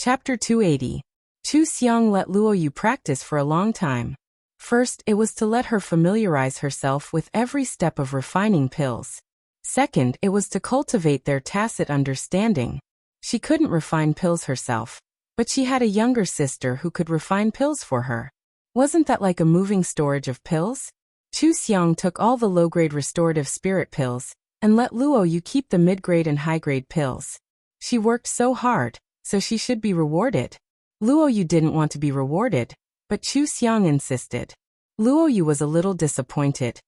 Chapter 280. Chu Xiang let Luo Yu practice for a long time. First, it was to let her familiarize herself with every step of refining pills. Second, it was to cultivate their tacit understanding. She couldn't refine pills herself, but she had a younger sister who could refine pills for her. Wasn't that like a moving storage of pills? Chu Xiang took all the low-grade restorative spirit pills, and let Luo Yu keep the mid-grade and high-grade pills. She worked so hard, so she should be rewarded. Luo Yu didn't want to be rewarded, but Chu Xiang insisted. Luo Yu was a little disappointed,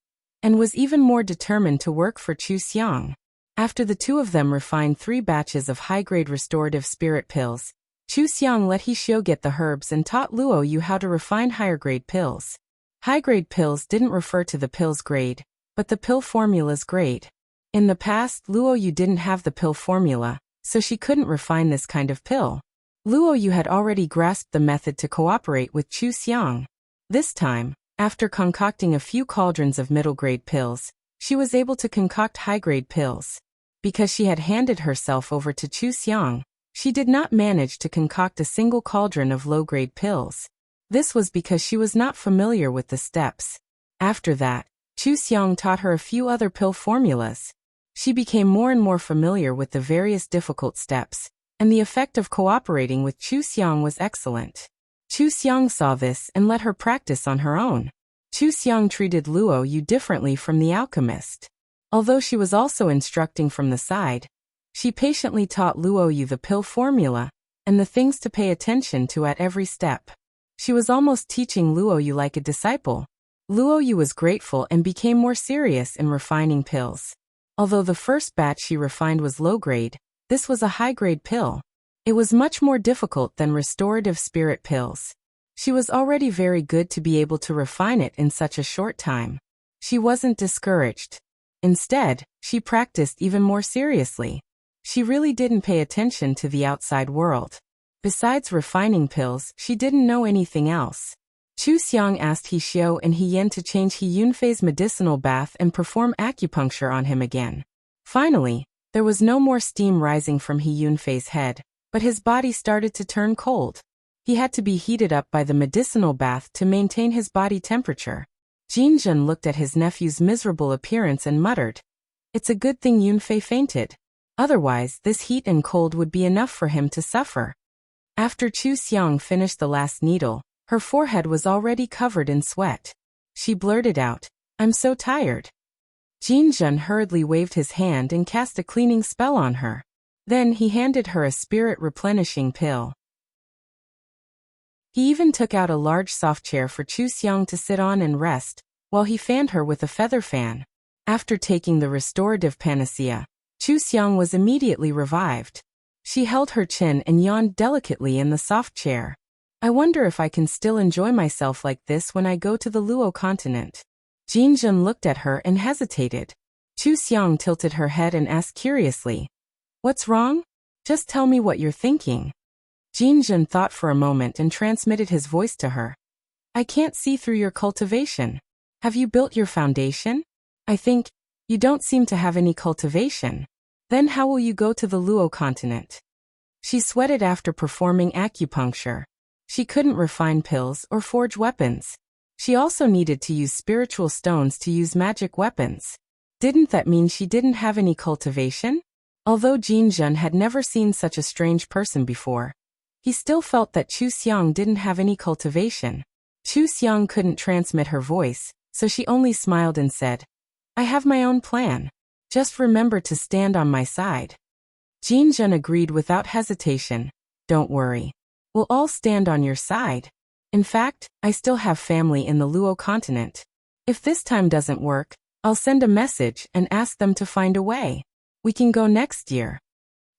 and was even more determined to work for Chu Xiang. After the two of them refined 3 batches of high-grade restorative spirit pills, Chu Xiang let He Xiu get the herbs and taught Luo Yu how to refine higher-grade pills. High-grade pills didn't refer to the pill's grade, but the pill formula's grade. In the past, Luo Yu didn't have the pill formula, so she couldn't refine this kind of pill. Luo Yu had already grasped the method to cooperate with Chu Xiang. This time, after concocting a few cauldrons of middle-grade pills, she was able to concoct high-grade pills. Because she had handed herself over to Chu Xiang, she did not manage to concoct a single cauldron of low-grade pills. This was because she was not familiar with the steps. After that, Chu Xiang taught her a few other pill formulas. She became more and more familiar with the various difficult steps, and the effect of cooperating with Chu Xiang was excellent. Chu Xiang saw this and let her practice on her own. Chu Xiang treated Luo Yu differently from the alchemist. Although she was also instructing from the side, she patiently taught Luo Yu the pill formula and the things to pay attention to at every step. She was almost teaching Luo Yu like a disciple. Luo Yu was grateful and became more serious in refining pills. Although the first batch she refined was low-grade, this was a high-grade pill. It was much more difficult than restorative spirit pills. She was already very good to be able to refine it in such a short time. She wasn't discouraged. Instead, she practiced even more seriously. She really didn't pay attention to the outside world. Besides refining pills, she didn't know anything else. Chu Xiang asked He Xiu and He Yan to change He Yunfei's medicinal bath and perform acupuncture on him again. Finally, there was no more steam rising from He Yunfei's head, but his body started to turn cold. He had to be heated up by the medicinal bath to maintain his body temperature. Jin Jun looked at his nephew's miserable appearance and muttered, "It's a good thing Yunfei fainted. Otherwise, this heat and cold would be enough for him to suffer." After Chu Xiang finished the last needle, her forehead was already covered in sweat. She blurted out, "I'm so tired." Jin Jun hurriedly waved his hand and cast a cleaning spell on her. Then he handed her a spirit-replenishing pill. He even took out a large soft chair for Chu Xiang to sit on and rest, while he fanned her with a feather fan. After taking the restorative panacea, Chu Xiang was immediately revived. She held her chin and yawned delicately in the soft chair. "I wonder if I can still enjoy myself like this when I go to the Luo continent." Jin Jun looked at her and hesitated. Chu Xiang tilted her head and asked curiously, "What's wrong? Just tell me what you're thinking." Jin Jun thought for a moment and transmitted his voice to her. "I can't see through your cultivation. Have you built your foundation? I think you don't seem to have any cultivation. Then how will you go to the Luo continent?" She sweated after performing acupuncture. She couldn't refine pills or forge weapons. She also needed to use spiritual stones to use magic weapons. Didn't that mean she didn't have any cultivation? Although Jin Jun had never seen such a strange person before, he still felt that Chu Xiang didn't have any cultivation. Chu Xiang couldn't transmit her voice, so she only smiled and said, "I have my own plan. Just remember to stand on my side." Jin Jun agreed without hesitation. "Don't worry. We'll all stand on your side. In fact, I still have family in the Luo continent. If this time doesn't work, I'll send a message and ask them to find a way. We can go next year."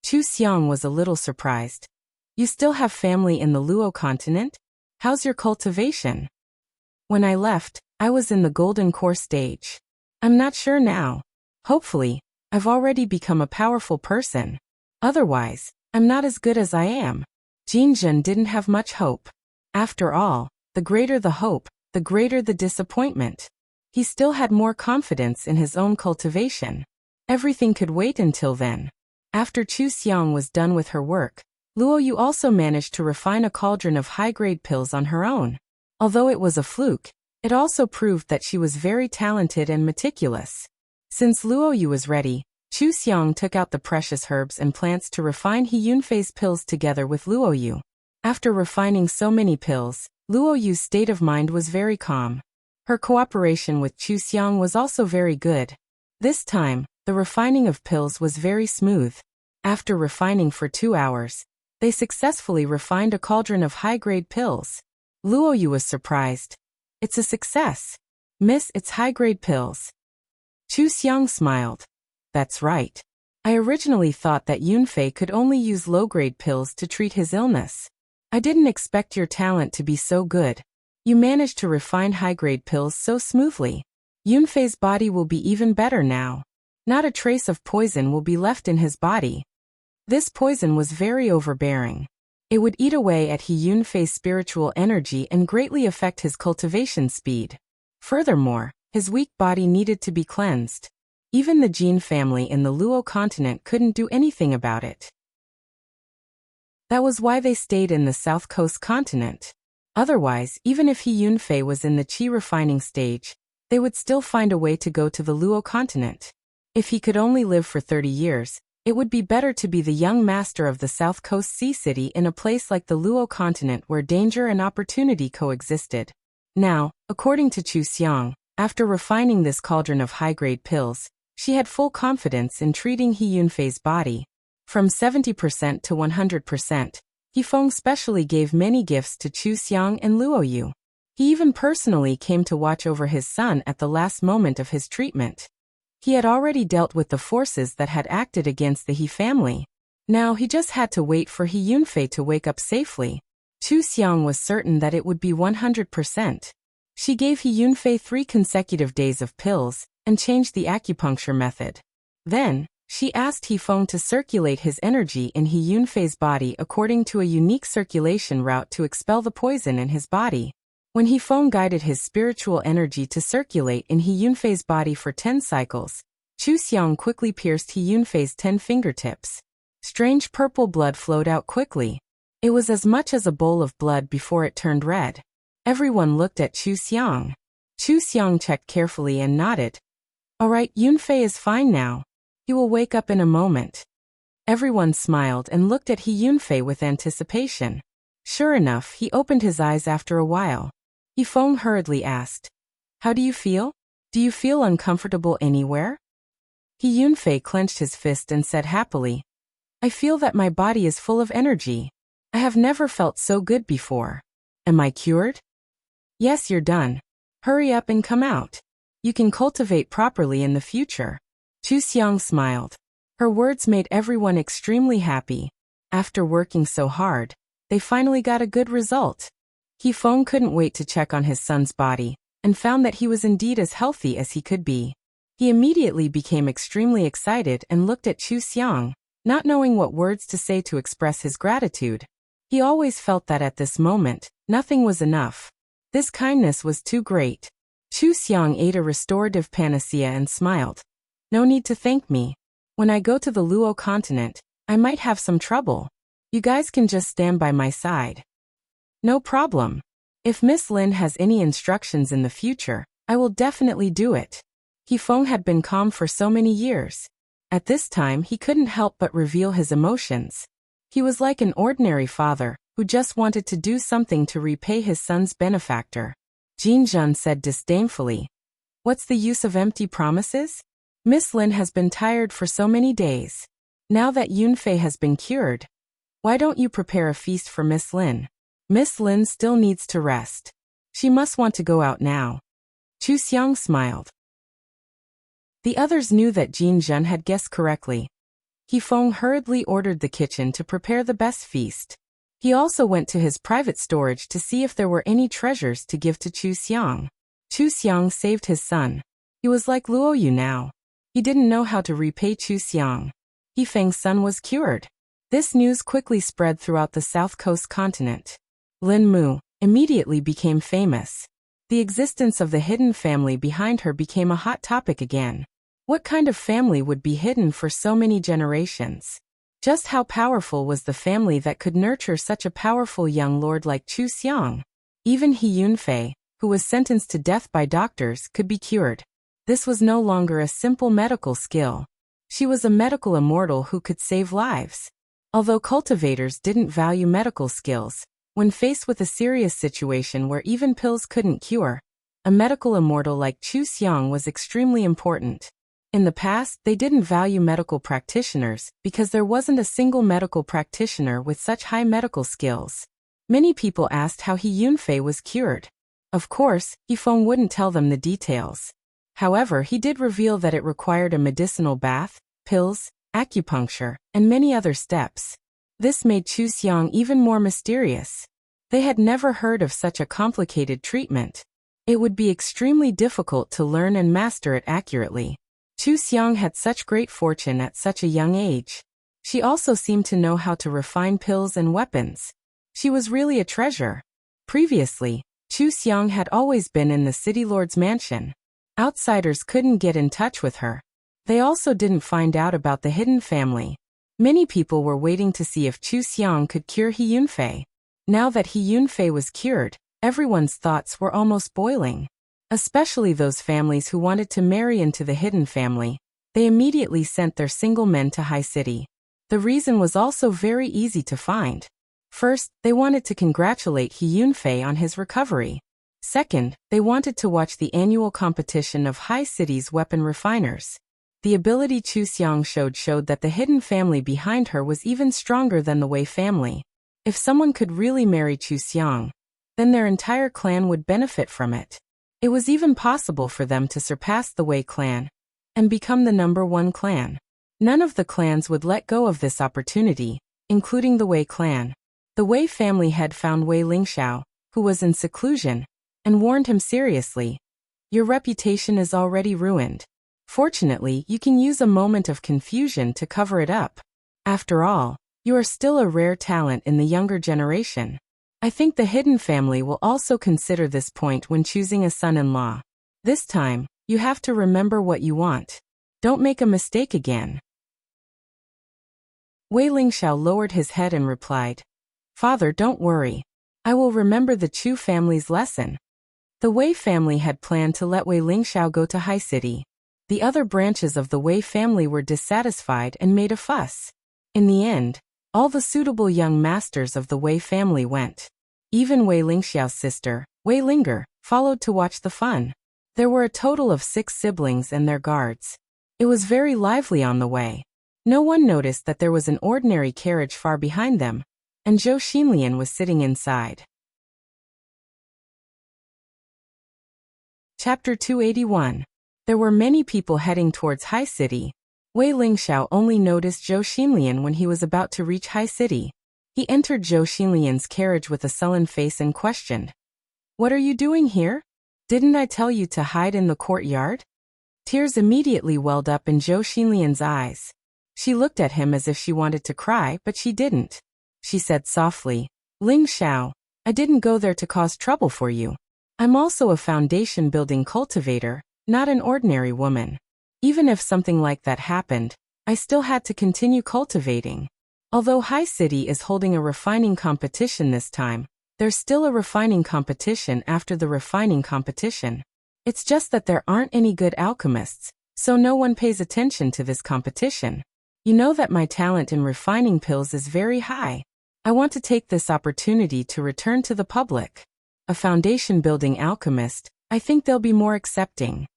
Chu Xiang was a little surprised. "You still have family in the Luo continent? How's your cultivation?" "When I left, I was in the golden core stage. I'm not sure now. Hopefully, I've already become a powerful person. Otherwise, I'm not as good as I am." Jin Jun didn't have much hope. After all, the greater the hope, the greater the disappointment. He still had more confidence in his own cultivation. Everything could wait until then. After Chu Xiang was done with her work, Luo Yu also managed to refine a cauldron of high-grade pills on her own. Although it was a fluke, it also proved that she was very talented and meticulous. Since Luo Yu was ready, Chu Xiang took out the precious herbs and plants to refine He Yunfei's pills together with Luo Yu. After refining so many pills, Luo Yu's state of mind was very calm. Her cooperation with Chu Xiang was also very good. This time, the refining of pills was very smooth. After refining for 2 hours, they successfully refined a cauldron of high-grade pills. Luo Yu was surprised. It's a success. Miss, it's high-grade pills. Chu Xiang smiled. That's right. I originally thought that Yunfei could only use low-grade pills to treat his illness. I didn't expect your talent to be so good. You managed to refine high-grade pills so smoothly. Yunfei's body will be even better now. Not a trace of poison will be left in his body. This poison was very overbearing. It would eat away at He Yunfei's spiritual energy and greatly affect his cultivation speed. Furthermore, his weak body needed to be cleansed. Even the Jin family in the Luo continent couldn't do anything about it. That was why they stayed in the South Coast continent. Otherwise, even if He Yunfei was in the qi refining stage, they would still find a way to go to the Luo continent. If he could only live for 30 years, it would be better to be the young master of the South Coast Sea City in a place like the Luo continent where danger and opportunity coexisted. Now, according to Chu Xiang, after refining this cauldron of high-grade pills, she had full confidence in treating He Yunfei's body. From 70% to 100%, He Feng specially gave many gifts to Chu Xiang and Luo Yu. He even personally came to watch over his son at the last moment of his treatment. He had already dealt with the forces that had acted against the He family. Now he just had to wait for He Yunfei to wake up safely. Chu Xiang was certain that it would be 100%. She gave He Yunfei 3 consecutive days of pills, and changed the acupuncture method. Then, she asked He Feng to circulate his energy in He Yunfei's body according to a unique circulation route to expel the poison in his body. When He Feng guided his spiritual energy to circulate in He Yunfei's body for 10 cycles, Chu Xiang quickly pierced He Yunfei's 10 fingertips. Strange purple blood flowed out quickly. It was as much as a bowl of blood before it turned red. Everyone looked at Chu Xiang. Chu Xiang checked carefully and nodded. All right, Yunfei is fine now. He will wake up in a moment. Everyone smiled and looked at He Yunfei with anticipation. Sure enough, he opened his eyes after a while. He Feng hurriedly asked, "How do you feel? Do you feel uncomfortable anywhere?" He Yunfei clenched his fist and said happily, "I feel that my body is full of energy. I have never felt so good before. Am I cured?" "Yes, you're done. Hurry up and come out. You can cultivate properly in the future." Chu Xiang smiled. Her words made everyone extremely happy. After working so hard, they finally got a good result. He Feng couldn't wait to check on his son's body, and found that he was indeed as healthy as he could be. He immediately became extremely excited and looked at Chu Xiang, not knowing what words to say to express his gratitude. He always felt that at this moment, nothing was enough. This kindness was too great. Chu Xiang ate a restorative panacea and smiled. "No need to thank me. When I go to the Luo continent, I might have some trouble. You guys can just stand by my side." "No problem. If Miss Lin has any instructions in the future, I will definitely do it." He Feng had been calm for so many years. At this time he couldn't help but reveal his emotions. He was like an ordinary father, who just wanted to do something to repay his son's benefactor. Jin Jun said disdainfully, "What's the use of empty promises? Miss Lin has been tired for so many days. Now that Yunfei has been cured, why don't you prepare a feast for Miss Lin? Miss Lin still needs to rest. She must want to go out now." Chu Xiang smiled. The others knew that Jin Jun had guessed correctly. He Feng hurriedly ordered the kitchen to prepare the best feast. He also went to his private storage to see if there were any treasures to give to Chu Xiang. Chu Xiang saved his son. He was like Luo Yu now. He didn't know how to repay Chu Xiang. He Feng's son was cured. This news quickly spread throughout the South Coast continent. Lin Mu immediately became famous. The existence of the hidden family behind her became a hot topic again. What kind of family would be hidden for so many generations? Just how powerful was the family that could nurture such a powerful young lord like Chu Xiang? Even He Yunfei, who was sentenced to death by doctors, could be cured. This was no longer a simple medical skill. She was a medical immortal who could save lives. Although cultivators didn't value medical skills, when faced with a serious situation where even pills couldn't cure, a medical immortal like Chu Xiang was extremely important. In the past, they didn't value medical practitioners because there wasn't a single medical practitioner with such high medical skills. Many people asked how He Yunfei was cured. Of course, He Feng wouldn't tell them the details. However, he did reveal that it required a medicinal bath, pills, acupuncture, and many other steps. This made Chu Xiang even more mysterious. They had never heard of such a complicated treatment. It would be extremely difficult to learn and master it accurately. Chu Xiang had such great fortune at such a young age. She also seemed to know how to refine pills and weapons. She was really a treasure. Previously, Chu Xiang had always been in the city lord's mansion. Outsiders couldn't get in touch with her. They also didn't find out about the hidden family. Many people were waiting to see if Chu Xiang could cure He Yunfei. Now that He Yunfei was cured, everyone's thoughts were almost boiling. Especially those families who wanted to marry into the hidden family. They immediately sent their single men to High City. The reason was also very easy to find. First, they wanted to congratulate He Yunfei on his recovery. Second, they wanted to watch the annual competition of High City's weapon refiners. The ability Chu Xiang showed that the hidden family behind her was even stronger than the Wei family. If someone could really marry Chu Xiang, then their entire clan would benefit from it. It was even possible for them to surpass the Wei clan and become the #1 clan. None of the clans would let go of this opportunity, including the Wei clan. The Wei family had found Wei Lingxiao, who was in seclusion, and warned him seriously. Your reputation is already ruined. Fortunately, you can use a moment of confusion to cover it up. After all, you are still a rare talent in the younger generation. I think the hidden family will also consider this point when choosing a son-in-law. This time, you have to remember what you want. Don't make a mistake again. Wei Lingxiao lowered his head and replied, Father, don't worry. I will remember the Chu family's lesson. The Wei family had planned to let Wei Lingxiao go to High City. The other branches of the Wei family were dissatisfied and made a fuss. In the end, all the suitable young masters of the Wei family went. Even Wei Lingxiao's sister, Wei Linger, followed to watch the fun. There were a total of 6 siblings and their guards. It was very lively on the way. No one noticed that there was an ordinary carriage far behind them, and Zhou Xinlian was sitting inside. Chapter 281. There were many people heading towards High City. Wei Lingxiao only noticed Zhou Xinlian when he was about to reach High City. He entered Zhou Xinlian's carriage with a sullen face and questioned, What are you doing here? Didn't I tell you to hide in the courtyard? Tears immediately welled up in Zhou Xinlian's eyes. She looked at him as if she wanted to cry, but she didn't. She said softly, Ling Xiao, I didn't go there to cause trouble for you. I'm also a foundation-building cultivator, not an ordinary woman. Even if something like that happened, I still had to continue cultivating. Although High City is holding a refining competition this time, there's still a refining competition after the refining competition. It's just that there aren't any good alchemists, so no one pays attention to this competition. You know that my talent in refining pills is very high. I want to take this opportunity to return to the public. A foundation-building alchemist, I think they'll be more accepting.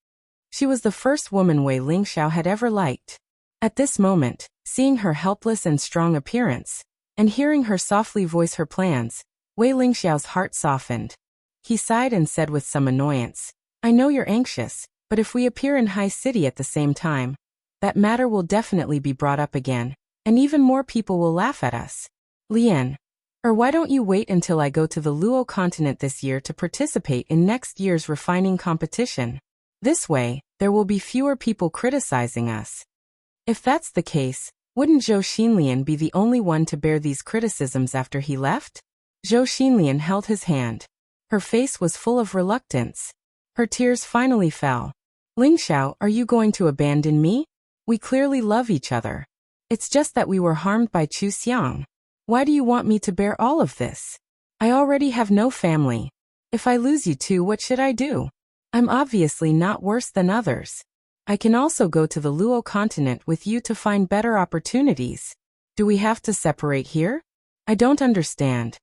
She was the first woman Wei Lingxiao had ever liked. At this moment, seeing her helpless and strong appearance, and hearing her softly voice her plans, Wei Lingxiao's heart softened. He sighed and said with some annoyance, I know you're anxious, but if we appear in High City at the same time, that matter will definitely be brought up again, and even more people will laugh at us. Lian, or why don't you wait until I go to the Luo continent this year to participate in next year's refining competition? This way, there will be fewer people criticizing us. If that's the case, wouldn't Zhou Xinlian be the only one to bear these criticisms after he left? Zhou Xinlian held his hand. Her face was full of reluctance. Her tears finally fell. Lingxiao, are you going to abandon me? We clearly love each other. It's just that we were harmed by Chu Xiang. Why do you want me to bear all of this? I already have no family. If I lose you too, what should I do? I'm obviously not worse than others. I can also go to the Luo continent with you to find better opportunities. Do we have to separate here? I don't understand.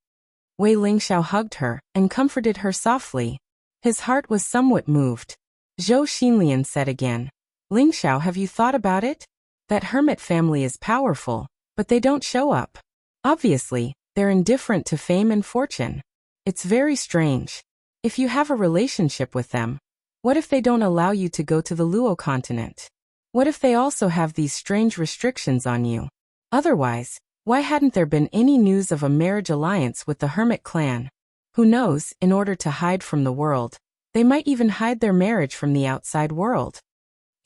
Wei Lingxiao hugged her and comforted her softly. His heart was somewhat moved. Zhou Xinlian said again, Lingxiao, have you thought about it? That hermit family is powerful, but they don't show up. Obviously, they're indifferent to fame and fortune. It's very strange. If you have a relationship with them, what if they don't allow you to go to the Luo continent? What if they also have these strange restrictions on you? Otherwise, why hadn't there been any news of a marriage alliance with the hermit clan? Who knows, in order to hide from the world, they might even hide their marriage from the outside world.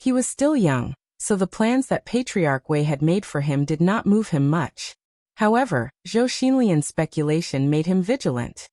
He was still young, so the plans that Patriarch Wei had made for him did not move him much. However, Zhou Xinlian's speculation made him vigilant.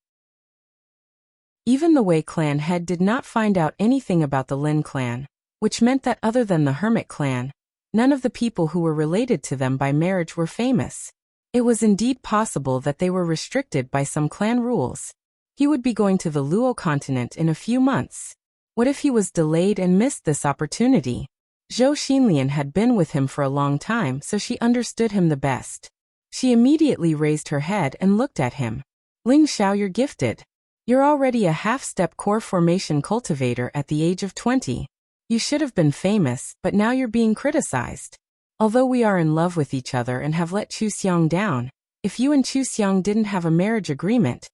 Even the Wei clan head did not find out anything about the Lin clan, which meant that other than the hermit clan, none of the people who were related to them by marriage were famous. It was indeed possible that they were restricted by some clan rules. He would be going to the Luo continent in a few months. What if he was delayed and missed this opportunity? Zhou Xinlian had been with him for a long time, so she understood him the best. She immediately raised her head and looked at him. Lingxiao, you're gifted. You're already a half-step core formation cultivator at the age of 20. You should have been famous, but now you're being criticized. Although we are in love with each other and have let Chu Xiang down, if you and Chu Xiang didn't have a marriage agreement,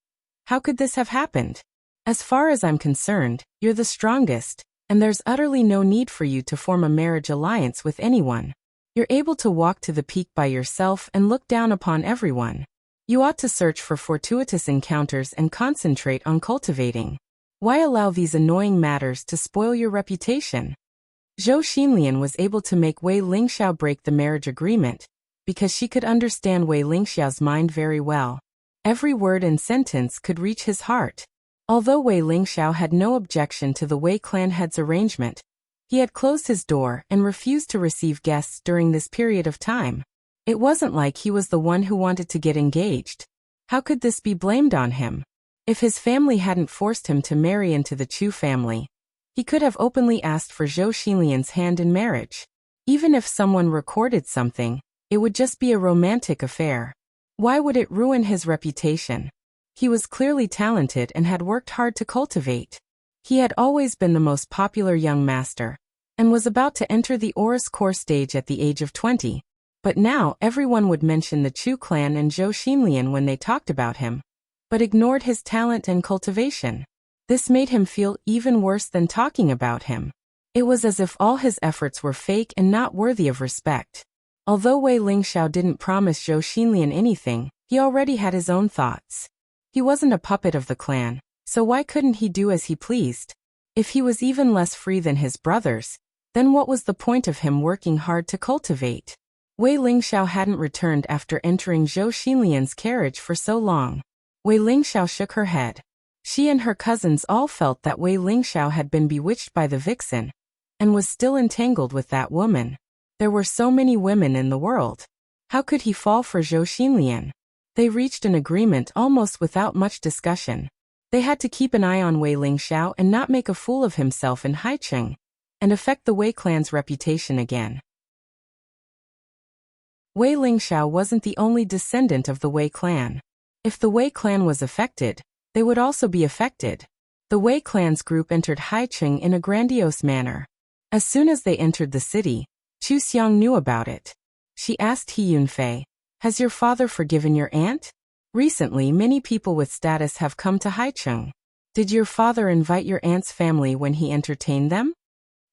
how could this have happened? As far as I'm concerned, you're the strongest, and there's utterly no need for you to form a marriage alliance with anyone. You're able to walk to the peak by yourself and look down upon everyone. You ought to search for fortuitous encounters and concentrate on cultivating. Why allow these annoying matters to spoil your reputation? Zhou Xinlian was able to make Wei Lingxiao break the marriage agreement because she could understand Wei Lingxiao's mind very well. Every word and sentence could reach his heart. Although Wei Lingxiao had no objection to the Wei clan head's arrangement, he had closed his door and refused to receive guests during this period of time. It wasn't like he was the one who wanted to get engaged. How could this be blamed on him? If his family hadn't forced him to marry into the Chu family, he could have openly asked for Zhou Xinlian's hand in marriage. Even if someone recorded something, it would just be a romantic affair. Why would it ruin his reputation? He was clearly talented and had worked hard to cultivate. He had always been the most popular young master, and was about to enter the Oris core stage at the age of 20. But now everyone would mention the Chu clan and Zhou Xinlian when they talked about him, but ignored his talent and cultivation. This made him feel even worse than talking about him. It was as if all his efforts were fake and not worthy of respect. Although Wei Lingxiao didn't promise Zhou Xinlian anything, he already had his own thoughts. He wasn't a puppet of the clan, so why couldn't he do as he pleased? If he was even less free than his brothers, then what was the point of him working hard to cultivate? Wei Lingxiao hadn't returned after entering Zhou Xinlian's carriage for so long. Wei Lingxiao shook her head. She and her cousins all felt that Wei Lingxiao had been bewitched by the vixen, and was still entangled with that woman. There were so many women in the world. How could he fall for Zhou Xinlian? They reached an agreement almost without much discussion. They had to keep an eye on Wei Lingxiao and not make a fool of himself in Haicheng, and affect the Wei clan's reputation again. Wei Lingxiao wasn't the only descendant of the Wei clan. If the Wei clan was affected, they would also be affected. The Wei clan's group entered Haicheng in a grandiose manner. As soon as they entered the city, Chu Xiang knew about it. She asked He Yunfei, "Has your father forgiven your aunt? Recently many people with status have come to Haicheng. Did your father invite your aunt's family when he entertained them?"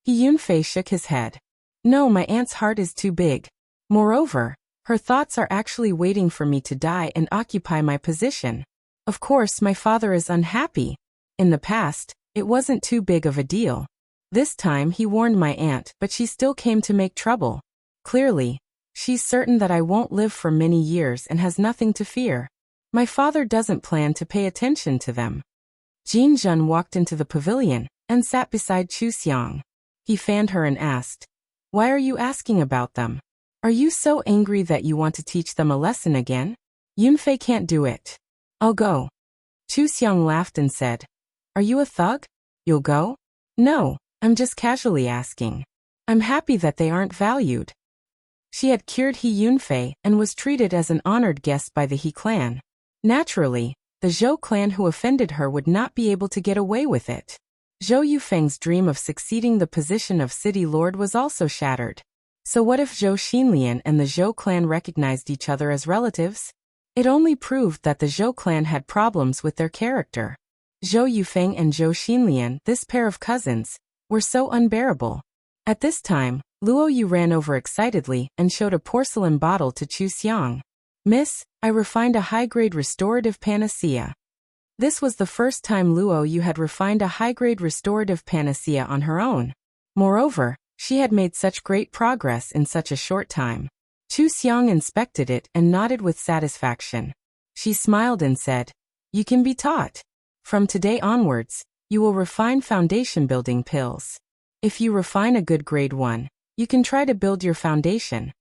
He Yunfei shook his head. "No, my aunt's heart is too big. Moreover, her thoughts are actually waiting for me to die and occupy my position. Of course, my father is unhappy. In the past, it wasn't too big of a deal. This time he warned my aunt, but she still came to make trouble. Clearly, she's certain that I won't live for many years and has nothing to fear. My father doesn't plan to pay attention to them." Jin Zhen walked into the pavilion and sat beside Chu Xiang. He fanned her and asked, "Why are you asking about them? Are you so angry that you want to teach them a lesson again? Yunfei can't do it. I'll go. Chu Xiang laughed and said, Are you a thug? You'll go? No, I'm just casually asking. I'm happy that they aren't valued. She had cured He Yunfei and was treated as an honored guest by the He clan. Naturally, the Zhou clan who offended her would not be able to get away with it. Zhou Yufeng's dream of succeeding the position of city lord was also shattered. So what if Zhou Xinlian and the Zhou clan recognized each other as relatives? It only proved that the Zhou clan had problems with their character. Zhou Yufeng and Zhou Xinlian, this pair of cousins, were so unbearable. At this time, Luo Yu ran over excitedly and showed a porcelain bottle to Chu Xiang. Miss, I refined a high-grade restorative panacea. This was the first time Luo Yu had refined a high-grade restorative panacea on her own. Moreover, she had made such great progress in such a short time. Chu Xiang inspected it and nodded with satisfaction. She smiled and said, You can be taught. From today onwards, you will refine foundation building pills. If you refine a good grade 1, you can try to build your foundation.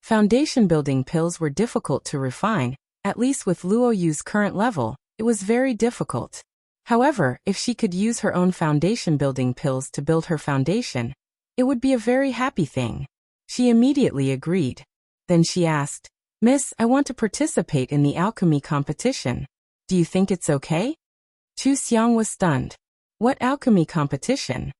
Foundation building pills were difficult to refine, at least with Luo Yu's current level, it was very difficult. However, if she could use her own foundation building pills to build her foundation, it would be a very happy thing. She immediately agreed. Then she asked, Miss, I want to participate in the alchemy competition. Do you think it's okay? Chu Xiang was stunned. What alchemy competition?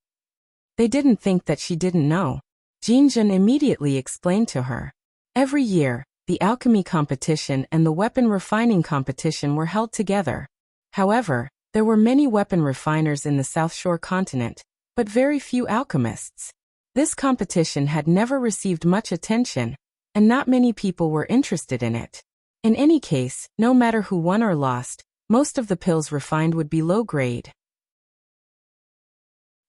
They didn't think that she didn't know. Jin Jin immediately explained to her. Every year, the alchemy competition and the weapon refining competition were held together. However, there were many weapon refiners in the South Shore continent, but very few alchemists. This competition had never received much attention, and not many people were interested in it. In any case, no matter who won or lost, most of the pills refined would be low grade.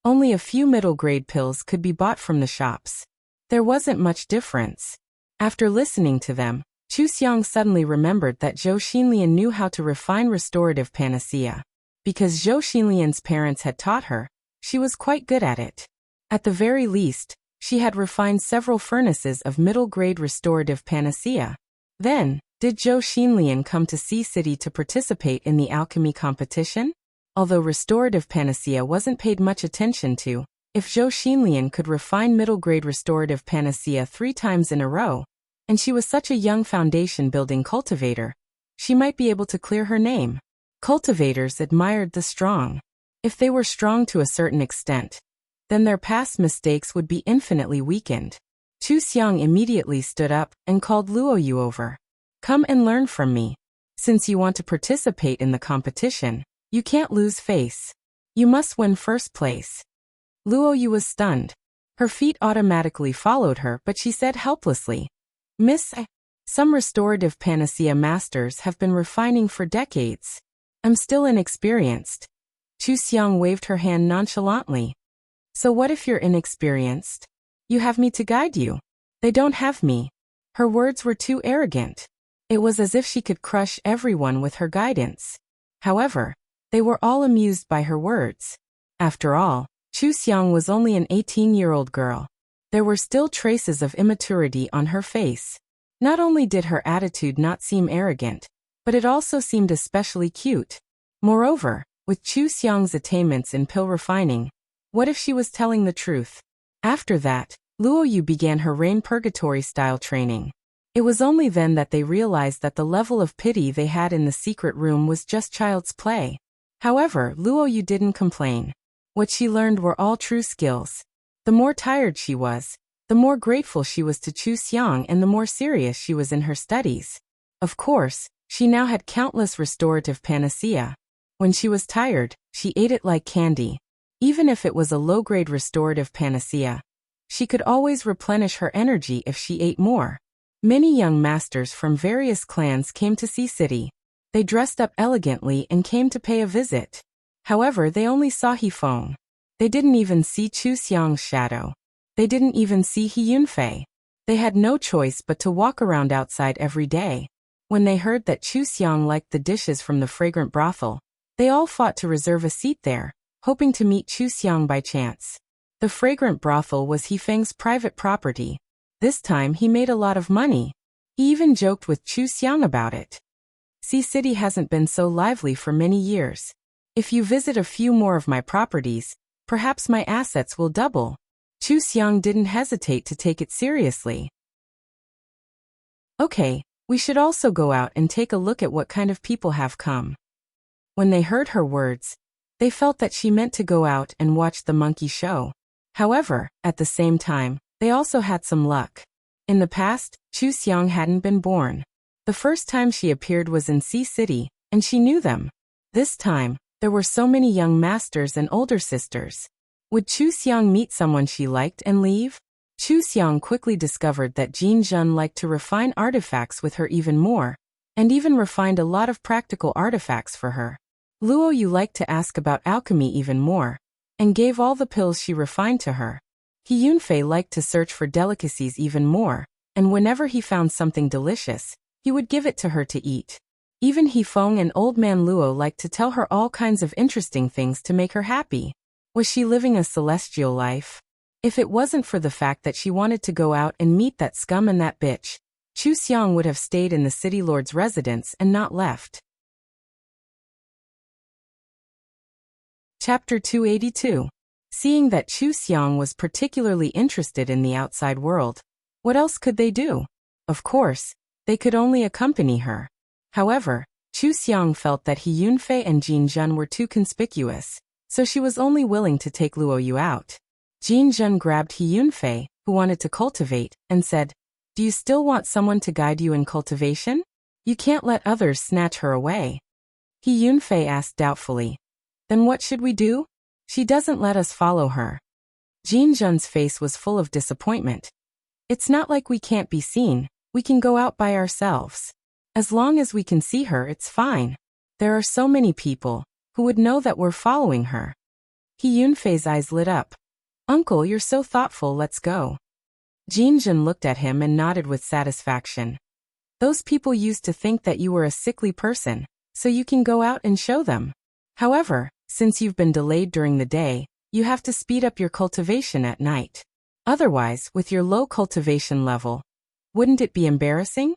Only a few middle grade pills could be bought from the shops. There wasn't much difference. After listening to them, Chu Xiang suddenly remembered that Zhou Xinlian knew how to refine restorative panacea. Because Zhou Xinlian's parents had taught her, she was quite good at it. At the very least, she had refined several furnaces of middle-grade restorative panacea. Then, did Zhou Xinlian come to Sea City to participate in the alchemy competition? Although restorative panacea wasn't paid much attention to, if Zhou Xinlian could refine middle-grade restorative panacea 3 times in a row, and she was such a young foundation-building cultivator, she might be able to clear her name. Cultivators admired the strong. If they were strong to a certain extent, then their past mistakes would be infinitely weakened. Chu Xiang immediately stood up and called Luo Yu over. Come and learn from me. Since you want to participate in the competition, you can't lose face. You must win first place. Luo Yu was stunned. Her feet automatically followed her, but she said helplessly, Miss, some restorative panacea masters have been refining for decades. I'm still inexperienced. Chu Xiang waved her hand nonchalantly. So what if you're inexperienced? You have me to guide you. They don't have me. Her words were too arrogant. It was as if she could crush everyone with her guidance. However, they were all amused by her words. After all, Chu Xiang was only an 18-year-old girl. There were still traces of immaturity on her face. Not only did her attitude not seem arrogant, but it also seemed especially cute. Moreover, with Chu Xiang's attainments in pill refining, what if she was telling the truth? After that, Luo Yu began her Rain Purgatory-style training. It was only then that they realized that the level of pity they had in the secret room was just child's play. However, Luo Yu didn't complain. What she learned were all true skills. The more tired she was, the more grateful she was to Chu Xiang and the more serious she was in her studies. Of course, she now had countless restorative panacea. When she was tired, she ate it like candy. Even if it was a low-grade restorative panacea, she could always replenish her energy if she ate more. Many young masters from various clans came to Sea City. They dressed up elegantly and came to pay a visit. However, they only saw He Feng. They didn't even see Chu Xiang's shadow. They didn't even see He Yunfei. They had no choice but to walk around outside every day. When they heard that Chu Xiang liked the dishes from the fragrant brothel, they all fought to reserve a seat there, hoping to meet Chu Xiang by chance. The fragrant brothel was He Feng's private property. This time he made a lot of money. He even joked with Chu Xiang about it. Sea City hasn't been so lively for many years. If you visit a few more of my properties, perhaps my assets will double. Chu Xiang didn't hesitate to take it seriously. Okay, we should also go out and take a look at what kind of people have come. When they heard her words, they felt that she meant to go out and watch the monkey show. However, at the same time, they also had some luck. In the past, Chu Xiang hadn't been born. The first time she appeared was in Sea City, and she knew them. This time, there were so many young masters and older sisters. Would Chu Xiang meet someone she liked and leave? Chu Xiang quickly discovered that Jin Zhen liked to refine artifacts with her even more, and even refined a lot of practical artifacts for her. Luo Yu liked to ask about alchemy even more, and gave all the pills she refined to her. He Yunfei liked to search for delicacies even more, and whenever he found something delicious, he would give it to her to eat. Even He Feng and old man Luo liked to tell her all kinds of interesting things to make her happy. Was she living a celestial life? If it wasn't for the fact that she wanted to go out and meet that scum and that bitch, Chu Xiang would have stayed in the city lord's residence and not left. Chapter 282. Seeing that Chu Xiang was particularly interested in the outside world, what else could they do? Of course, they could only accompany her. However, Chu Xiang felt that He Yunfei and Jin Zhen were too conspicuous, so she was only willing to take Luo Yu out. Jin Zhen grabbed He Yunfei, who wanted to cultivate, and said, "Do you still want someone to guide you in cultivation? You can't let others snatch her away." He Yunfei asked doubtfully, "Then what should we do? She doesn't let us follow her." Jin Zhen's face was full of disappointment. "It's not like we can't be seen, we can go out by ourselves. As long as we can see her, it's fine. There are so many people who would know that we're following her." He Yunfei's eyes lit up. "Uncle, you're so thoughtful, let's go." Jin Zhen looked at him and nodded with satisfaction. "Those people used to think that you were a sickly person, so you can go out and show them. However, since you've been delayed during the day, you have to speed up your cultivation at night. Otherwise, with your low cultivation level, wouldn't it be embarrassing?"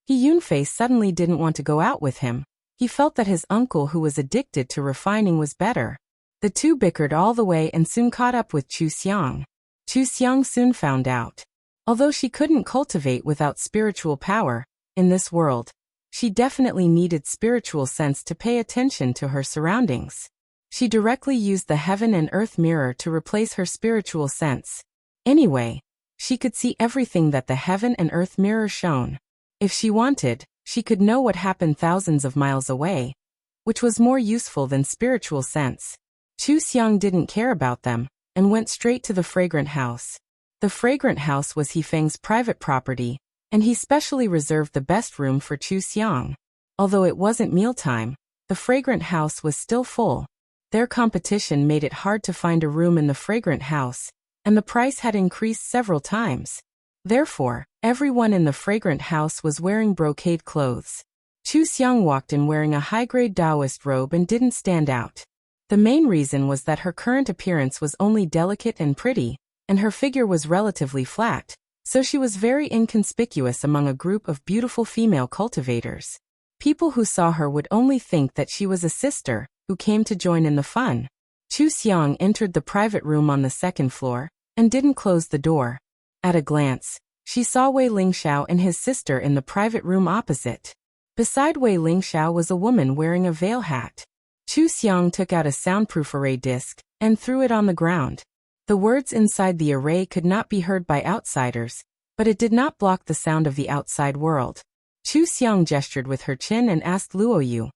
He Yunfei suddenly didn't want to go out with him. He felt that his uncle who was addicted to refining was better. The two bickered all the way and soon caught up with Chu Xiang. Chu Xiang soon found out. Although she couldn't cultivate without spiritual power, in this world, she definitely needed spiritual sense to pay attention to her surroundings. She directly used the heaven and earth mirror to replace her spiritual sense. Anyway, she could see everything that the heaven and earth mirror shone. If she wanted, she could know what happened thousands of miles away, which was more useful than spiritual sense. Chu Xiang didn't care about them, and went straight to the fragrant house. The fragrant house was He Feng's private property, and he specially reserved the best room for Chu Xiang. Although it wasn't mealtime, the fragrant house was still full. Their competition made it hard to find a room in the fragrant house, and the price had increased several times. Therefore, everyone in the fragrant house was wearing brocade clothes. Chu Xiang walked in wearing a high-grade Taoist robe and didn't stand out. The main reason was that her current appearance was only delicate and pretty, and her figure was relatively flat, so she was very inconspicuous among a group of beautiful female cultivators. People who saw her would only think that she was a sister who came to join in the fun. Chu Xiang entered the private room on the second floor, and didn't close the door. At a glance, she saw Wei Lingxiao and his sister in the private room opposite. Beside Wei Lingxiao was a woman wearing a veil hat. Chu Xiang took out a soundproof array disc and threw it on the ground. The words inside the array could not be heard by outsiders, but it did not block the sound of the outside world. Chu Xiang gestured with her chin and asked Luo Yu,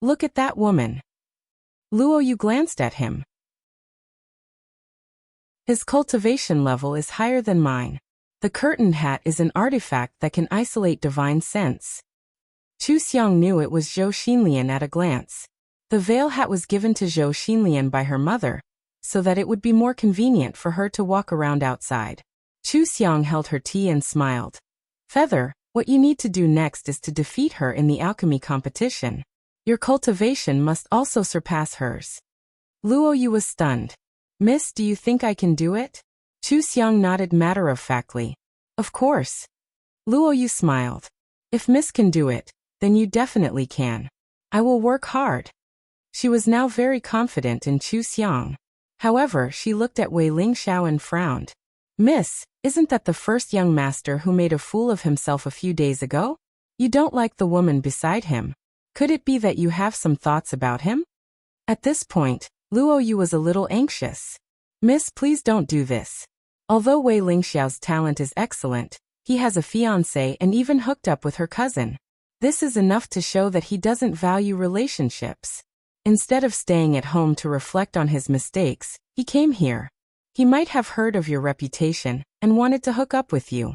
"Look at that woman." Luo Yu glanced at him. "His cultivation level is higher than mine. The curtain hat is an artifact that can isolate divine sense." Chu Xiang knew it was Zhou Xinlian at a glance. The veil hat was given to Zhou Xinlian by her mother, so that it would be more convenient for her to walk around outside. Chu Xiang held her tea and smiled. "Feather, what you need to do next is to defeat her in the alchemy competition. Your cultivation must also surpass hers." Luo Yu was stunned. "Miss, do you think I can do it?" Chu Xiang nodded matter-of-factly. Of course. Luo Yu smiled. If Miss can do it, then you definitely can. I will work hard. She was now very confident in Chu Xiang. However, she looked at Wei Lingxiao and frowned. Miss, isn't that the first young master who made a fool of himself a few days ago? You don't like the woman beside him. Could it be that you have some thoughts about him? At this point, Luo Yu was a little anxious. Miss, please don't do this. Although Wei Lingxiao's talent is excellent, he has a fiancé and even hooked up with her cousin. This is enough to show that he doesn't value relationships. Instead of staying at home to reflect on his mistakes, he came here. He might have heard of your reputation and wanted to hook up with you.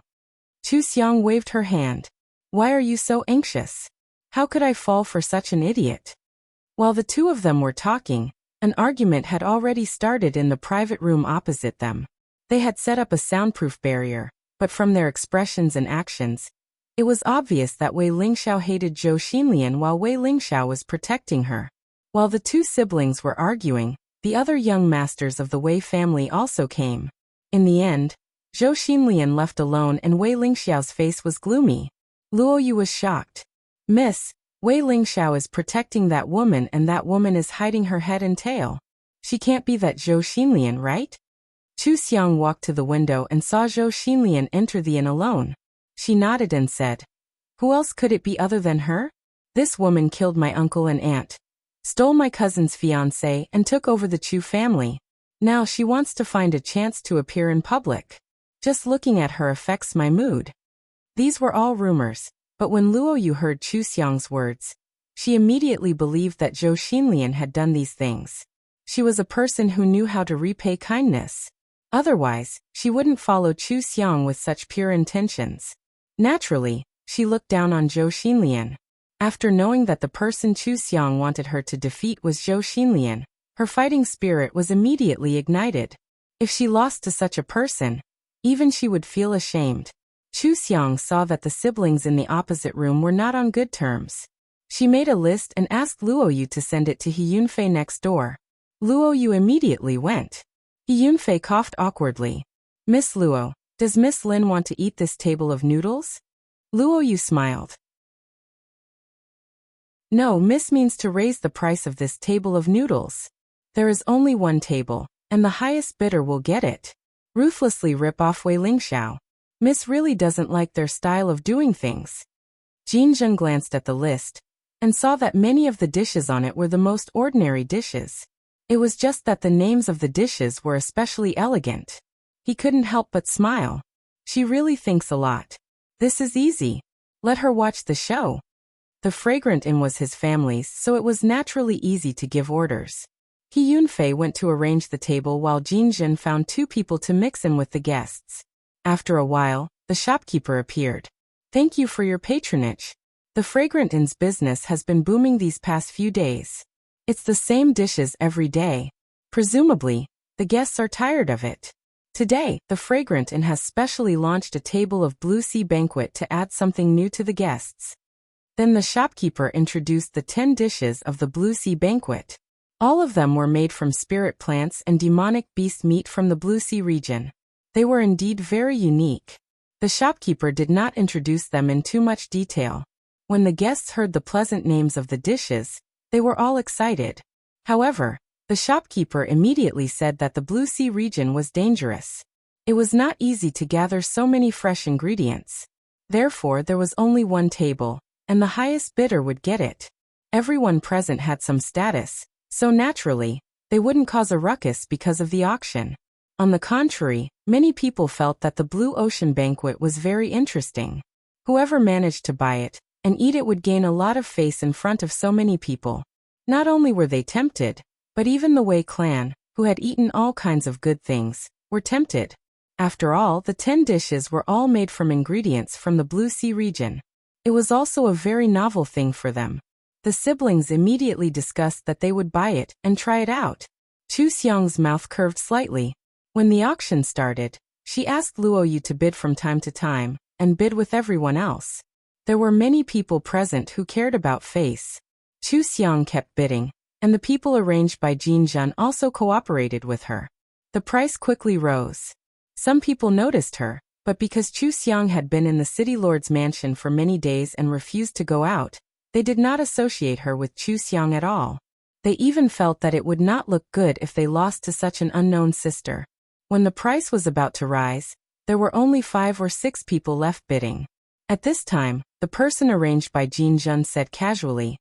Chu Xiang waved her hand. Why are you so anxious? How could I fall for such an idiot? While the two of them were talking, an argument had already started in the private room opposite them. They had set up a soundproof barrier, but from their expressions and actions, it was obvious that Wei Lingxiao hated Zhou Xinlian while Wei Lingxiao was protecting her. While the two siblings were arguing, the other young masters of the Wei family also came. In the end, Zhou Xinlian left alone and Wei Lingxiao's face was gloomy. Luo Yu was shocked. Miss, Wei Lingxiao is protecting that woman and that woman is hiding her head and tail. She can't be that Zhou Xinlian, right? Chu Xiang walked to the window and saw Zhou Xinlian enter the inn alone. She nodded and said, Who else could it be other than her? This woman killed my uncle and aunt, stole my cousin's fiancé and took over the Chu family. Now she wants to find a chance to appear in public. Just looking at her affects my mood. These were all rumors, but when Luo Yu heard Chu Xiang's words, she immediately believed that Zhou Xinlian had done these things. She was a person who knew how to repay kindness. Otherwise, she wouldn't follow Chu Xiang with such pure intentions. Naturally, she looked down on Zhou Xinlian. After knowing that the person Chu Xiang wanted her to defeat was Zhou Xinlian, her fighting spirit was immediately ignited. If she lost to such a person, even she would feel ashamed. Chu Xiang saw that the siblings in the opposite room were not on good terms. She made a list and asked Luo Yu to send it to He Yunfei next door. Luo Yu immediately went. He Yunfei coughed awkwardly. Miss Luo, does Miss Lin want to eat this table of noodles? Luo Yu smiled. No, Miss means to raise the price of this table of noodles. There is only one table, and the highest bidder will get it. Ruthlessly rip off Wei Lingxiao. Miss really doesn't like their style of doing things. Jin Zheng glanced at the list, and saw that many of the dishes on it were the most ordinary dishes. It was just that the names of the dishes were especially elegant. He couldn't help but smile. She really thinks a lot. This is easy. Let her watch the show. The Fragrant Inn was his family's, so it was naturally easy to give orders. He Yunfei went to arrange the table while Jin Zhen found two people to mix in with the guests. After a while, the shopkeeper appeared. Thank you for your patronage. The Fragrant Inn's business has been booming these past few days. It's the same dishes every day. Presumably, the guests are tired of it. Today, the Fragrant Inn has specially launched a table of Blue Sea Banquet to add something new to the guests. Then the shopkeeper introduced the 10 dishes of the Blue Sea Banquet. All of them were made from spirit plants and demonic beast meat from the Blue Sea region. They were indeed very unique. The shopkeeper did not introduce them in too much detail. When the guests heard the pleasant names of the dishes, they were all excited. However, the shopkeeper immediately said that the Blue Sea region was dangerous. It was not easy to gather so many fresh ingredients. Therefore, there was only one table, and the highest bidder would get it. Everyone present had some status, so naturally, they wouldn't cause a ruckus because of the auction. On the contrary, many people felt that the Blue Ocean Banquet was very interesting. Whoever managed to buy it and eat it would gain a lot of face in front of so many people. Not only were they tempted, but even the Wei clan, who had eaten all kinds of good things, were tempted. After all, the 10 dishes were all made from ingredients from the Blue Sea region. It was also a very novel thing for them. The siblings immediately discussed that they would buy it and try it out. Chu Xiang's mouth curved slightly. When the auction started, she asked Luo Yu to bid from time to time, and bid with everyone else. There were many people present who cared about face. Chu Xiang kept bidding, and the people arranged by Jin Zhen also cooperated with her. The price quickly rose. Some people noticed her, But because Chu Xiang had been in the city lord's mansion for many days and refused to go out, they did not associate her with Chu Xiang at all. They even felt that it would not look good if they lost to such an unknown sister. When the price was about to rise, there were only 5 or 6 people left bidding. At this time, the person arranged by Jin Jun said casually,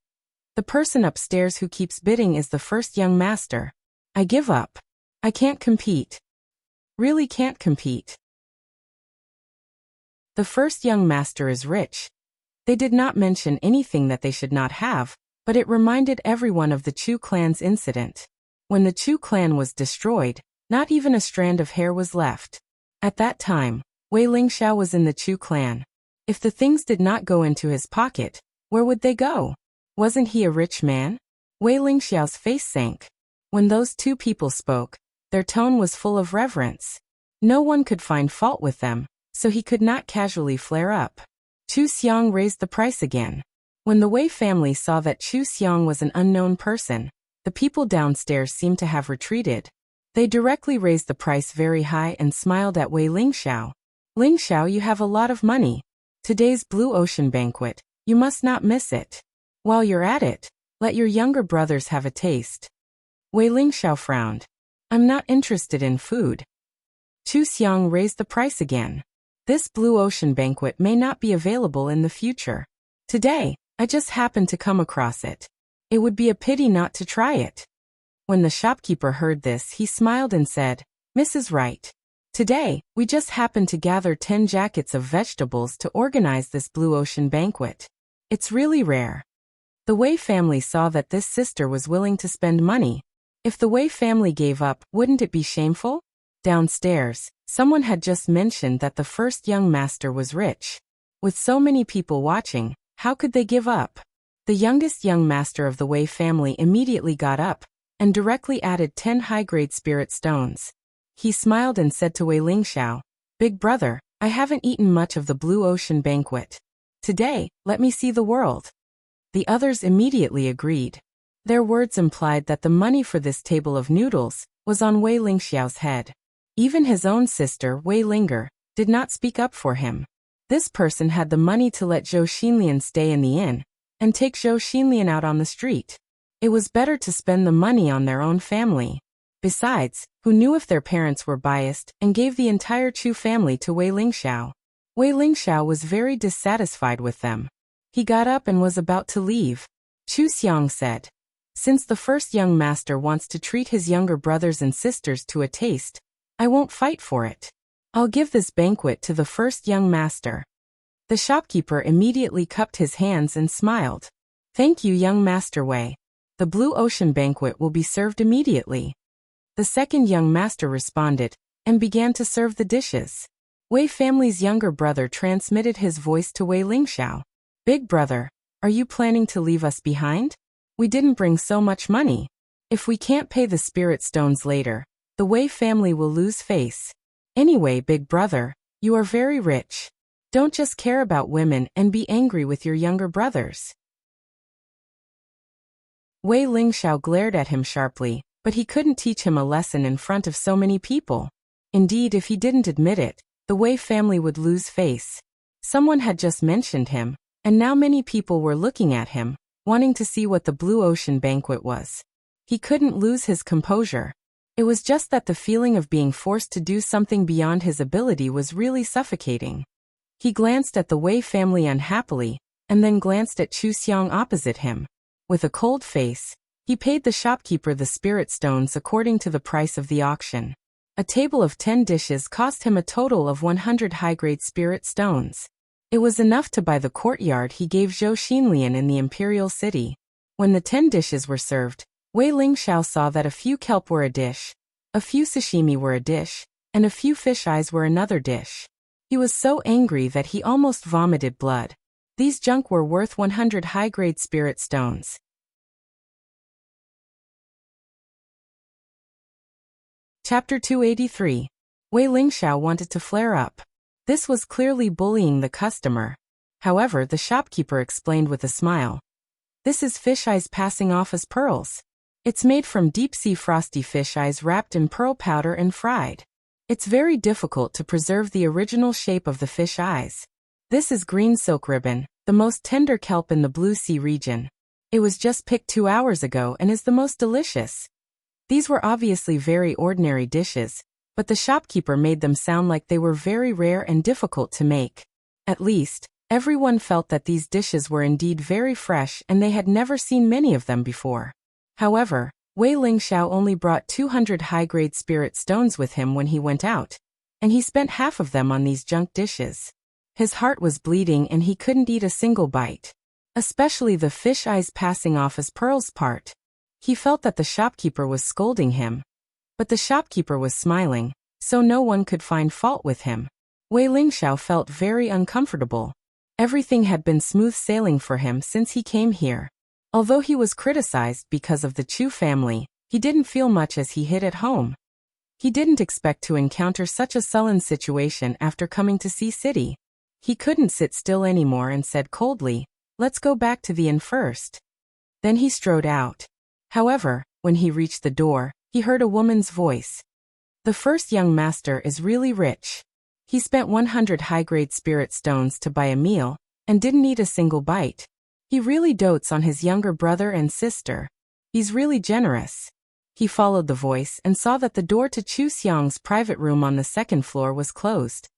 "The person upstairs who keeps bidding is the first young master. I give up. I can't compete. Really can't compete. The first young master is rich." They did not mention anything that they should not have, but it reminded everyone of the Chu clan's incident. When the Chu clan was destroyed, not even a strand of hair was left. At that time, Wei Lingxiao was in the Chu clan. If the things did not go into his pocket, where would they go? Wasn't he a rich man? Wei Lingxiao's face sank. When those two people spoke, their tone was full of reverence. No one could find fault with them, so he could not casually flare up. Chu Xiang raised the price again. When the Wei family saw that Chu Xiang was an unknown person, the people downstairs seemed to have retreated. They directly raised the price very high and smiled at Wei Lingxiao. "Lingxiao, you have a lot of money. Today's Blue Ocean banquet, you must not miss it. While you're at it, let your younger brothers have a taste." Wei Lingxiao frowned. "I'm not interested in food." Chu Xiang raised the price again. "This Blue Ocean banquet may not be available in the future. Today, I just happened to come across it. It would be a pity not to try it." When the shopkeeper heard this, he smiled and said, "Mrs. Wright, today, we just happened to gather 10 jackets of vegetables to organize this Blue Ocean banquet. It's really rare." The Wei family saw that this sister was willing to spend money. If the Wei family gave up, wouldn't it be shameful? Downstairs, someone had just mentioned that the first young master was rich. With so many people watching, how could they give up? The youngest young master of the Wei family immediately got up and directly added 10 high-grade spirit stones. He smiled and said to Wei Lingxiao, "Big brother, I haven't eaten much of the Blue Ocean banquet. Today, let me see the world." The others immediately agreed. Their words implied that the money for this table of noodles was on Wei Lingxiao's head. Even his own sister, Wei Linger, did not speak up for him. This person had the money to let Zhou Xinlian stay in the inn and take Zhou Xinlian out on the street. It was better to spend the money on their own family. Besides, who knew if their parents were biased and gave the entire Chu family to Wei Lingxiao? Wei Lingxiao was very dissatisfied with them. He got up and was about to leave. Chu Xiang said, "Since the first young master wants to treat his younger brothers and sisters to a taste, I won't fight for it. I'll give this banquet to the first young master." The shopkeeper immediately cupped his hands and smiled. "Thank you, young Master Wei. The Blue Ocean banquet will be served immediately." The second young master responded and began to serve the dishes. Wei family's younger brother transmitted his voice to Wei Lingxiao. "Big brother, are you planning to leave us behind? We didn't bring so much money. If we can't pay the spirit stones later, the Wei family will lose face. Anyway, big brother, you are very rich. Don't just care about women and be angry with your younger brothers." Wei Lingxiao glared at him sharply, but he couldn't teach him a lesson in front of so many people. Indeed, if he didn't admit it, the Wei family would lose face. Someone had just mentioned him, and now many people were looking at him, wanting to see what the Blue Ocean banquet was. He couldn't lose his composure. It was just that the feeling of being forced to do something beyond his ability was really suffocating. He glanced at the Wei family unhappily, and then glanced at Chu Xiang opposite him. With a cold face, he paid the shopkeeper the spirit stones according to the price of the auction. A table of 10 dishes cost him a total of 100 high-grade spirit stones. It was enough to buy the courtyard he gave Zhou Xinlian in the imperial city. When the 10 dishes were served, Wei Lingxiao saw that a few kelp were a dish, a few sashimi were a dish, and a few fish eyes were another dish. He was so angry that he almost vomited blood. These junk were worth 100 high-grade spirit stones. Chapter 283. Wei Lingxiao wanted to flare up. This was clearly bullying the customer. However, the shopkeeper explained with a smile. "This is fish eyes passing off as pearls. It's made from deep-sea frosty fish eyes wrapped in pearl powder and fried. It's very difficult to preserve the original shape of the fish eyes. This is green silk ribbon, the most tender kelp in the Blue Sea region. It was just picked 2 hours ago and is the most delicious. These were obviously very ordinary dishes, but the shopkeeper made them sound like they were very rare and difficult to make. At least, everyone felt that these dishes were indeed very fresh and they had never seen many of them before. However, Wei Lingxiao only brought 200 high-grade spirit stones with him when he went out, and he spent half of them on these junk dishes. His heart was bleeding and he couldn't eat a single bite. Especially the fish eyes passing off as pearls part. He felt that the shopkeeper was scolding him. But the shopkeeper was smiling, so no one could find fault with him. Wei Lingxiao felt very uncomfortable. Everything had been smooth sailing for him since he came here. Although he was criticized because of the Chu family, he didn't feel much as he hid at home. He didn't expect to encounter such a sullen situation after coming to Sea City. He couldn't sit still anymore and said coldly, "Let's go back to the inn first." Then he strode out. However, when he reached the door, he heard a woman's voice. The first young master is really rich. He spent 100 high-grade spirit stones to buy a meal, and didn't eat a single bite. He really dotes on his younger brother and sister. He's really generous. He followed the voice and saw that the door to Chu Xiang's private room on the second floor was closed.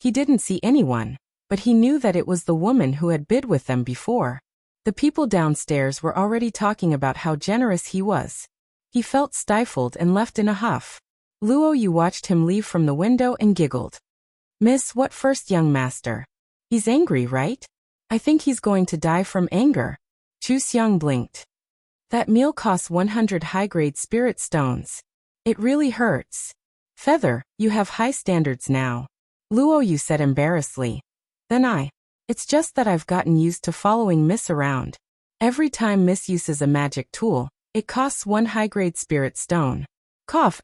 He didn't see anyone, but he knew that it was the woman who had bid with them before. The people downstairs were already talking about how generous he was. He felt stifled and left in a huff. Luo Yu watched him leave from the window and giggled. "Miss, what first young master? He's angry, right? I think he's going to die from anger." Chu Xiang blinked. "That meal costs 100 high-grade spirit stones. It really hurts." "Feather, you have high standards now," Luo Yu said embarrassedly. "Then it's just that I've gotten used to following Miss around. Every time Miss uses a magic tool, it costs 1 high-grade spirit stone.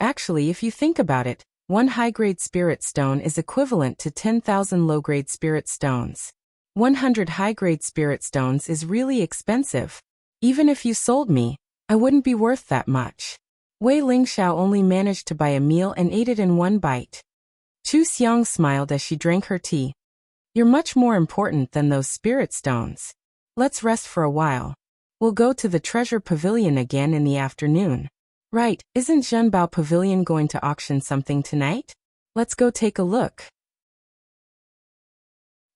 Actually, if you think about it, 1 high-grade spirit stone is equivalent to 10,000 low-grade spirit stones. 100 high-grade spirit stones is really expensive. Even if you sold me, I wouldn't be worth that much." Wei Lingxiao only managed to buy a meal and ate it in 1 bite. Chu Xiang smiled as she drank her tea. "You're much more important than those spirit stones. Let's rest for a while. We'll go to the treasure pavilion again in the afternoon." "Right, isn't Zhenbao Pavilion going to auction something tonight? Let's go take a look."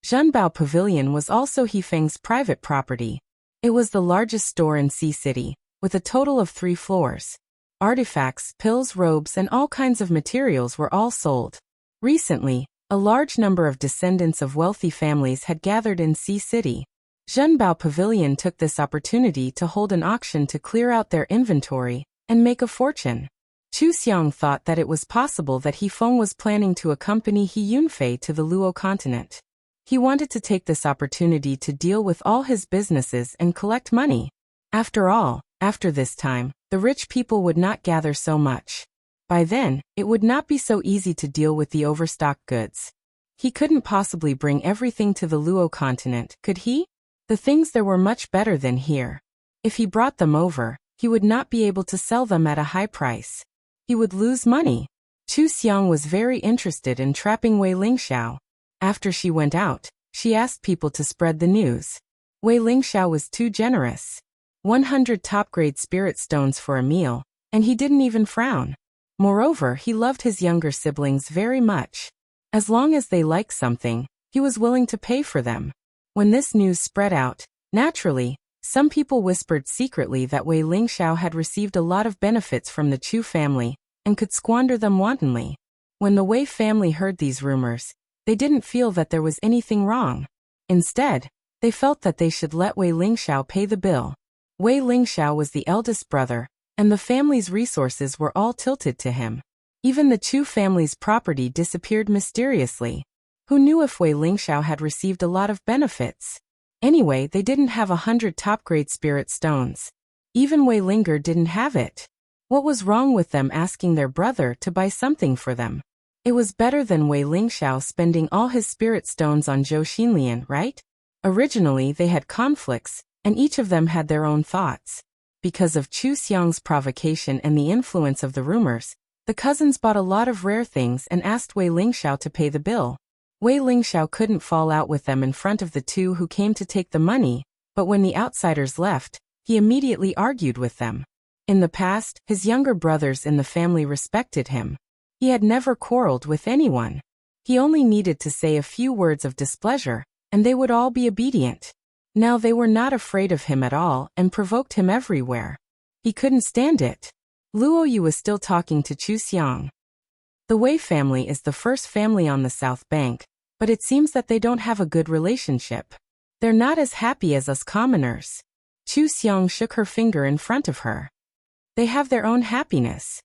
Zhenbao Pavilion was also Yifeng's private property. It was the largest store in Sea City, with a total of 3 floors. Artifacts, pills, robes, and all kinds of materials were all sold. Recently, a large number of descendants of wealthy families had gathered in Sea City. Zhenbao Pavilion took this opportunity to hold an auction to clear out their inventory and make a fortune. Chu Xiang thought that it was possible that Yifeng was planning to accompany He Yunfei to the Luo continent. He wanted to take this opportunity to deal with all his businesses and collect money. After all, after this time, the rich people would not gather so much. By then, it would not be so easy to deal with the overstocked goods. He couldn't possibly bring everything to the Luo continent, could he? The things there were much better than here. If he brought them over, he would not be able to sell them at a high price. He would lose money. Chu Xiang was very interested in trapping Wei Lingxiao. After she went out, she asked people to spread the news. Wei Lingxiao was too generous. 100 top-grade spirit stones for a meal, and he didn't even frown. Moreover, he loved his younger siblings very much. As long as they liked something, he was willing to pay for them. When this news spread out, naturally, some people whispered secretly that Wei Lingxiao had received a lot of benefits from the Chu family and could squander them wantonly. When the Wei family heard these rumors, they didn't feel that there was anything wrong. Instead, they felt that they should let Wei Lingxiao pay the bill. Wei Lingxiao was the eldest brother, and the family's resources were all tilted to him. Even the Chu family's property disappeared mysteriously. Who knew if Wei Lingxiao had received a lot of benefits? Anyway, they didn't have 100 top-grade spirit stones. Even Wei Linger didn't have it. What was wrong with them asking their brother to buy something for them? It was better than Wei Lingxiao spending all his spirit stones on Zhou Xinlian, right? Originally, they had conflicts, and each of them had their own thoughts. Because of Chu Xiang's provocation and the influence of the rumors, The cousins bought a lot of rare things and asked Wei Lingxiao to pay the bill. Wei Lingxiao couldn't fall out with them in front of the two who came to take the money, but when the outsiders left, he immediately argued with them. In the past, his younger brothers in the family respected him. He had never quarreled with anyone. He only needed to say a few words of displeasure, and they would all be obedient. Now they were not afraid of him at all and provoked him everywhere. He couldn't stand it. Luo Yu was still talking to Chu Xiang. The Wei family is the first family on the South Bank, but it seems that they don't have a good relationship. They're not as happy as us commoners. Chu Xiang shook her finger in front of her. They have their own happiness.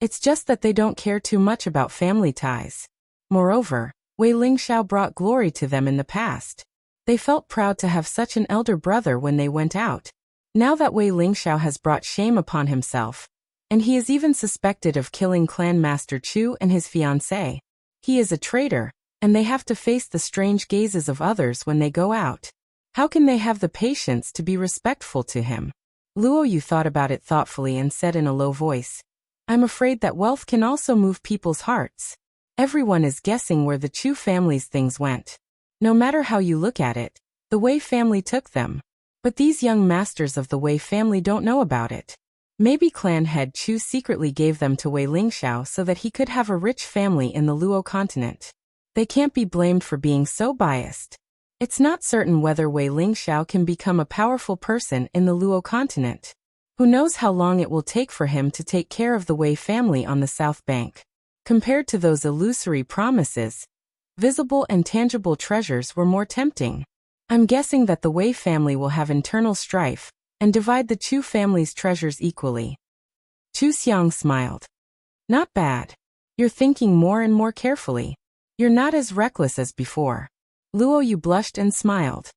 It's just that they don't care too much about family ties. Moreover, Wei Lingxiao brought glory to them in the past. They felt proud to have such an elder brother when they went out. Now that Wei Lingxiao has brought shame upon himself, and he is even suspected of killing Clan Master Chu and his fiancée, he is a traitor, and they have to face the strange gazes of others when they go out. How can they have the patience to be respectful to him? Luo Yu thought about it thoughtfully and said in a low voice, I'm afraid that wealth can also move people's hearts. Everyone is guessing where the Chu family's things went. No matter how you look at it, the Wei family took them. But these young masters of the Wei family don't know about it. Maybe clan head Chu secretly gave them to Wei Lingxiao so that he could have a rich family in the Luo continent. They can't be blamed for being so biased. It's not certain whether Wei Lingxiao can become a powerful person in the Luo continent. Who knows how long it will take for him to take care of the Wei family on the South Bank. Compared to those illusory promises, visible and tangible treasures were more tempting. I'm guessing that the Wei family will have internal strife and divide the Chu family's treasures equally. Chu Xiang smiled. Not bad. You're thinking more and more carefully. You're not as reckless as before. Luo Yu blushed and smiled.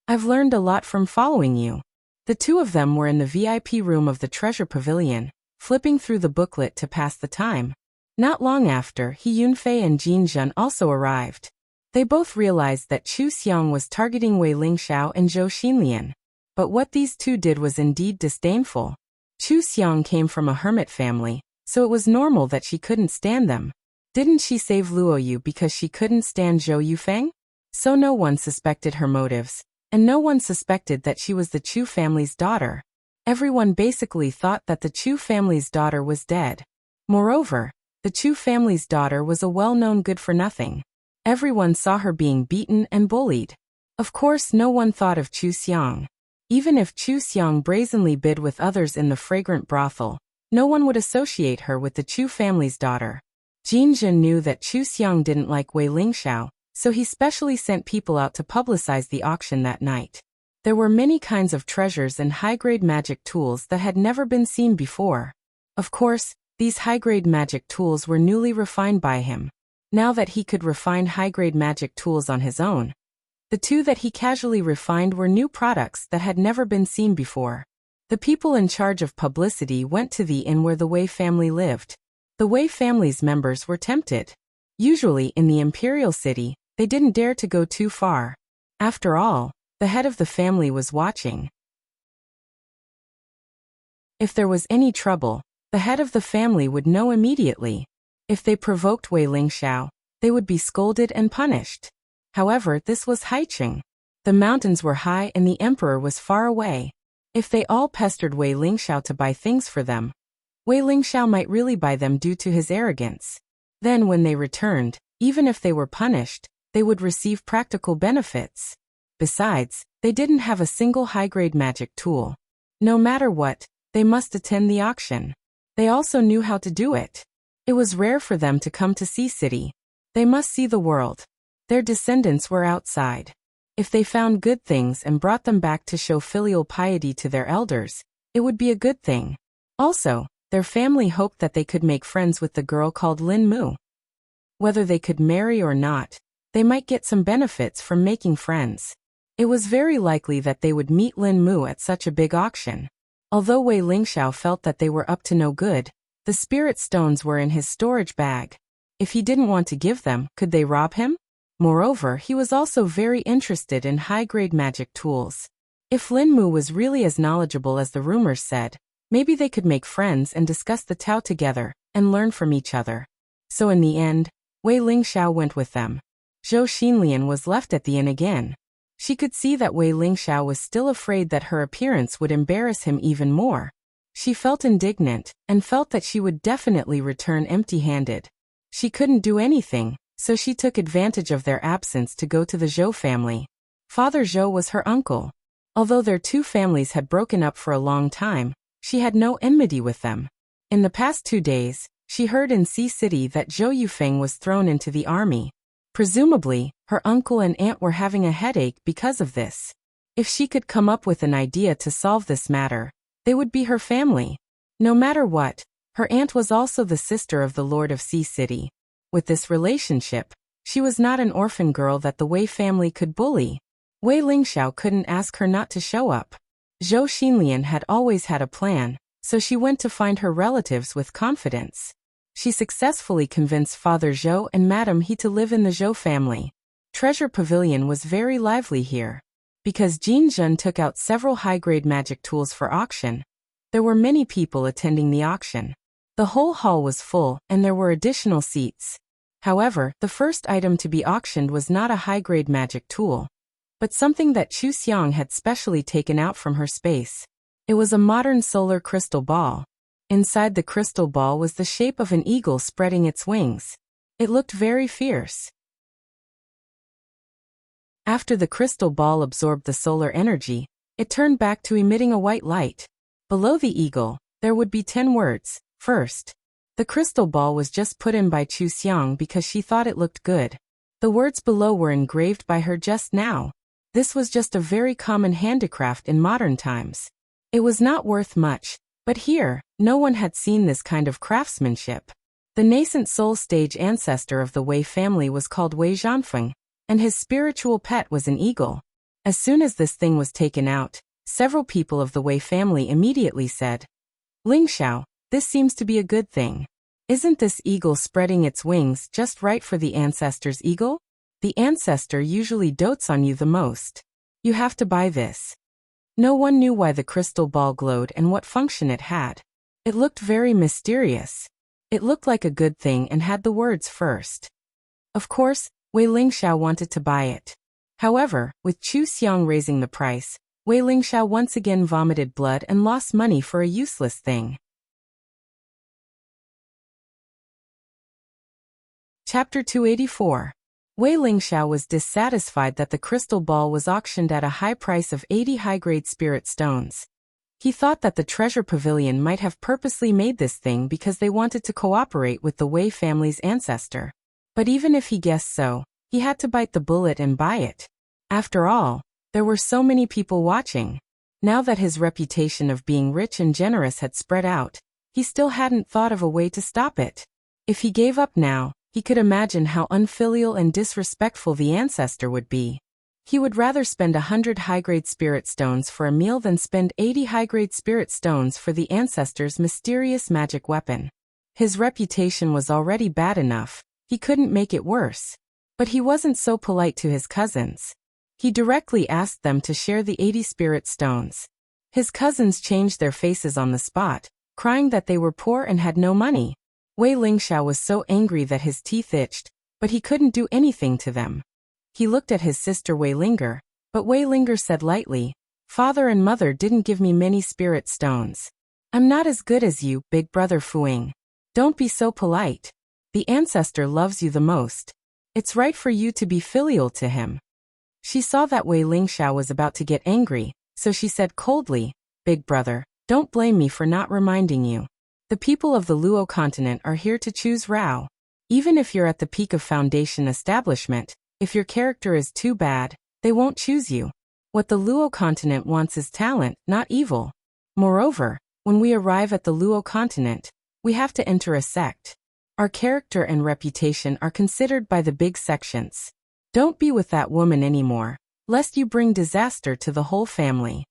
I've learned a lot from following you. The two of them were in the VIP room of the treasure pavilion, flipping through the booklet to pass the time. Not long after, He Yunfei and Jin Zhen also arrived. They both realized that Chu Xiang was targeting Wei Lingxiao and Zhou Xinlian. But what these two did was indeed disdainful. Chu Xiang came from a hermit family, so it was normal that she couldn't stand them. Didn't she save Luo Yu because she couldn't stand Zhou Yufeng? So no one suspected her motives, and no one suspected that she was the Chu family's daughter. Everyone basically thought that the Chu family's daughter was dead. Moreover, the Chu family's daughter was a well-known good-for-nothing. Everyone saw her being beaten and bullied. Of course, no one thought of Chu Xiang. Even if Chu Xiang brazenly bid with others in the fragrant brothel, no one would associate her with the Chu family's daughter. Jin Zhen knew that Chu Xiang didn't like Wei Lingxiao, so he specially sent people out to publicize the auction that night. There were many kinds of treasures and high-grade magic tools that had never been seen before. Of course, these high-grade magic tools were newly refined by him. Now that he could refine high-grade magic tools on his own, the two that he casually refined were new products that had never been seen before. The people in charge of publicity went to the inn where the Wei family lived. The Wei family's members were tempted. Usually in the imperial city, they didn't dare to go too far. After all, the head of the family was watching. If there was any trouble, the head of the family would know immediately. If they provoked Wei Lingxiao, they would be scolded and punished. However, this was Haicheng. The mountains were high and the emperor was far away. If they all pestered Wei Lingxiao to buy things for them, Wei Lingxiao might really buy them due to his arrogance. Then when they returned, even if they were punished, they would receive practical benefits. Besides, they didn't have a single high-grade magic tool. No matter what, they must attend the auction. They also knew how to do it. It was rare for them to come to Sea City. They must see the world. Their descendants were outside. If they found good things and brought them back to show filial piety to their elders, it would be a good thing. Also, their family hoped that they could make friends with the girl called Lin Mu. Whether they could marry or not, they might get some benefits from making friends. It was very likely that they would meet Lin Mu at such a big auction. Although Wei Lingxiao felt that they were up to no good, the spirit stones were in his storage bag. If he didn't want to give them, could they rob him? Moreover, he was also very interested in high-grade magic tools. If Lin Mu was really as knowledgeable as the rumors said, Maybe they could make friends and discuss the Tao together, and learn from each other. So in the end, Wei Lingxiao went with them. Zhou Xinlian was left at the inn again. She could see that Wei Lingxiao was still afraid that her appearance would embarrass him even more. She felt indignant, and felt that she would definitely return empty-handed. She couldn't do anything, so she took advantage of their absence to go to the Zhou family. Father Zhou was her uncle. Although their two families had broken up for a long time, she had no enmity with them. In the past 2 days, she heard in Sea City that Zhou Yufeng was thrown into the army. Presumably, her uncle and aunt were having a headache because of this. If she could come up with an idea to solve this matter, they would be her family. No matter what, her aunt was also the sister of the Lord of Sea City. With this relationship, she was not an orphan girl that the Wei family could bully. Wei Lingxiao couldn't ask her not to show up. Zhou Xinlian had always had a plan, so she went to find her relatives with confidence. She successfully convinced Father Zhou and Madame He to live in the Zhou family. Treasure Pavilion was very lively here. Because Jin Zhen took out several high-grade magic tools for auction, there were many people attending the auction. The whole hall was full, and there were additional seats. However, the first item to be auctioned was not a high-grade magic tool, but something that Chu Xiang had specially taken out from her space. It was a modern solar crystal ball. Inside the crystal ball was the shape of an eagle spreading its wings. It looked very fierce. After the crystal ball absorbed the solar energy, it turned back to emitting a white light. Below the eagle, there would be 10 words. First, the crystal ball was just put in by Chu Xiang because she thought it looked good. The words below were engraved by her just now. This was just a very common handicraft in modern times. It was not worth much, but here, no one had seen this kind of craftsmanship. The nascent soul stage ancestor of the Wei family was called Wei Zhanfeng, and his spiritual pet was an eagle. As soon as this thing was taken out, several people of the Wei family immediately said, "Lingxiao, this seems to be a good thing. Isn't this eagle spreading its wings just right for the ancestor's eagle? The ancestor usually dotes on you the most. You have to buy this." No one knew why the crystal ball glowed and what function it had. It looked very mysterious. It looked like a good thing and had the words first. Of course, Wei Lingxiao wanted to buy it. However, with Chu Xiang raising the price, Wei Lingxiao once again vomited blood and lost money for a useless thing. Chapter 284. Wei Lingxiao was dissatisfied that the crystal ball was auctioned at a high price of 80 high-grade spirit stones. He thought that the Treasure Pavilion might have purposely made this thing because they wanted to cooperate with the Wei family's ancestor. But even if he guessed so, he had to bite the bullet and buy it. After all, there were so many people watching. Now that his reputation of being rich and generous had spread out, he still hadn't thought of a way to stop it. If he gave up now, he could imagine how unfilial and disrespectful the ancestor would be. He would rather spend 100 high-grade spirit stones for a meal than spend 80 high-grade spirit stones for the ancestor's mysterious magic weapon. His reputation was already bad enough, he couldn't make it worse. But he wasn't so polite to his cousins. He directly asked them to share the 80 spirit stones. His cousins changed their faces on the spot, crying that they were poor and had no money. Wei Lingxiao was so angry that his teeth itched, but he couldn't do anything to them. He looked at his sister Wei Linger, but Wei Linger said lightly, "Father and mother didn't give me many spirit stones. I'm not as good as you, big brother Fuing. Don't be so polite. The ancestor loves you the most. It's right for you to be filial to him." She saw that Wei Lingxiao was about to get angry, so she said coldly, "Big brother, don't blame me for not reminding you. The people of the Luo continent are here to choose Rao. Even if you're at the peak of foundation establishment, if your character is too bad, they won't choose you. What the Luo continent wants is talent, not evil. Moreover, when we arrive at the Luo continent, we have to enter a sect. Our character and reputation are considered by the big sections. Don't be with that woman anymore, lest you bring disaster to the whole family."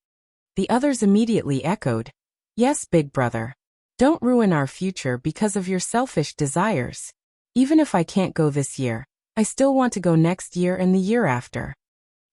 The others immediately echoed, "Yes, big brother. Don't ruin our future because of your selfish desires. Even if I can't go this year, I still want to go next year and the year after."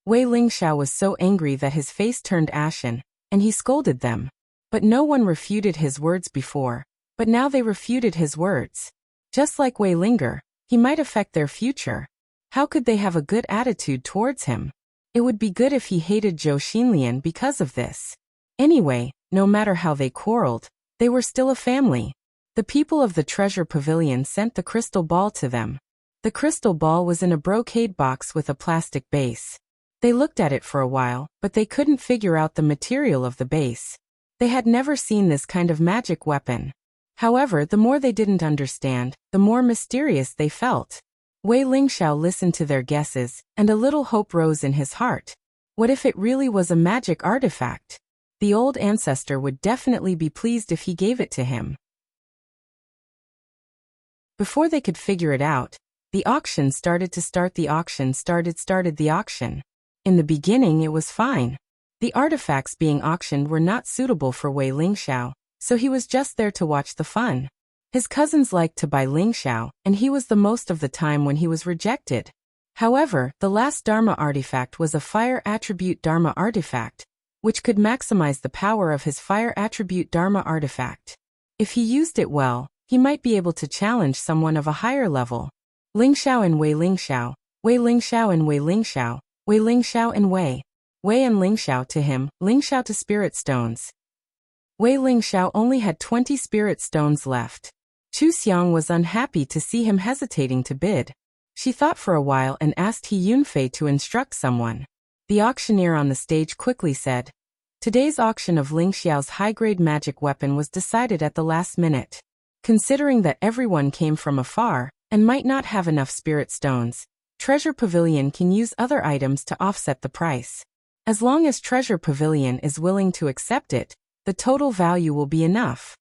Wei Lingxiao was so angry that his face turned ashen, and he scolded them. But no one refuted his words before, but now they refuted his words. Just like Wei Linger, he might affect their future. How could they have a good attitude towards him? It would be good if he hated Zhou Xinlian because of this. Anyway, no matter how they quarreled, they were still a family. The people of the treasure pavilion sent the crystal ball to them. The crystal ball was in a brocade box with a plastic base. They looked at it for a while, but they couldn't figure out the material of the base. They had never seen this kind of magic weapon. However, the more they didn't understand, the more mysterious they felt. Wei Lingxiao listened to their guesses, and a little hope rose in his heart. What if it really was a magic artifact? The old ancestor would definitely be pleased if he gave it to him. Before they could figure it out, the auction started. The auction started. In the beginning it was fine. The artifacts being auctioned were not suitable for Wei Lingxiao, so he was just there to watch the fun. His cousins liked to buy Lingxiao, and he was the most of the time when he was rejected. However, the last Dharma artifact was a fire attribute Dharma artifact, which could maximize the power of his fire attribute Dharma artifact. If he used it well, he might be able to challenge someone of a higher level. Lingxiao and Wei Lingxiao, Wei Lingxiao and Wei Lingxiao, Wei Lingxiao and Wei and Lingxiao to him, Lingxiao to spirit stones. Wei Lingxiao only had 20 spirit stones left. Chu Xiang was unhappy to see him hesitating to bid. She thought for a while and asked He Yunfei to instruct someone. The auctioneer on the stage quickly said, "Today's auction of Lingxiao's high-grade magic weapon was decided at the last minute. Considering that everyone came from afar, and might not have enough spirit stones, Treasure Pavilion can use other items to offset the price. As long as Treasure Pavilion is willing to accept it, the total value will be enough."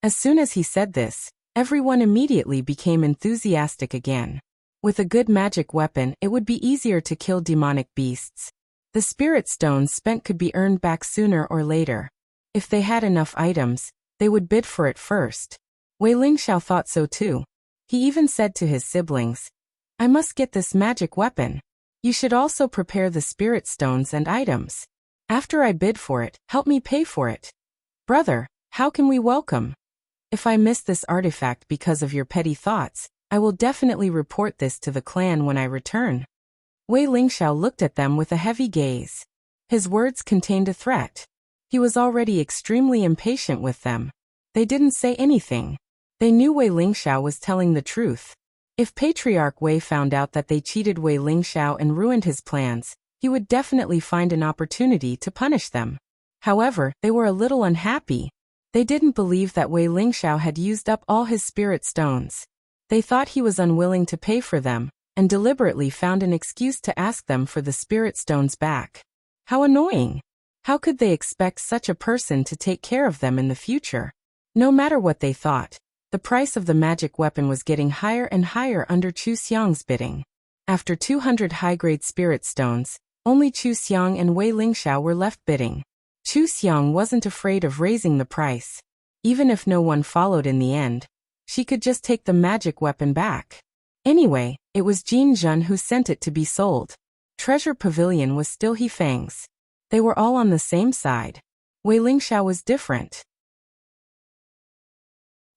As soon as he said this, everyone immediately became enthusiastic again. With a good magic weapon, it would be easier to kill demonic beasts. The spirit stones spent could be earned back sooner or later. If they had enough items, they would bid for it first. Wei Lingxiao thought so too. He even said to his siblings, "I must get this magic weapon. You should also prepare the spirit stones and items. After I bid for it, help me pay for it. Brother, how can we welcome? If I miss this artifact because of your petty thoughts, I will definitely report this to the clan when I return." Wei Lingxiao looked at them with a heavy gaze. His words contained a threat. He was already extremely impatient with them. They didn't say anything. They knew Wei Lingxiao was telling the truth. If Patriarch Wei found out that they cheated Wei Lingxiao and ruined his plans, he would definitely find an opportunity to punish them. However, they were a little unhappy. They didn't believe that Wei Lingxiao had used up all his spirit stones. They thought he was unwilling to pay for them, and deliberately found an excuse to ask them for the spirit stones back. How annoying! How could they expect such a person to take care of them in the future? No matter what they thought, the price of the magic weapon was getting higher and higher under Chu Xiang's bidding. After 200 high-grade spirit stones, only Chu Xiang and Wei Lingxiao were left bidding. Chu Xiang wasn't afraid of raising the price. Even if no one followed in the end, she could just take the magic weapon back. Anyway, it was Jin Zhen who sent it to be sold. Treasure Pavilion was still He Feng's. They were all on the same side. Wei Lingxiao was different.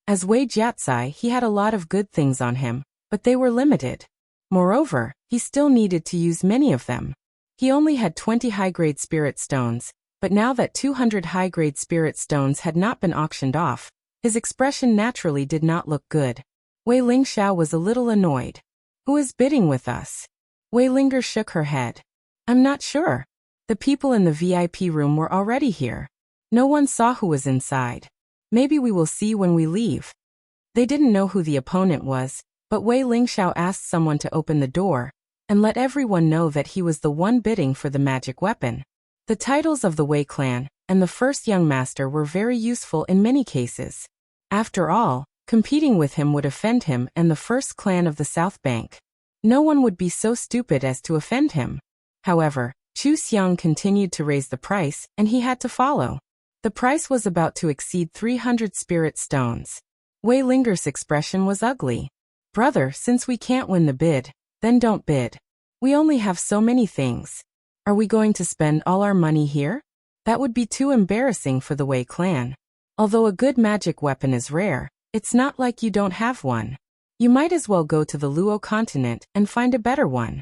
As Wei Jiatsai, he had a lot of good things on him, but they were limited. Moreover, he still needed to use many of them. He only had 20 high-grade spirit stones, but now that 200 high-grade spirit stones had not been auctioned off, his expression naturally did not look good. Wei Lingxiao was a little annoyed. "Who is bidding with us?" Wei Linger shook her head. "I'm not sure. The people in the VIP room were already here. No one saw who was inside. Maybe we will see when we leave." They didn't know who the opponent was, but Wei Lingxiao asked someone to open the door, and let everyone know that he was the one bidding for the magic weapon. The titles of the Wei clan, and the first young master were very useful in many cases. After all, competing with him would offend him and the first clan of the South Bank. No one would be so stupid as to offend him. However, Chu Xiang continued to raise the price, and he had to follow. The price was about to exceed 300 spirit stones. Wei Linger's expression was ugly. "Brother, since we can't win the bid, then don't bid. We only have so many things. Are we going to spend all our money here?" That would be too embarrassing for the Wei clan. Although a good magic weapon is rare, it's not like you don't have one. You might as well go to the Luo continent and find a better one.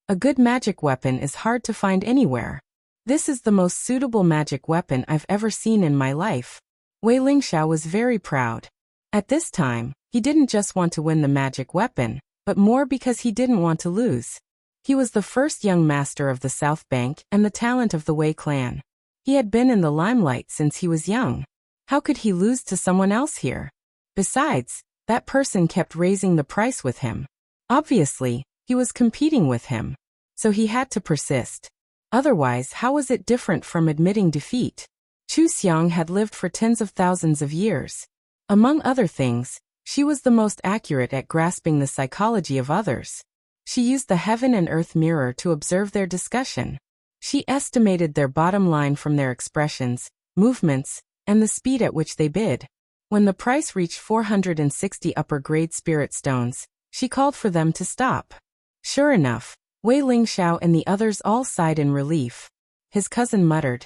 A good magic weapon is hard to find anywhere. This is the most suitable magic weapon I've ever seen in my life. Wei Lingxiao was very proud. At this time, he didn't just want to win the magic weapon, but more because he didn't want to lose. He was the first young master of the South Bank and the talent of the Wei clan. He had been in the limelight since he was young. How could he lose to someone else here? Besides, that person kept raising the price with him. Obviously, he was competing with him. So he had to persist. Otherwise, how was it different from admitting defeat? Chu Xiang had lived for tens of thousands of years. Among other things, she was the most accurate at grasping the psychology of others. She used the heaven and earth mirror to observe their discussion. She estimated their bottom line from their expressions, movements, and the speed at which they bid. When the price reached 460 upper-grade spirit stones, she called for them to stop. Sure enough, Wei Lingxiao and the others all sighed in relief. His cousin muttered,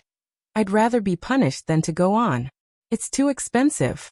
"I'd rather be punished than to go on. It's too expensive."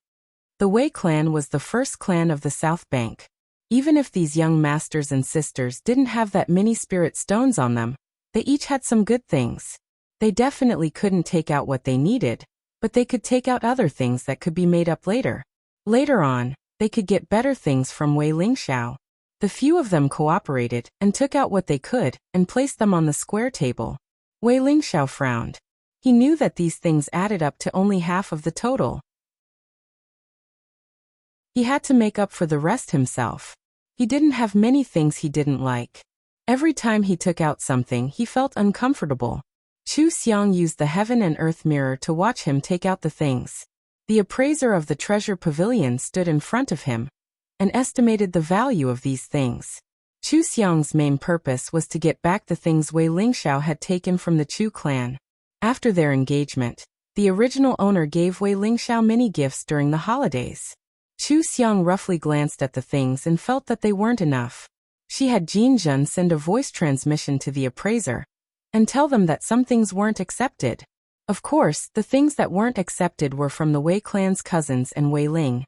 The Wei clan was the first clan of the South Bank. Even if these young masters and sisters didn't have that many spirit stones on them, they each had some good things. They definitely couldn't take out what they needed, but they could take out other things that could be made up later. Later on, they could get better things from Wei Lingxiao. The few of them cooperated and took out what they could and placed them on the square table. Wei Lingxiao frowned. He knew that these things added up to only half of the total. He had to make up for the rest himself. He didn't have many things he didn't like. Every time he took out something, he felt uncomfortable. Chu Xiang used the heaven and earth mirror to watch him take out the things. The appraiser of the treasure pavilion stood in front of him and estimated the value of these things. Chu Xiang's main purpose was to get back the things Wei Lingxiao had taken from the Chu clan. After their engagement, the original owner gave Wei Lingxiao many gifts during the holidays. Chu Xiang roughly glanced at the things and felt that they weren't enough. She had Jin Jun send a voice transmission to the appraiser and tell them that some things weren't accepted. Of course, the things that weren't accepted were from the Wei clan's cousins and Wei Ling.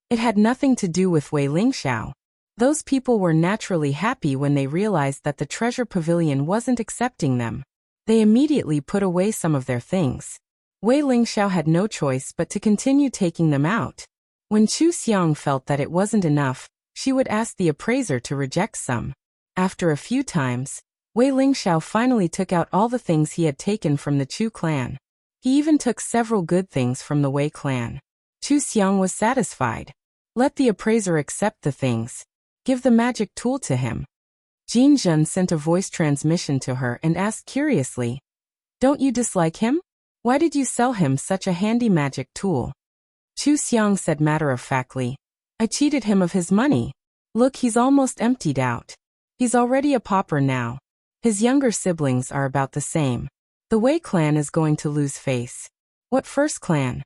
It had nothing to do with Wei Lingxiao. Those people were naturally happy when they realized that the treasure pavilion wasn't accepting them. They immediately put away some of their things. Wei Lingxiao had no choice but to continue taking them out. When Chu Xiang felt that it wasn't enough, she would ask the appraiser to reject some. After a few times, Wei Lingxiao finally took out all the things he had taken from the Chu clan. He even took several good things from the Wei clan. Chu Xiang was satisfied. Let the appraiser accept the things. Give the magic tool to him. Jin Jun sent a voice transmission to her and asked curiously, "Don't you dislike him? Why did you sell him such a handy magic tool?" Chu Xiang said matter-of-factly, "I cheated him of his money. Look, he's almost emptied out. He's already a pauper now. His younger siblings are about the same. The Wei clan is going to lose face." "What first clan?"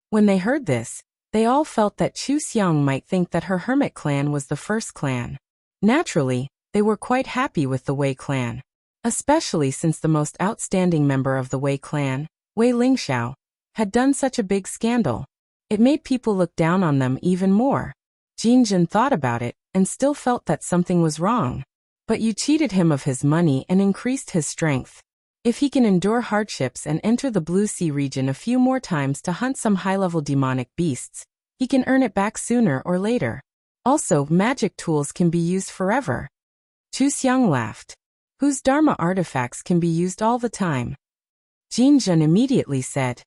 When they heard this, they all felt that Chu Xiang might think that her hermit clan was the first clan. Naturally, they were quite happy with the Wei clan, especially since the most outstanding member of the Wei clan, Wei Lingxiao, had done such a big scandal. It made people look down on them even more. Jin Jun thought about it and still felt that something was wrong. "But you cheated him of his money and increased his strength. If he can endure hardships and enter the Blue Sea region a few more times to hunt some high-level demonic beasts, he can earn it back sooner or later. Also, magic tools can be used forever." Chu Xiang laughed. "Whose Dharma artifacts can be used all the time?" Jin Jun immediately said,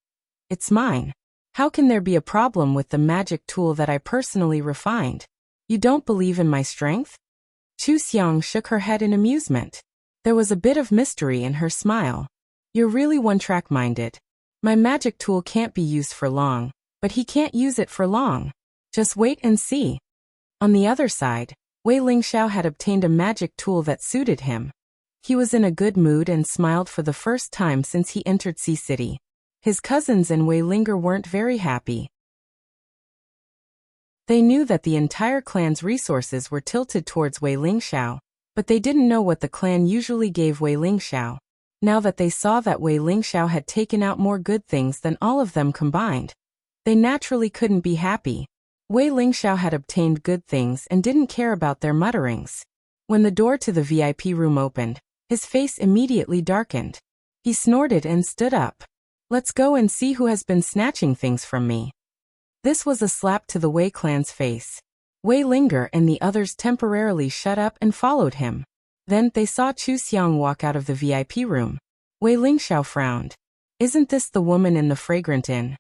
"It's mine. How can there be a problem with the magic tool that I personally refined? You don't believe in my strength?" Chu Xiang shook her head in amusement. There was a bit of mystery in her smile. "You're really one-track-minded. My magic tool can't be used for long, but he can't use it for long. Just wait and see." On the other side, Wei Lingxiao had obtained a magic tool that suited him. He was in a good mood and smiled for the first time since he entered Sea City. His cousins and Wei Linger weren't very happy. They knew that the entire clan's resources were tilted towards Wei Lingxiao, but they didn't know what the clan usually gave Wei Lingxiao. Now that they saw that Wei Lingxiao had taken out more good things than all of them combined, they naturally couldn't be happy. Wei Lingxiao had obtained good things and didn't care about their mutterings. When the door to the VIP room opened, his face immediately darkened. He snorted and stood up. Let's go and see who has been snatching things from me. This was a slap to the Wei clan's face. Wei Linger and the others temporarily shut up and followed him. Then they saw Chu Xiang walk out of the VIP room. Wei Lingxiao frowned. Isn't this the woman in the fragrant inn?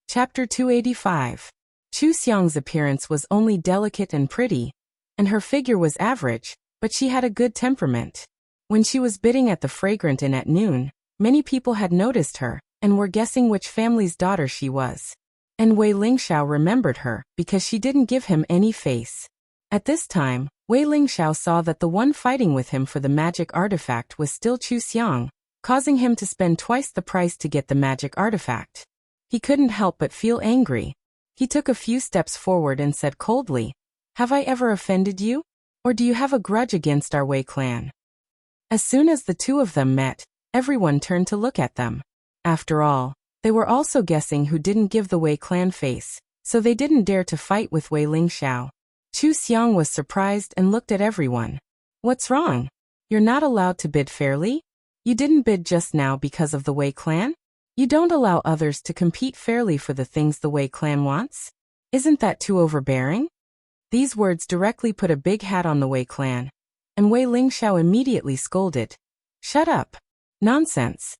Chapter 285. Chu Xiang's appearance was only delicate and pretty, and her figure was average, but she had a good temperament. When she was bidding at the fragrant inn at noon, many people had noticed her, and were guessing which family's daughter she was. And Wei Lingxiao remembered her, because she didn't give him any face. At this time, Wei Lingxiao saw that the one fighting with him for the magic artifact was still Chu Xiang, causing him to spend twice the price to get the magic artifact. He couldn't help but feel angry. He took a few steps forward and said coldly, "Have I ever offended you? Or do you have a grudge against our Wei clan?" As soon as the two of them met, everyone turned to look at them. After all, they were also guessing who didn't give the Wei clan face, so they didn't dare to fight with Wei Lingxiao. Chu Xiang was surprised and looked at everyone. What's wrong? You're not allowed to bid fairly? You didn't bid just now because of the Wei clan? You don't allow others to compete fairly for the things the Wei clan wants? Isn't that too overbearing? These words directly put a big hat on the Wei clan, and Wei Lingxiao immediately scolded. Shut up. Nonsense.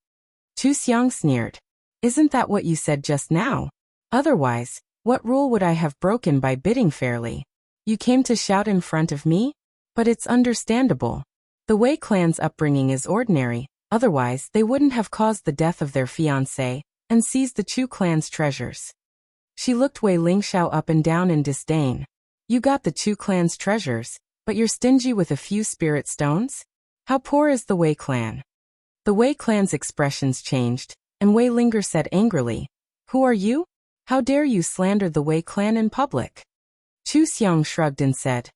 Chu Xiang sneered. Isn't that what you said just now? Otherwise, what rule would I have broken by bidding fairly? You came to shout in front of me? But it's understandable. The Wei clan's upbringing is ordinary. Otherwise, they wouldn't have caused the death of their fiancé and seized the Chu clan's treasures. She looked Wei Lingxiao up and down in disdain. You got the Chu clan's treasures, but you're stingy with a few spirit stones? How poor is the Wei clan? The Wei clan's expressions changed, and Wei Linger said angrily, "Who are you? How dare you slander the Wei clan in public?" Chu Xiang shrugged and said,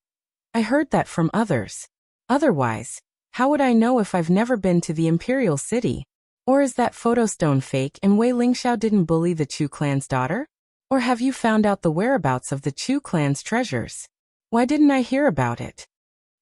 I heard that from others. Otherwise, how would I know if I've never been to the Imperial City? Or is that photo stone fake and Wei Lingxiao didn't bully the Chu clan's daughter? Or have you found out the whereabouts of the Chu clan's treasures? Why didn't I hear about it?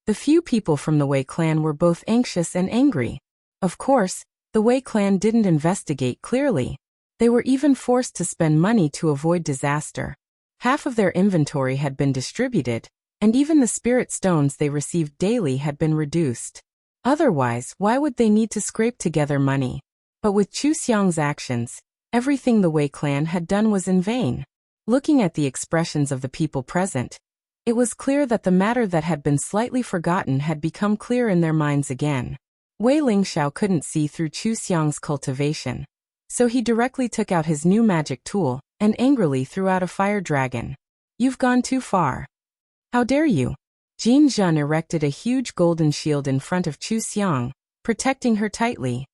The few people from the Wei clan were both anxious and angry. Of course, the Wei clan didn't investigate clearly. They were even forced to spend money to avoid disaster. Half of their inventory had been distributed, and even the spirit stones they received daily had been reduced. Otherwise, why would they need to scrape together money? But with Chu Xiang's actions, everything the Wei clan had done was in vain. Looking at the expressions of the people present, it was clear that the matter that had been slightly forgotten had become clear in their minds again. Wei Lingxiao couldn't see through Chu Xiang's cultivation, so he directly took out his new magic tool and angrily threw out a fire dragon. You've gone too far. How dare you? Jin Zhen erected a huge golden shield in front of Chu Xiang, protecting her tightly.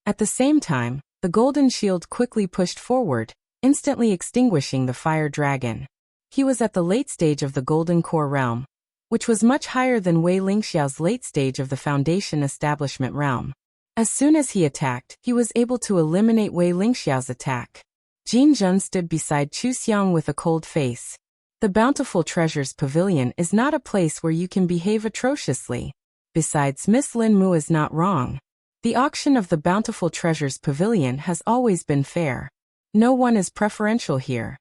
At the same time, the golden shield quickly pushed forward, instantly extinguishing the fire dragon. He was at the late stage of the Golden Core realm, which was much higher than Wei Lingxiao's late stage of the Foundation Establishment realm. As soon as he attacked, he was able to eliminate Wei Lingxiao's attack. Jin Zhen stood beside Chu Xiang with a cold face. The Bountiful Treasures Pavilion is not a place where you can behave atrociously. Besides, Miss Lin Mu is not wrong. The auction of the Bountiful Treasures Pavilion has always been fair. No one is preferential here.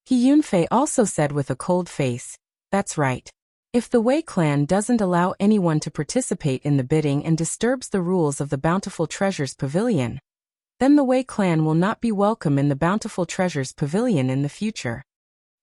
He Yunfei also said with a cold face, That's right. If the Wei clan doesn't allow anyone to participate in the bidding and disturbs the rules of the Bountiful Treasures Pavilion, then the Wei clan will not be welcome in the Bountiful Treasures Pavilion in the future.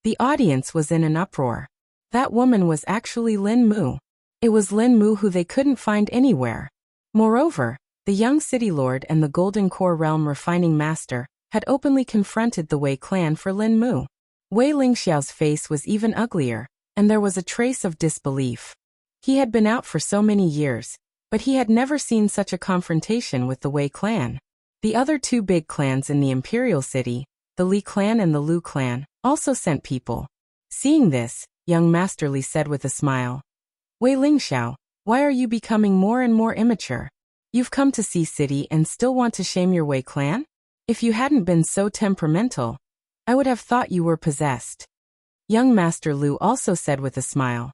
The audience was in an uproar. That woman was actually Lin Mu. It was Lin Mu who they couldn't find anywhere. Moreover, the young city lord and the Golden Core Realm refining master had openly confronted the Wei clan for Lin Mu. Wei Lingxiao's face was even uglier, and there was a trace of disbelief. He had been out for so many years, but he had never seen such a confrontation with the Wei clan. The other two big clans in the Imperial City, the Li clan and the Lu clan, also sent people. Seeing this, young Master Li said with a smile. Wei Lingxiao, why are you becoming more and more immature? You've come to Sea City and still want to shame your Wei clan? If you hadn't been so temperamental, I would have thought you were possessed. Young Master Lu also said with a smile.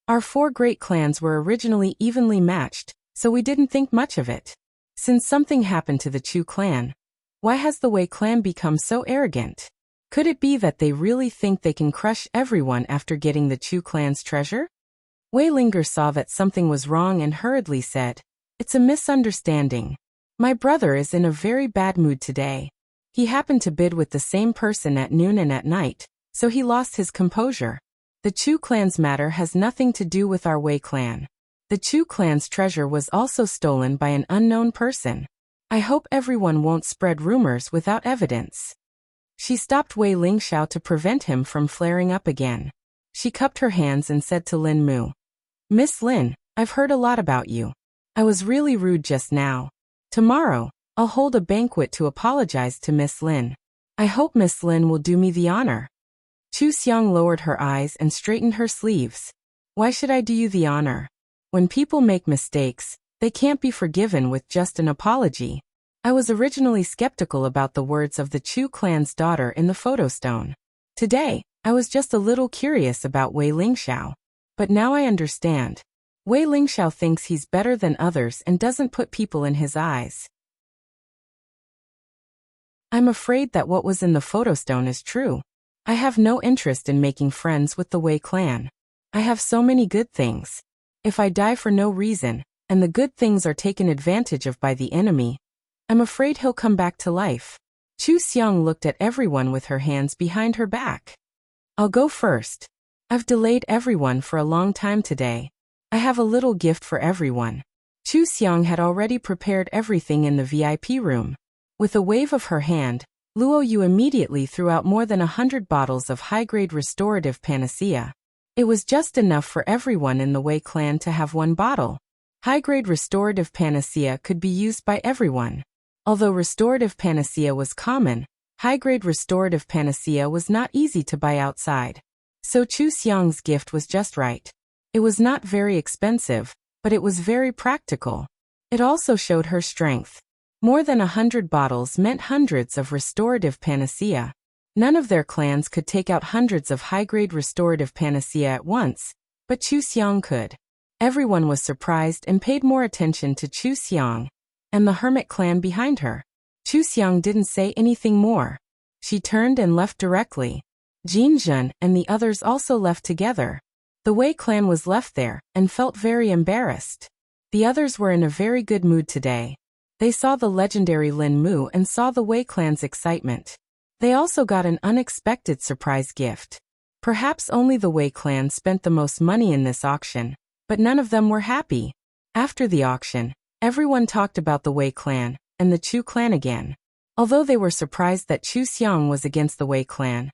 Our 4 great clans were originally evenly matched, so we didn't think much of it. Since something happened to the Chu clan, why has the Wei clan become so arrogant? Could it be that they really think they can crush everyone after getting the Chu clan's treasure? Wei Linger saw that something was wrong and hurriedly said, It's a misunderstanding. My brother is in a very bad mood today. He happened to bid with the same person at noon and at night, so he lost his composure. The Chu clan's matter has nothing to do with our Wei clan. The Chu clan's treasure was also stolen by an unknown person. I hope everyone won't spread rumors without evidence. She stopped Wei Lingxiao to prevent him from flaring up again. She cupped her hands and said to Lin Mu, Miss Lin, I've heard a lot about you. I was really rude just now. Tomorrow, I'll hold a banquet to apologize to Miss Lin. I hope Miss Lin will do me the honor. Chu Xiang lowered her eyes and straightened her sleeves. Why should I do you the honor? When people make mistakes, they can't be forgiven with just an apology. I was originally skeptical about the words of the Chu clan's daughter in the photo stone. Today, I was just a little curious about Wei Lingxiao. But now I understand. Wei Lingxiao thinks he's better than others and doesn't put people in his eyes. I'm afraid that what was in the photo stone is true. I have no interest in making friends with the Wei clan. I have so many good things. If I die for no reason, and the good things are taken advantage of by the enemy, I'm afraid he'll come back to life. Chu Xiang looked at everyone with her hands behind her back. I'll go first. I've delayed everyone for a long time today. I have a little gift for everyone. Chu Xiang had already prepared everything in the VIP room. With a wave of her hand, Luo Yu immediately threw out more than 100 bottles of high-grade restorative panacea. It was just enough for everyone in the Wei clan to have 1 bottle. High-grade restorative panacea could be used by everyone. Although restorative panacea was common, high-grade restorative panacea was not easy to buy outside. So Chu Xiang's gift was just right. It was not very expensive, but it was very practical. It also showed her strength. More than 100 bottles meant hundreds of restorative panacea. None of their clans could take out hundreds of high-grade restorative panacea at once, but Chu Xiang could. Everyone was surprised and paid more attention to Chu Xiang and the hermit clan behind her. Chu Xiang didn't say anything more. She turned and left directly. Jin Zhen and the others also left together. The Wei clan was left there and felt very embarrassed. The others were in a very good mood today. They saw the legendary Lin Mu and saw the Wei clan's excitement. They also got an unexpected surprise gift. Perhaps only the Wei clan spent the most money in this auction, but none of them were happy. After the auction, everyone talked about the Wei clan and the Chu clan again. Although they were surprised that Chu Xiang was against the Wei clan,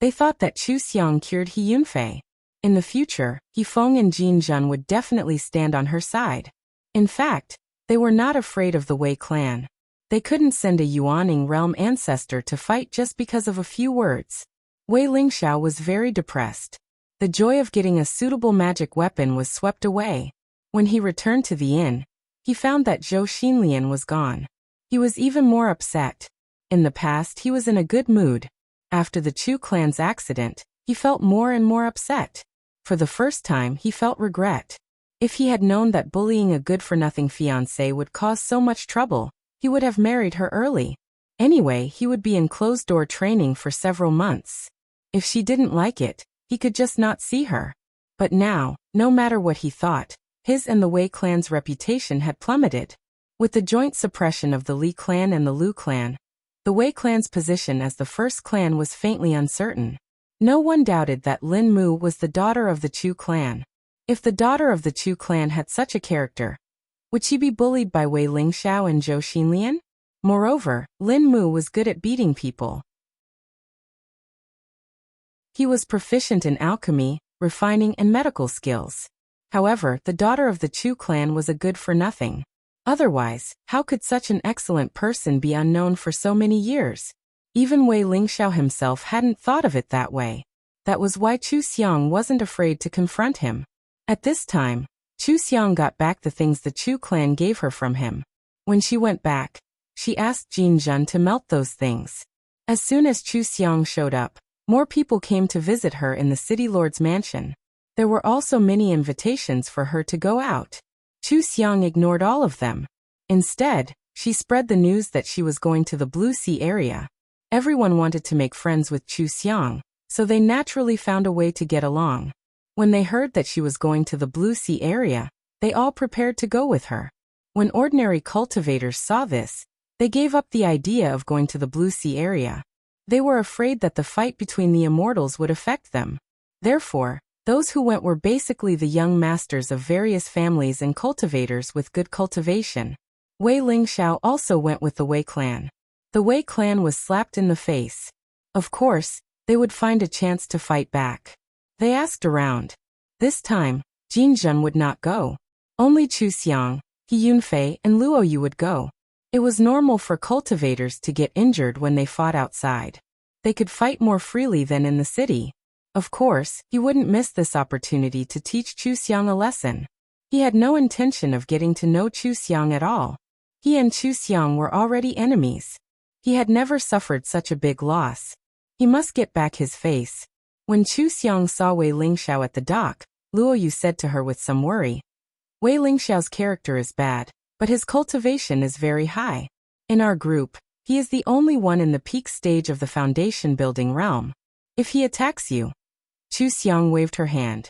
they thought that Chu Xiang cured He Yunfei. In the future, He Feng and Jin Zhen would definitely stand on her side. In fact, they were not afraid of the Wei clan. They couldn't send a Yuaning realm ancestor to fight just because of a few words. Wei Lingxiao was very depressed. The joy of getting a suitable magic weapon was swept away. When he returned to the inn, he found that Zhou Xinlian was gone. He was even more upset. In the past he was in a good mood. After the Chu clan's accident, he felt more and more upset. For the first time he felt regret. If he had known that bullying a good-for-nothing fiancée would cause so much trouble, he would have married her early. Anyway, he would be in closed-door training for several months. If she didn't like it, he could just not see her. But now, no matter what he thought, his and the Wei clan's reputation had plummeted. With the joint suppression of the Li clan and the Lu clan, the Wei clan's position as the first clan was faintly uncertain. No one doubted that Lin Mu was the daughter of the Chu clan. If the daughter of the Chu clan had such a character, would she be bullied by Wei Lingxiao and Zhou Xinlian? Moreover, Lin Mu was good at beating people. He was proficient in alchemy, refining and medical skills. However, the daughter of the Chu clan was a good-for-nothing. Otherwise, how could such an excellent person be unknown for so many years? Even Wei Lingxiao himself hadn't thought of it that way. That was why Chu Xiang wasn't afraid to confront him. At this time, Chu Xiang got back the things the Chu clan gave her from him. When she went back, she asked Jin Jun to melt those things. As soon as Chu Xiang showed up, more people came to visit her in the city lord's mansion. There were also many invitations for her to go out. Chu Xiang ignored all of them. Instead, she spread the news that she was going to the Blue Sea area. Everyone wanted to make friends with Chu Xiang, so they naturally found a way to get along. When they heard that she was going to the Blue Sea area, they all prepared to go with her. When ordinary cultivators saw this, they gave up the idea of going to the Blue Sea area. They were afraid that the fight between the immortals would affect them. Therefore, those who went were basically the young masters of various families and cultivators with good cultivation. Wei Lingxiao also went with the Wei clan. The Wei clan was slapped in the face. Of course, they would find a chance to fight back. They asked around. This time, Jin Jun would not go. Only Chu Xiang, He Yunfei, and Luo Yu would go. It was normal for cultivators to get injured when they fought outside. They could fight more freely than in the city. Of course, he wouldn't miss this opportunity to teach Chu Xiang a lesson. He had no intention of getting to know Chu Xiang at all. He and Chu Xiang were already enemies. He had never suffered such a big loss. He must get back his face. When Chu Xiang saw Wei Lingxiao at the dock, Luo Yu said to her with some worry, Wei Lingxiao's character is bad, but his cultivation is very high. In our group, he is the only one in the peak stage of the foundation building realm. If he attacks you... Chu Xiang waved her hand.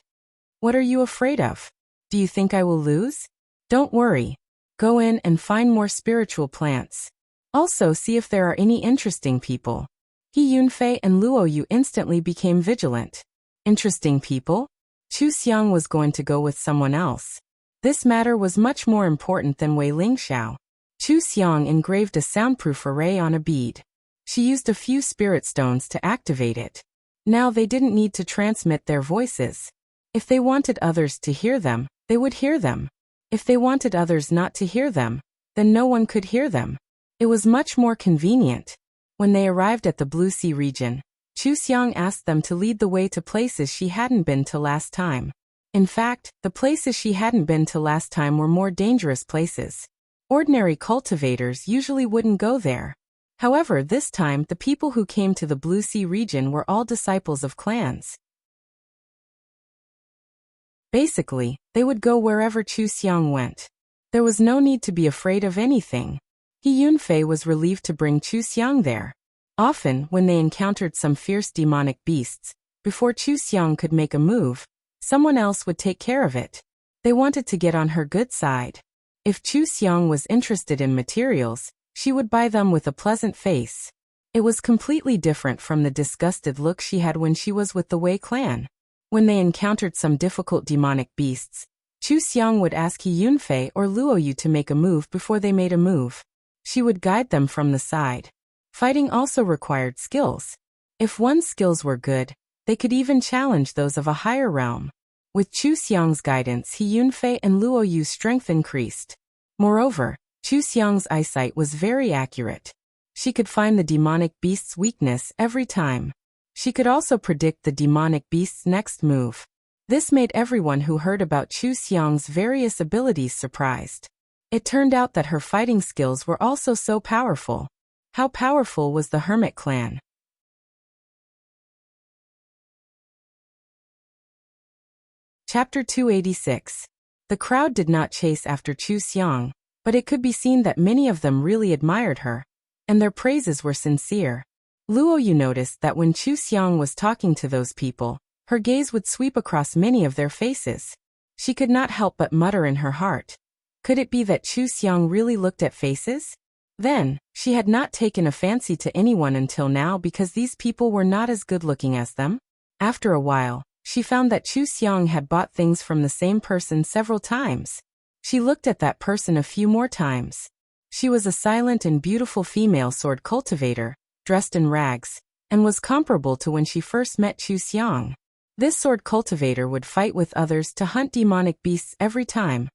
What are you afraid of? Do you think I will lose? Don't worry. Go in and find more spiritual plants. Also see if there are any interesting people. He Yunfei and Luo Yu instantly became vigilant. Interesting people? Chu Xiang was going to go with someone else. This matter was much more important than Wei Lingxiao. Chu Xiang engraved a soundproof array on a bead. She used a few spirit stones to activate it. Now they didn't need to transmit their voices. If they wanted others to hear them, they would hear them. If they wanted others not to hear them, then no one could hear them. It was much more convenient. When they arrived at the Blue Sea region, Chu Xiang asked them to lead the way to places she hadn't been to last time. In fact, the places she hadn't been to last time were more dangerous places. Ordinary cultivators usually wouldn't go there. However, this time the people who came to the Blue Sea region were all disciples of clans. Basically, they would go wherever Chu Xiang went. There was no need to be afraid of anything. He Yunfei was relieved to bring Chu Xiang there. Often, when they encountered some fierce demonic beasts, before Chu Xiang could make a move, someone else would take care of it. They wanted to get on her good side. If Chu Xiang was interested in materials, she would buy them with a pleasant face. It was completely different from the disgusted look she had when she was with the Wei clan. When they encountered some difficult demonic beasts, Chu Xiang would ask He Yunfei or Luo Yu to make a move before they made a move. She would guide them from the side. Fighting also required skills. If one's skills were good, they could even challenge those of a higher realm. With Chu Xiang's guidance, He Yunfei and Luo Yu's strength increased. Moreover, Chu Xiang's eyesight was very accurate. She could find the demonic beast's weakness every time. She could also predict the demonic beast's next move. This made everyone who heard about Chu Xiang's various abilities surprised. It turned out that her fighting skills were also so powerful. How powerful was the Hermit clan? Chapter 286. The crowd did not chase after Chu Xiang, but it could be seen that many of them really admired her, and their praises were sincere. Luo Yu noticed that when Chu Xiang was talking to those people, her gaze would sweep across many of their faces. She could not help but mutter in her heart. Could it be that Chu Xiang really looked at faces? Then, she had not taken a fancy to anyone until now because these people were not as good-looking as them. After a while, she found that Chu Xiang had bought things from the same person several times. She looked at that person a few more times. She was a silent and beautiful female sword cultivator, dressed in rags, and was comparable to when she first met Chu Xiang. This sword cultivator would fight with others to hunt demonic beasts every time,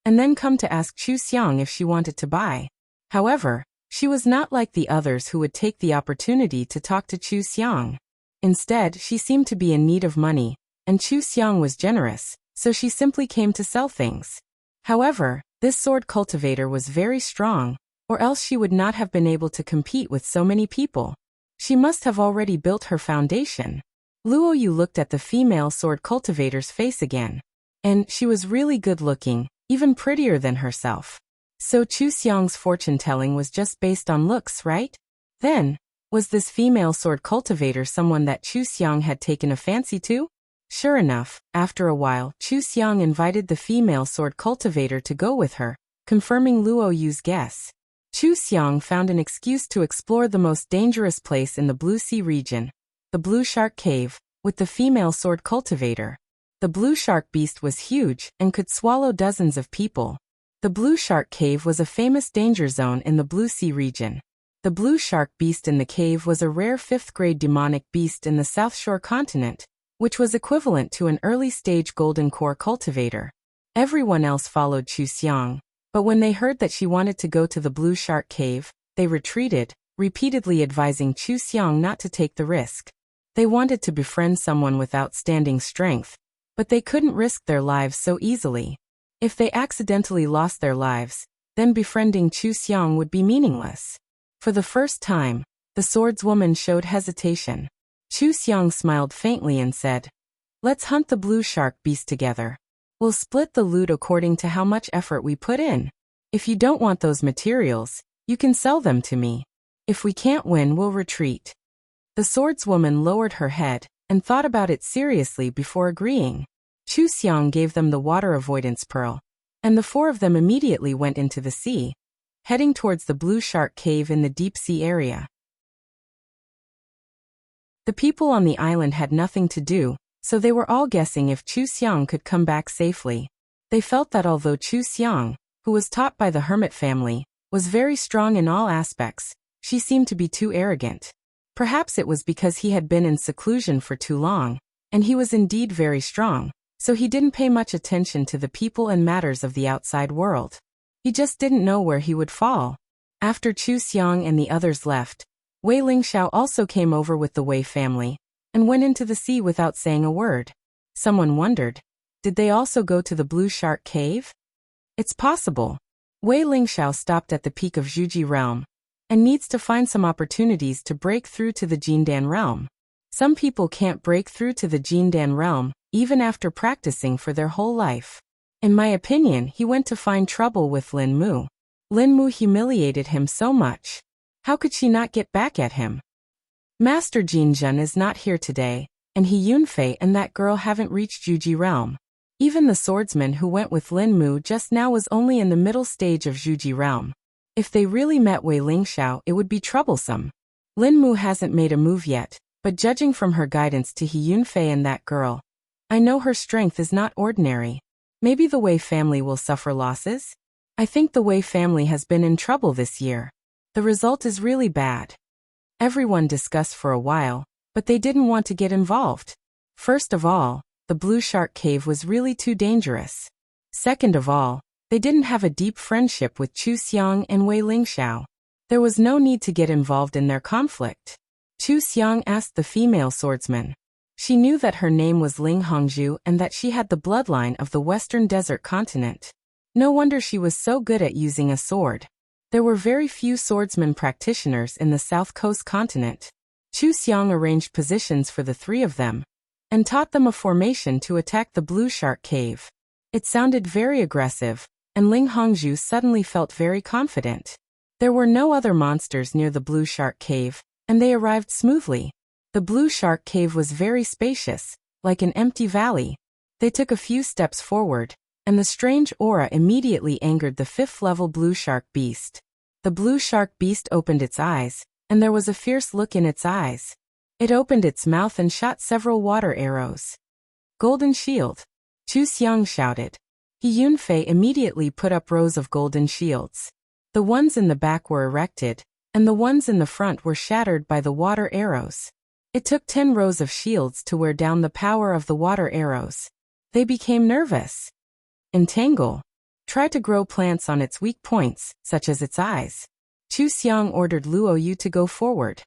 and then come to ask Chu Xiang if she wanted to buy. However, she was not like the others who would take the opportunity to talk to Chu Xiang. Instead, she seemed to be in need of money, and Chu Xiang was generous, so she simply came to sell things. However, this sword cultivator was very strong, or else she would not have been able to compete with so many people. She must have already built her foundation. Luo Yu looked at the female sword cultivator's face again. And she was really good-looking, even prettier than herself. So Chu Xiang's fortune-telling was just based on looks, right? Then, was this female sword cultivator someone that Chu Xiang had taken a fancy to? Sure enough, after a while, Chu Xiang invited the female sword cultivator to go with her, confirming Luo Yu's guess. Chu Xiang found an excuse to explore the most dangerous place in the Blue Sea region, the Blue Shark Cave, with the female sword cultivator. The blue shark beast was huge and could swallow dozens of people. The Blue Shark Cave was a famous danger zone in the Blue Sea region. The blue shark beast in the cave was a rare 5th-grade demonic beast in the South Shore continent, which was equivalent to an early-stage golden core cultivator. Everyone else followed Chu Xiang, but when they heard that she wanted to go to the Blue Shark Cave, they retreated, repeatedly advising Chu Xiang not to take the risk. They wanted to befriend someone with outstanding strength, but they couldn't risk their lives so easily. If they accidentally lost their lives, then befriending Chu Xiang would be meaningless. For the first time, the swordswoman showed hesitation. Chu Xiang smiled faintly and said, "Let's hunt the blue shark beast together. We'll split the loot according to how much effort we put in. If you don't want those materials, you can sell them to me. If we can't win, we'll retreat." The swordswoman lowered her head and thought about it seriously before agreeing. Chu Xiang gave them the water avoidance pearl, and the 4 of them immediately went into the sea, heading towards the Blue Shark Cave in the deep sea area. The people on the island had nothing to do, so they were all guessing if Chu Xiang could come back safely. They felt that although Chu Xiang, who was taught by the hermit family, was very strong in all aspects, she seemed to be too arrogant. Perhaps it was because he had been in seclusion for too long, and he was indeed very strong, so he didn't pay much attention to the people and matters of the outside world. He just didn't know where he would fall. After Chu Xiang and the others left, Wei Lingxiao also came over with the Wei family, and went into the sea without saying a word. Someone wondered, did they also go to the Blue Shark Cave? It's possible. Wei Lingxiao stopped at the peak of Zhuji realm, and needs to find some opportunities to break through to the Jindan realm. Some people can't break through to the Jindan realm, even after practicing for their whole life. In my opinion, he went to find trouble with Lin Mu. Lin Mu humiliated him so much. How could she not get back at him? Master Jin Zhen is not here today, and He Yunfei and that girl haven't reached Zhuji realm. Even the swordsman who went with Lin Mu just now was only in the middle stage of Zhuji realm. If they really met Wei Lingxiao, it would be troublesome. Lin Mu hasn't made a move yet, but judging from her guidance to He Yunfei and that girl, I know her strength is not ordinary. Maybe the Wei family will suffer losses? I think the Wei family has been in trouble this year. The result is really bad. Everyone discussed for a while, but they didn't want to get involved. First of all, the Blue Shark Cave was really too dangerous. Second of all, they didn't have a deep friendship with Chu Xiang and Wei Lingxiao. There was no need to get involved in their conflict. Chu Xiang asked the female swordsman. She knew that her name was Ling Hongzhu and that she had the bloodline of the Western Desert continent. No wonder she was so good at using a sword. There were very few swordsman practitioners in the South Coast continent. Chu Xiang arranged positions for the 3 of them, and taught them a formation to attack the Blue Shark Cave. It sounded very aggressive, and Ling Hongzhu suddenly felt very confident. There were no other monsters near the Blue Shark Cave, and they arrived smoothly. The Blue Shark Cave was very spacious, like an empty valley. They took a few steps forward, and the strange aura immediately angered the 5th-level Blue Shark Beast. The Blue Shark Beast opened its eyes, and there was a fierce look in its eyes. It opened its mouth and shot several water arrows. Golden shield! Chu Xiang shouted. He Yunfei immediately put up rows of golden shields. The ones in the back were erected, and the ones in the front were shattered by the water arrows. It took 10 rows of shields to wear down the power of the water arrows. They became nervous. Entangle. Try to grow plants on its weak points, such as its eyes. Chu Xiang ordered Luo Yu to go forward.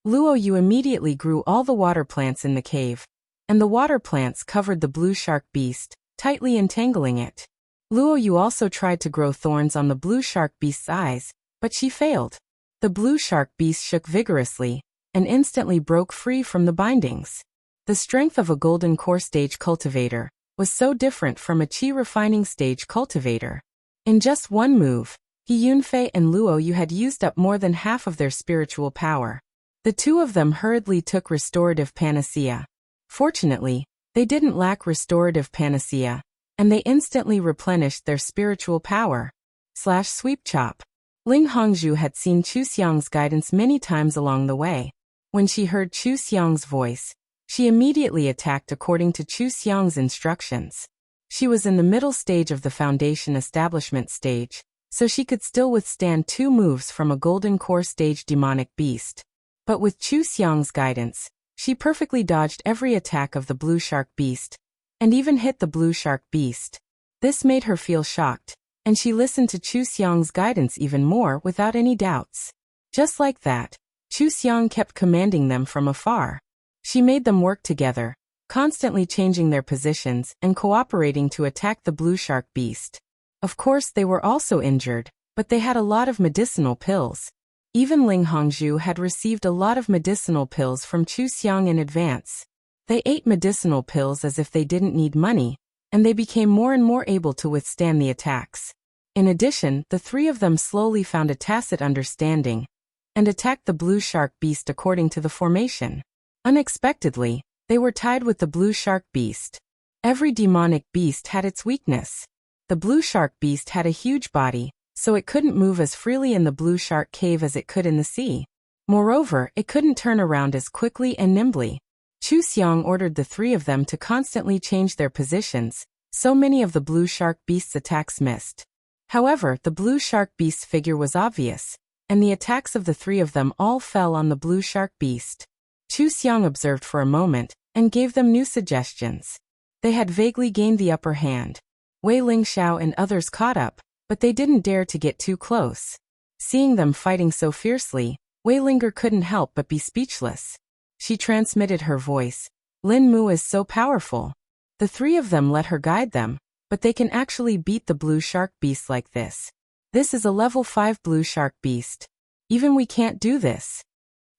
Luo Yu immediately grew all the water plants in the cave, and the water plants covered the blue shark beast, tightly entangling it. Luo Yu also tried to grow thorns on the blue shark beast's eyes, but she failed. The blue shark beast shook vigorously, and instantly broke free from the bindings. The strength of a golden core stage cultivator was so different from a chi refining stage cultivator. In just one move, He Yunfei and Luo Yu had used up more than half of their spiritual power. The two of them hurriedly took restorative panacea. Fortunately, they didn't lack restorative panacea, and they instantly replenished their spiritual power. Sweep chop. Ling Hongzhu had seen Chu Xiang's guidance many times along the way. When she heard Chu Xiang's voice, she immediately attacked according to Chu Xiang's instructions. She was in the middle stage of the foundation establishment stage, so she could still withstand 2 moves from a golden core stage demonic beast. But with Chu Xiang's guidance, she perfectly dodged every attack of the blue shark beast, and even hit the blue shark beast. This made her feel shocked, and she listened to Chu Xiang's guidance even more without any doubts. Just like that, Chu Xiang kept commanding them from afar. She made them work together, constantly changing their positions and cooperating to attack the blue shark beast. Of course they were also injured, but they had a lot of medicinal pills. Even Ling Hongzhu had received a lot of medicinal pills from Chu Xiang in advance. They ate medicinal pills as if they didn't need money, and they became more and more able to withstand the attacks. In addition, the 3 of them slowly found a tacit understanding and attacked the blue shark beast according to the formation. Unexpectedly, they were tied with the blue shark beast. Every demonic beast had its weakness. The blue shark beast had a huge body, so it couldn't move as freely in the blue shark cave as it could in the sea. Moreover, it couldn't turn around as quickly and nimbly. Chu Xiang ordered the 3 of them to constantly change their positions, so many of the blue shark beast's attacks missed. However, the blue shark beast's figure was obvious, and the attacks of the 3 of them all fell on the blue shark beast. Chu Xiang observed for a moment, and gave them new suggestions. They had vaguely gained the upper hand. Wei Lingxiao and others caught up, but they didn't dare to get too close. Seeing them fighting so fiercely, Wei Linger couldn't help but be speechless. She transmitted her voice. Lin Mu is so powerful. The 3 of them let her guide them, but they can actually beat the blue shark beast like this. This is a level 5 blue shark beast. Even we can't do this.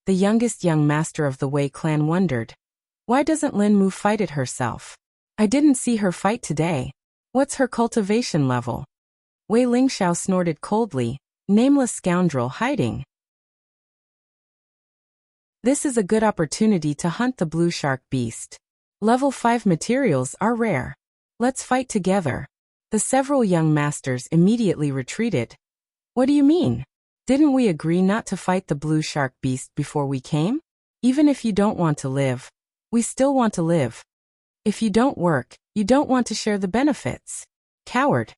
The youngest young master of the Wei clan wondered. Why doesn't Lin Mu fight it herself? I didn't see her fight today. What's her cultivation level? Wei Lingxiao snorted coldly. Nameless scoundrel hiding. This is a good opportunity to hunt the blue shark beast. Level 5 materials are rare. Let's fight together. The several young masters immediately retreated. What do you mean? Didn't we agree not to fight the blue shark beast before we came? Even if you don't want to live, we still want to live. If you don't work, you don't want to share the benefits. Coward.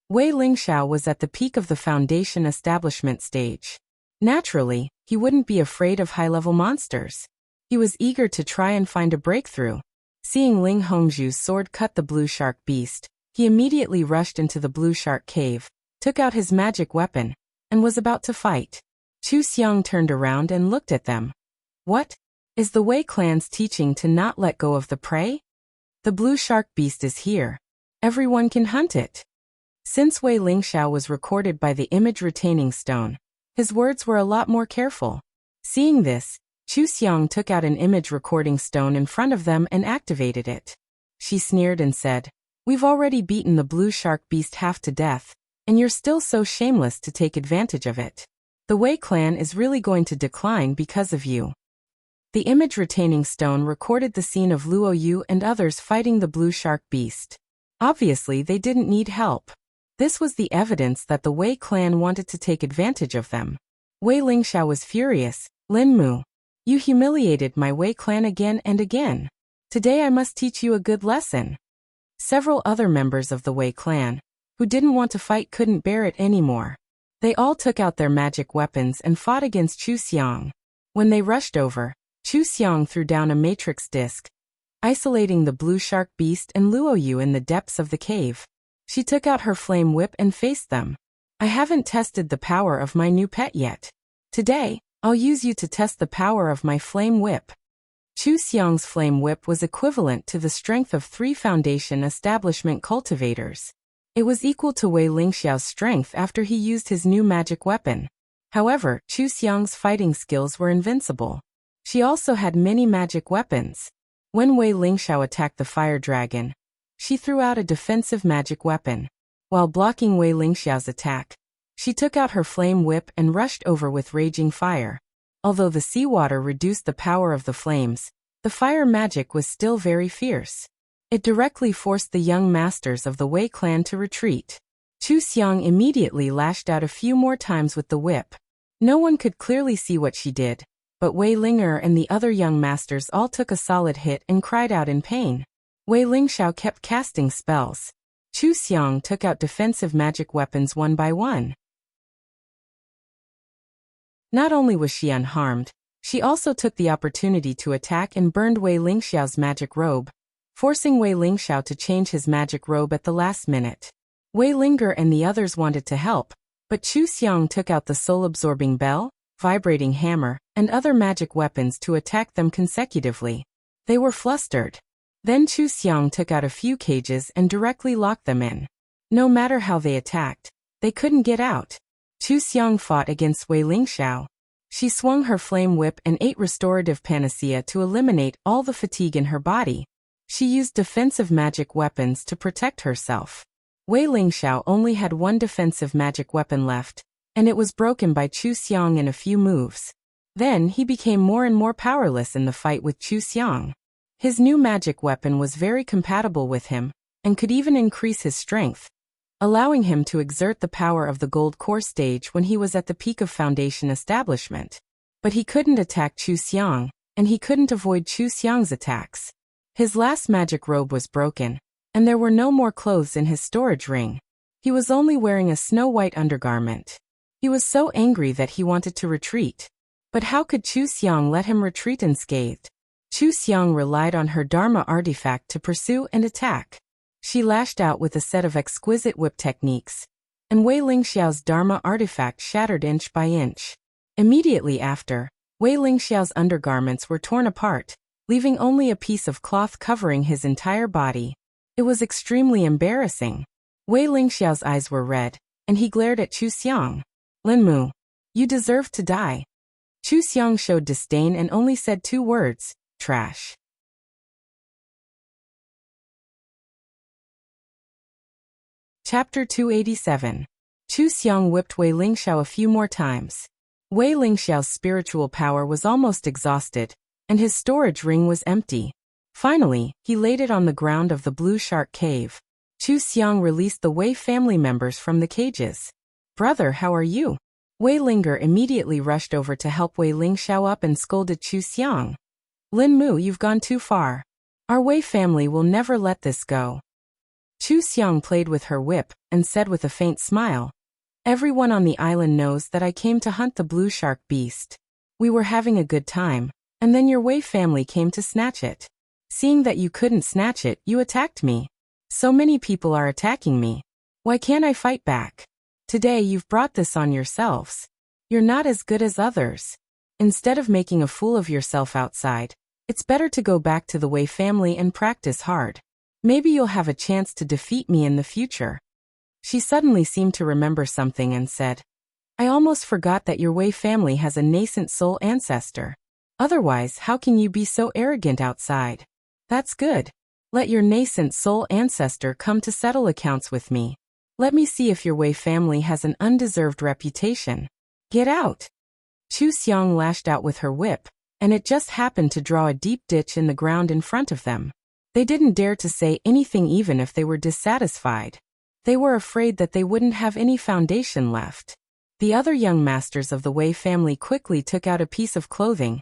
Wei Lingxiao was at the peak of the foundation establishment stage. Naturally, he wouldn't be afraid of high-level monsters. He was eager to try and find a breakthrough. Seeing Ling Hongzhu's sword cut the blue shark beast, he immediately rushed into the blue shark cave, took out his magic weapon, and was about to fight. Chu Xiang turned around and looked at them. What? Is the Wei clan's teaching to not let go of the prey? The blue shark beast is here. Everyone can hunt it. Since Wei Lingxiao was recorded by the image retaining stone, his words were a lot more careful. Seeing this, Chu Xiang took out an image recording stone in front of them and activated it. She sneered and said, "We've already beaten the blue shark beast half to death, and you're still so shameless to take advantage of it. The Wei clan is really going to decline because of you." The image retaining stone recorded the scene of Luo Yu and others fighting the blue shark beast. Obviously, they didn't need help. This was the evidence that the Wei clan wanted to take advantage of them. Wei Lingxiao was furious. "Lin Mu, you humiliated my Wei clan again and again. Today I must teach you a good lesson." Several other members of the Wei clan, who didn't want to fight, couldn't bear it anymore. They all took out their magic weapons and fought against Chu Xiang. When they rushed over, Chu Xiang threw down a matrix disc, isolating the blue shark beast and Luo Yu in the depths of the cave. She took out her flame whip and faced them. "I haven't tested the power of my new pet yet. Today, I'll use you to test the power of my flame whip. Chu Xiang's flame whip was equivalent to the strength of 3 foundation establishment cultivators. It was equal to Wei Lingxiao's strength after he used his new magic weapon. However, Chu Xiang's fighting skills were invincible. She also had many magic weapons. When Wei Lingxiao attacked the fire dragon, she threw out a defensive magic weapon. While blocking Wei Lingxiao's attack, she took out her flame whip and rushed over with raging fire. Although the seawater reduced the power of the flames, the fire magic was still very fierce. It directly forced the young masters of the Wei clan to retreat. Chu Xiang immediately lashed out a few more times with the whip. No one could clearly see what she did, but Wei Ling'er and the other young masters all took a solid hit and cried out in pain. Wei Lingxiao kept casting spells. Chu Xiang took out defensive magic weapons one by one. Not only was she unharmed, she also took the opportunity to attack and burned Wei Lingxiao's magic robe, forcing Wei Lingxiao to change his magic robe at the last minute. Wei Ling'er and the others wanted to help, but Chu Xiang took out the soul-absorbing bell, vibrating hammer, and other magic weapons to attack them consecutively. They were flustered. Then Chu Xiang took out a few cages and directly locked them in. No matter how they attacked, they couldn't get out. Chu Xiang fought against Wei Lingxiao. She swung her flame whip and ate restorative panacea to eliminate all the fatigue in her body. She used defensive magic weapons to protect herself. Wei Lingxiao only had one defensive magic weapon left, and it was broken by Chu Xiang in a few moves. Then he became more and more powerless in the fight with Chu Xiang. His new magic weapon was very compatible with him, and could even increase his strength, allowing him to exert the power of the gold core stage when he was at the peak of foundation establishment. But he couldn't attack Chu Xiang, and he couldn't avoid Chu Xiang's attacks. His last magic robe was broken, and there were no more clothes in his storage ring. He was only wearing a snow-white undergarment. He was so angry that he wanted to retreat. But how could Chu Xiang let him retreat unscathed? Chu Xiang relied on her Dharma artifact to pursue and attack. She lashed out with a set of exquisite whip techniques, and Wei Lingxiao's Dharma artifact shattered inch by inch. Immediately after, Wei Lingxiao's undergarments were torn apart, leaving only a piece of cloth covering his entire body. It was extremely embarrassing. Wei Lingxiao's eyes were red, and he glared at Chu Xiang. "Linmu, you deserve to die." Chu Xiang showed disdain and only said 2 words, "Trash." Chapter 287. Chu Xiang whipped Wei Lingxiao a few more times. Wei Lingxiao's spiritual power was almost exhausted, and his storage ring was empty. Finally, he laid it on the ground of the Blue Shark Cave. Chu Xiang released the Wei family members from the cages. "Brother, how are you?" Wei Ling'er immediately rushed over to help Wei Lingxiao up and scolded Chu Xiang. "Lin Mu, you've gone too far. Our Wei family will never let this go." Chu Xiang played with her whip, and said with a faint smile, "Everyone on the island knows that I came to hunt the blue shark beast. We were having a good time, and then your Wei family came to snatch it. Seeing that you couldn't snatch it, you attacked me. So many people are attacking me. Why can't I fight back? Today you've brought this on yourselves. You're not as good as others. Instead of making a fool of yourself outside, it's better to go back to the Wei family and practice hard. Maybe you'll have a chance to defeat me in the future." She suddenly seemed to remember something and said, "I almost forgot that your Wei family has a nascent soul ancestor. Otherwise, how can you be so arrogant outside? That's good. Let your nascent soul ancestor come to settle accounts with me. Let me see if your Wei family has an undeserved reputation. Get out." Chu Xiang lashed out with her whip, and it just happened to draw a deep ditch in the ground in front of them. They didn't dare to say anything even if they were dissatisfied. They were afraid that they wouldn't have any foundation left. The other young masters of the Wei family quickly took out a piece of clothing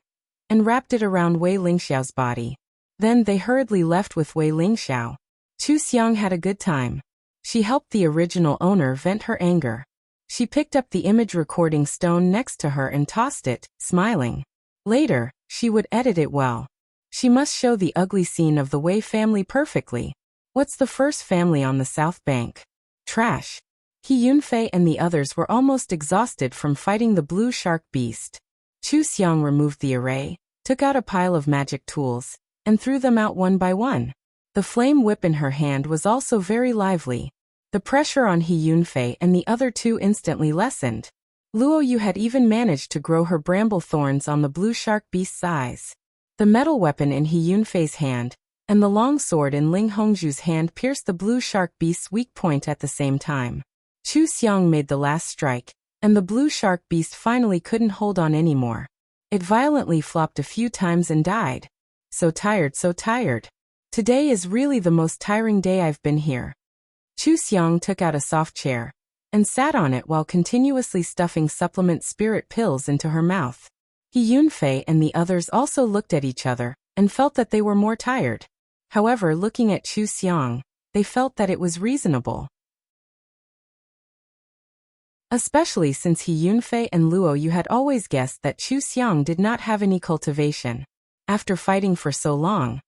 and wrapped it around Wei Lingxiao's body. Then they hurriedly left with Wei Lingxiao. Chu Xiang had a good time. She helped the original owner vent her anger. She picked up the image recording stone next to her and tossed it, smiling. Later, she would edit it well. She must show the ugly scene of the Wei family perfectly. What's the first family on the south bank? Trash. He Yunfei and the others were almost exhausted from fighting the blue shark beast. Chu Xiang removed the array, took out a pile of magic tools, and threw them out one by one. The flame whip in her hand was also very lively. The pressure on He Yunfei and the other two instantly lessened. Luo Yu had even managed to grow her bramble thorns on the blue shark beast's eyes. The metal weapon in He Yunfei's hand and the long sword in Ling Hongzhu's hand pierced the blue shark beast's weak point at the same time. Chu Xiang made the last strike, and the blue shark beast finally couldn't hold on anymore. It violently flopped a few times and died. So tired, so tired. Today is really the most tiring day I've been here. Chu Xiang took out a soft chair and sat on it while continuously stuffing supplement spirit pills into her mouth. He Yunfei and the others also looked at each other and felt that they were more tired. However, looking at Chu Xiang, they felt that it was reasonable. Especially since He Yunfei and Luo Yu had always guessed that Chu Xiang did not have any cultivation. After fighting for so long,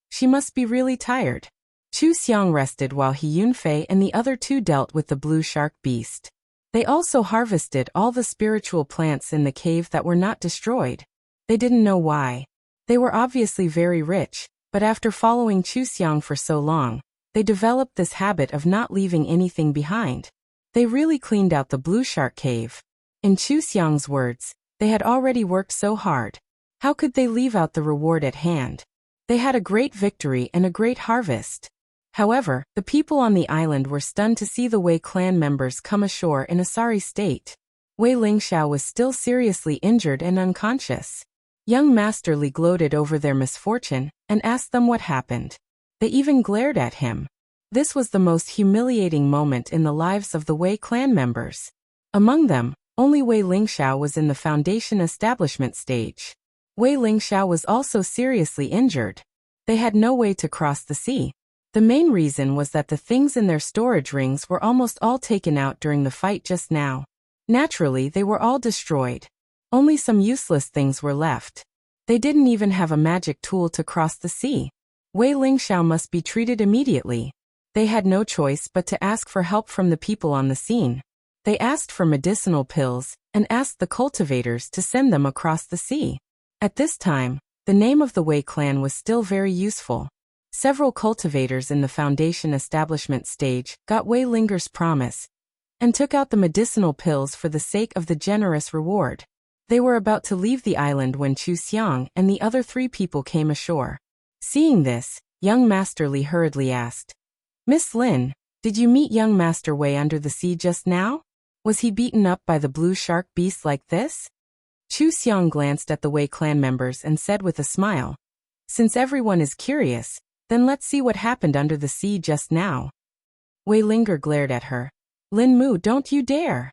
she must be really tired. Chu Xiang rested while He Yunfei and the other two dealt with the blue shark beast. They also harvested all the spiritual plants in the cave that were not destroyed. They didn't know why. They were obviously very rich, but after following Chu Xiang for so long, they developed this habit of not leaving anything behind. They really cleaned out the blue shark cave. In Chu Xiang's words, they had already worked so hard. How could they leave out the reward at hand? They had a great victory and a great harvest. However, the people on the island were stunned to see the Wei clan members come ashore in a sorry state. Wei Lingxiao was still seriously injured and unconscious. Young Master Li gloated over their misfortune and asked them what happened. They even glared at him. This was the most humiliating moment in the lives of the Wei clan members. Among them, only Wei Lingxiao was in the foundation establishment stage. Wei Lingxiao was also seriously injured. They had no way to cross the sea. The main reason was that the things in their storage rings were almost all taken out during the fight just now. Naturally, they were all destroyed. Only some useless things were left. They didn't even have a magic tool to cross the sea. Wei Lingxiao must be treated immediately. They had no choice but to ask for help from the people on the scene. They asked for medicinal pills and asked the cultivators to send them across the sea. At this time, the name of the Wei clan was still very useful. Several cultivators in the foundation establishment stage got Wei Linger's promise and took out the medicinal pills for the sake of the generous reward. They were about to leave the island when Chu Xiang and the other three people came ashore. Seeing this, young Master Li hurriedly asked, "Miss Lin, did you meet young Master Wei under the sea just now? Was he beaten up by the blue shark beast like this?" Chu Xiang glanced at the Wei clan members and said with a smile, "Since everyone is curious, then let's see what happened under the sea just now." Wei Linger glared at her. "Lin Mu, don't you dare!"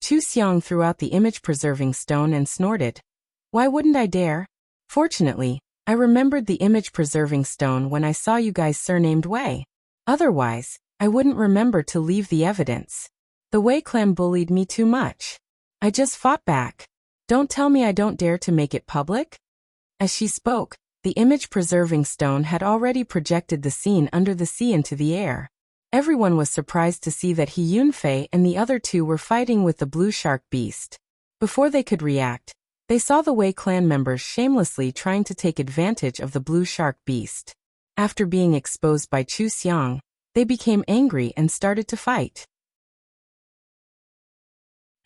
Chu Xiang threw out the image-preserving stone and snorted. "Why wouldn't I dare? Fortunately, I remembered the image-preserving stone when I saw you guys surnamed Wei. Otherwise, I wouldn't remember to leave the evidence. The Wei clan bullied me too much. I just fought back. Don't tell me I don't dare to make it public?" As she spoke, the image-preserving stone had already projected the scene under the sea into the air. Everyone was surprised to see that He Yunfei and the other two were fighting with the blue shark beast. Before they could react, they saw the Wei clan members shamelessly trying to take advantage of the blue shark beast. After being exposed by Chu Xiang, they became angry and started to fight.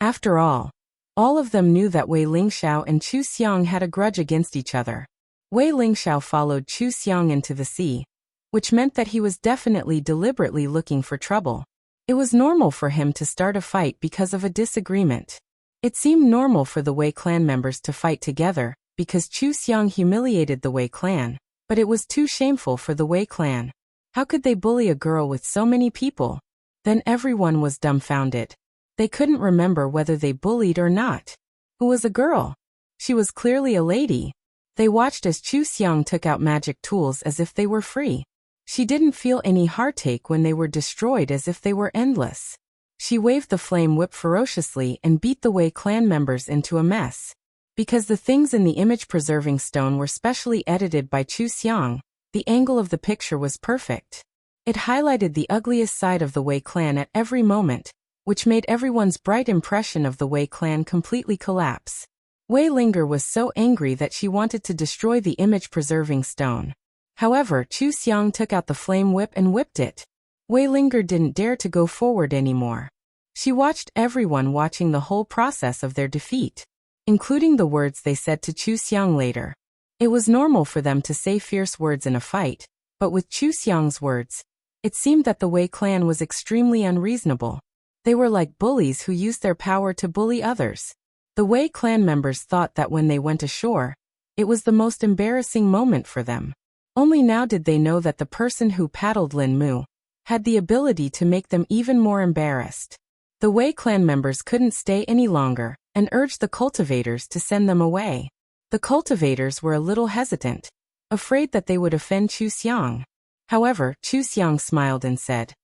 After all of them knew that Wei Lingxiao and Chu Xiang had a grudge against each other. Wei Lingxiao followed Chu Xiang into the sea, which meant that he was definitely deliberately looking for trouble. It was normal for him to start a fight because of a disagreement. It seemed normal for the Wei clan members to fight together because Chu Xiang humiliated the Wei clan, but it was too shameful for the Wei clan. How could they bully a girl with so many people? Then everyone was dumbfounded. They couldn't remember whether they bullied or not. Who was a girl? She was clearly a lady. They watched as Chu Xiang took out magic tools as if they were free. She didn't feel any heartache when they were destroyed as if they were endless. She waved the flame whip ferociously and beat the Wei clan members into a mess. Because the things in the image-preserving stone were specially edited by Chu Xiang, the angle of the picture was perfect. It highlighted the ugliest side of the Wei clan at every moment, which made everyone's bright impression of the Wei clan completely collapse. Wei Linger was so angry that she wanted to destroy the image-preserving stone. However, Chu Xiang took out the flame whip and whipped it. Wei Linger didn't dare to go forward anymore. She watched everyone watching the whole process of their defeat, including the words they said to Chu Xiang later. It was normal for them to say fierce words in a fight, but with Chu Xiang's words, it seemed that the Wei clan was extremely unreasonable. They were like bullies who used their power to bully others. The Wei clan members thought that when they went ashore, it was the most embarrassing moment for them. Only now did they know that the person who paddled Lin Mu had the ability to make them even more embarrassed. The Wei clan members couldn't stay any longer and urged the cultivators to send them away. The cultivators were a little hesitant, afraid that they would offend Chu Xiang. However, Chu Xiang smiled and said,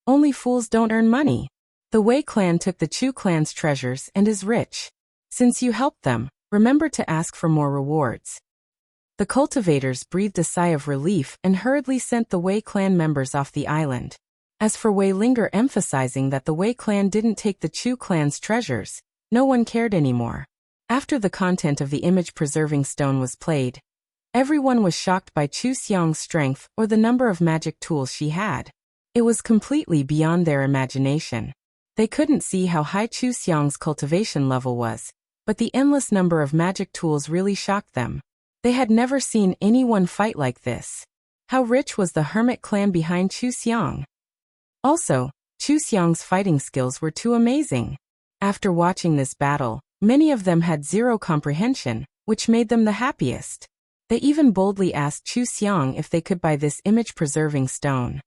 "Only fools don't earn money. The Wei clan took the Chu clan's treasures and is rich. Since you helped them, remember to ask for more rewards." The cultivators breathed a sigh of relief and hurriedly sent the Wei clan members off the island. As for Wei Linger emphasizing that the Wei clan didn't take the Chu clan's treasures, no one cared anymore. After the content of the image-preserving stone was played, everyone was shocked by Chu Xiang's strength or the number of magic tools she had. It was completely beyond their imagination. They couldn't see how high Chu Xiang's cultivation level was, but the endless number of magic tools really shocked them. They had never seen anyone fight like this. How rich was the hermit clan behind Chu Xiang? Also, Chu Xiang's fighting skills were too amazing. After watching this battle, many of them had zero comprehension, which made them the happiest. They even boldly asked Chu Xiang if they could buy this image-preserving stone.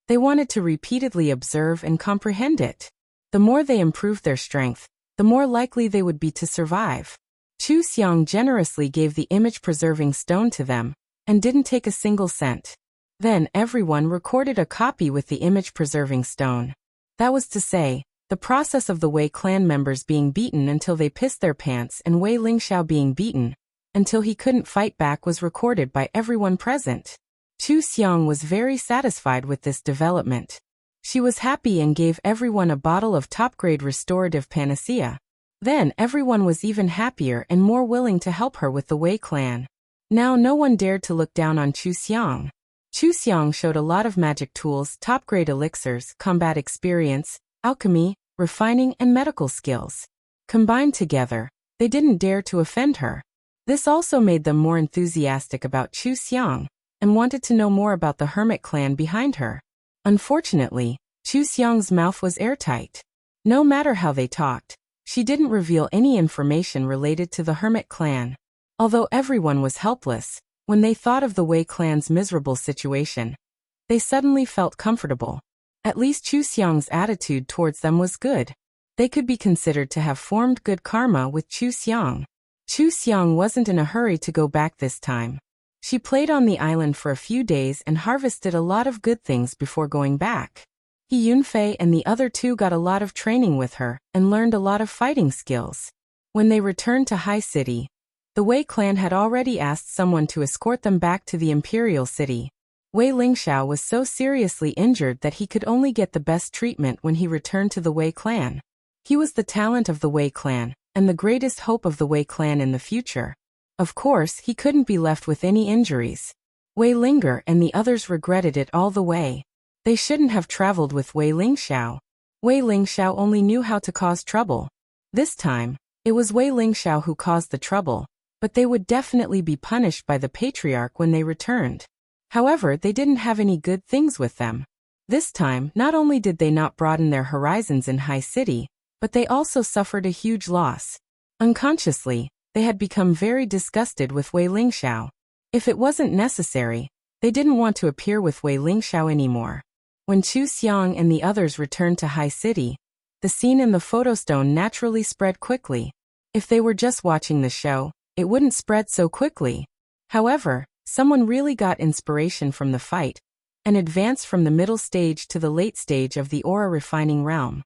They wanted to repeatedly observe and comprehend it. The more they improved their strength, the more likely they would be to survive. Chu Xiang generously gave the image-preserving stone to them, and didn't take a single cent. Then everyone recorded a copy with the image-preserving stone. That was to say, the process of the Wei clan members being beaten until they pissed their pants and Wei Lingxiao being beaten until he couldn't fight back was recorded by everyone present. Chu Xiang was very satisfied with this development. She was happy and gave everyone a bottle of top-grade restorative panacea. Then everyone was even happier and more willing to help her with the Wei clan. Now no one dared to look down on Chu Xiang. Chu Xiang showed a lot of magic tools, top-grade elixirs, combat experience, alchemy, refining, and medical skills. Combined together, they didn't dare to offend her. This also made them more enthusiastic about Chu Xiang, and wanted to know more about the hermit clan behind her. Unfortunately, Chu Xiang's mouth was airtight. No matter how they talked, she didn't reveal any information related to the hermit clan. Although everyone was helpless, when they thought of the Wei clan's miserable situation, they suddenly felt comfortable. At least Chu Xiang's attitude towards them was good. They could be considered to have formed good karma with Chu Xiang. Chu Xiang wasn't in a hurry to go back this time. She played on the island for a few days and harvested a lot of good things before going back. He Yunfei and the other two got a lot of training with her and learned a lot of fighting skills. When they returned to High City, the Wei clan had already asked someone to escort them back to the Imperial City. Wei Lingxiao was so seriously injured that he could only get the best treatment when he returned to the Wei clan. He was the talent of the Wei clan, and the greatest hope of the Wei clan in the future. Of course, he couldn't be left with any injuries. Wei Linger and the others regretted it all the way. They shouldn't have traveled with Wei Lingxiao. Wei Lingxiao only knew how to cause trouble. This time, it was Wei Lingxiao who caused the trouble, but they would definitely be punished by the patriarch when they returned. However, they didn't have any good things with them. This time, not only did they not broaden their horizons in High City, but they also suffered a huge loss. Unconsciously, they had become very disgusted with Wei Lingxiao. If it wasn't necessary, they didn't want to appear with Wei Lingxiao anymore. When Chu Xiang and the others returned to High City, the scene in the photostone naturally spread quickly. If they were just watching the show, it wouldn't spread so quickly. However, someone really got inspiration from the fight, and advanced from the middle stage to the late stage of the aura refining realm.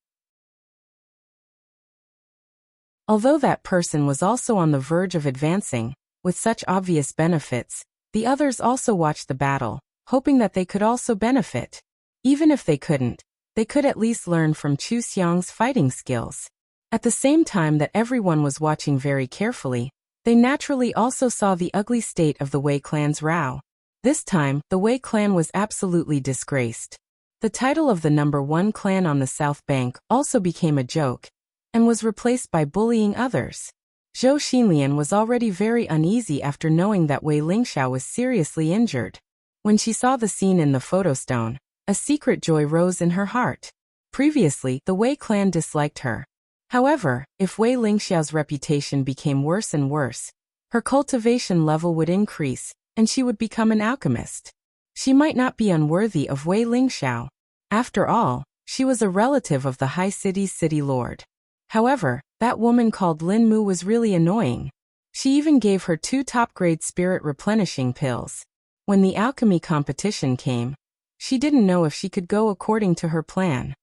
Although that person was also on the verge of advancing, with such obvious benefits, the others also watched the battle, hoping that they could also benefit. Even if they couldn't, they could at least learn from Chu Xiang's fighting skills. At the same time that everyone was watching very carefully, they naturally also saw the ugly state of the Wei clan's row. This time, the Wei clan was absolutely disgraced. The title of the #1 clan on the South Bank also became a joke, and was replaced by bullying others. Zhou Xinlian was already very uneasy after knowing that Wei Lingxiao was seriously injured. When she saw the scene in the photostone, a secret joy rose in her heart. Previously, the Wei clan disliked her. However, if Wei Lingxiao's reputation became worse and worse, her cultivation level would increase, and she would become an alchemist. She might not be unworthy of Wei Lingxiao. After all, she was a relative of the high city's city lord. However, that woman called Lin Mu was really annoying. She even gave her 2 top-grade spirit replenishing pills. When the alchemy competition came, she didn't know if she could go according to her plan.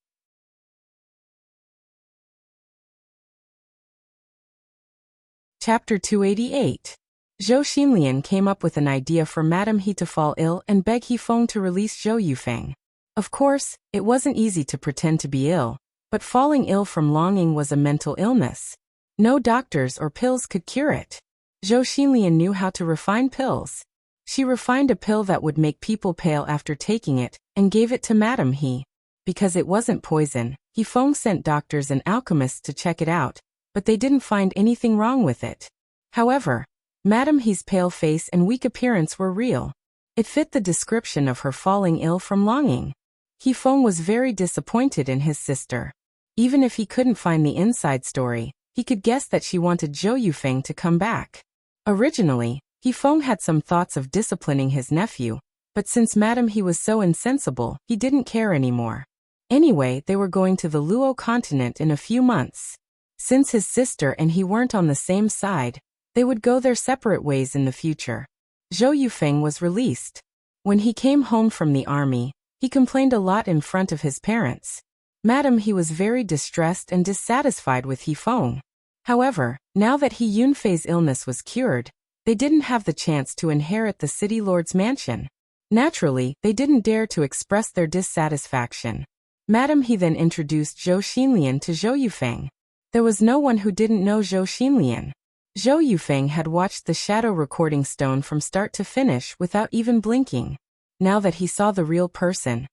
Chapter 288. Zhou Xinlian came up with an idea for Madame He to fall ill and beg He Feng to release Zhou Yufeng. Of course, it wasn't easy to pretend to be ill, but falling ill from longing was a mental illness. No doctors or pills could cure it. Zhou Xinlian knew how to refine pills. She refined a pill that would make people pale after taking it, and gave it to Madame He. Because it wasn't poison, He Feng sent doctors and alchemists to check it out, but they didn't find anything wrong with it. However, Madame He's pale face and weak appearance were real. It fit the description of her falling ill from longing. He Feng was very disappointed in his sister. Even if he couldn't find the inside story, he could guess that she wanted Zhou Yufeng to come back. Originally, He Feng had some thoughts of disciplining his nephew, but since Madame He was so insensible, he didn't care anymore. Anyway, they were going to the Luo continent in a few months. Since his sister and he weren't on the same side, they would go their separate ways in the future. Zhou Yufeng was released. When he came home from the army, he complained a lot in front of his parents. Madame He was very distressed and dissatisfied with He Feng. However, now that He Yunfei's illness was cured, they didn't have the chance to inherit the city lord's mansion. Naturally, they didn't dare to express their dissatisfaction. Madame He then introduced Zhou Xinlian to Zhou Yufeng. There was no one who didn't know Zhou Xinlian. Zhou Yufeng had watched the shadow recording stone from start to finish without even blinking. Now that he saw the real person,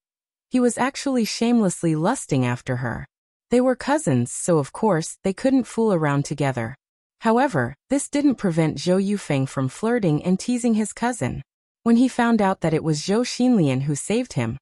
he was actually shamelessly lusting after her. They were cousins, so of course, they couldn't fool around together. However, this didn't prevent Zhou Yufeng from flirting and teasing his cousin. When he found out that it was Zhou Xinlian who saved him,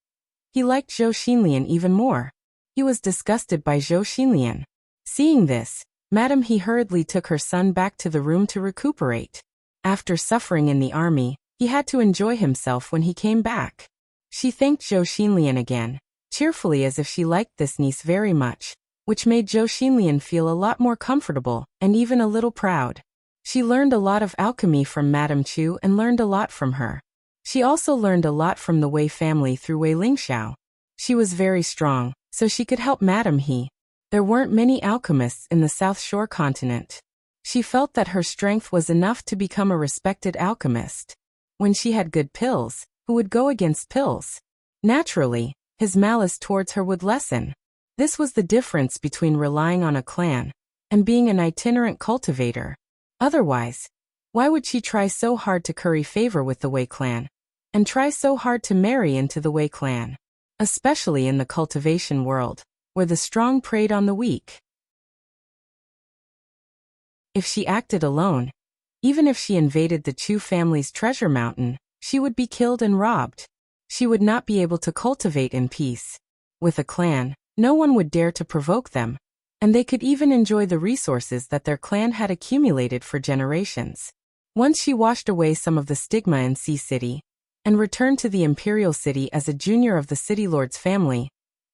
he liked Zhou Xinlian even more. He was disgusted by Zhou Xinlian. Seeing this, Madame He hurriedly took her son back to the room to recuperate. After suffering in the army, he had to enjoy himself when he came back. She thanked Zhou Xinlian again, cheerfully as if she liked this niece very much, which made Zhou Xinlian feel a lot more comfortable and even a little proud. She learned a lot of alchemy from Madame Chu and learned a lot from her. She also learned a lot from the Wei family through Wei Lingxiao. She was very strong, so she could help Madame He. There weren't many alchemists in the South Shore continent. She felt that her strength was enough to become a respected alchemist. When she had good pills, who would go against pills? Naturally, his malice towards her would lessen. This was the difference between relying on a clan and being an itinerant cultivator. Otherwise, why would she try so hard to curry favor with the Wei clan, and try so hard to marry into the Wei clan? Especially in the cultivation world, where the strong preyed on the weak. If she acted alone, even if she invaded the Chu family's treasure mountain, she would be killed and robbed. She would not be able to cultivate in peace. With a clan, no one would dare to provoke them, and they could even enjoy the resources that their clan had accumulated for generations. Once she washed away some of the stigma in Sea City, and returned to the Imperial City as a junior of the City Lord's family,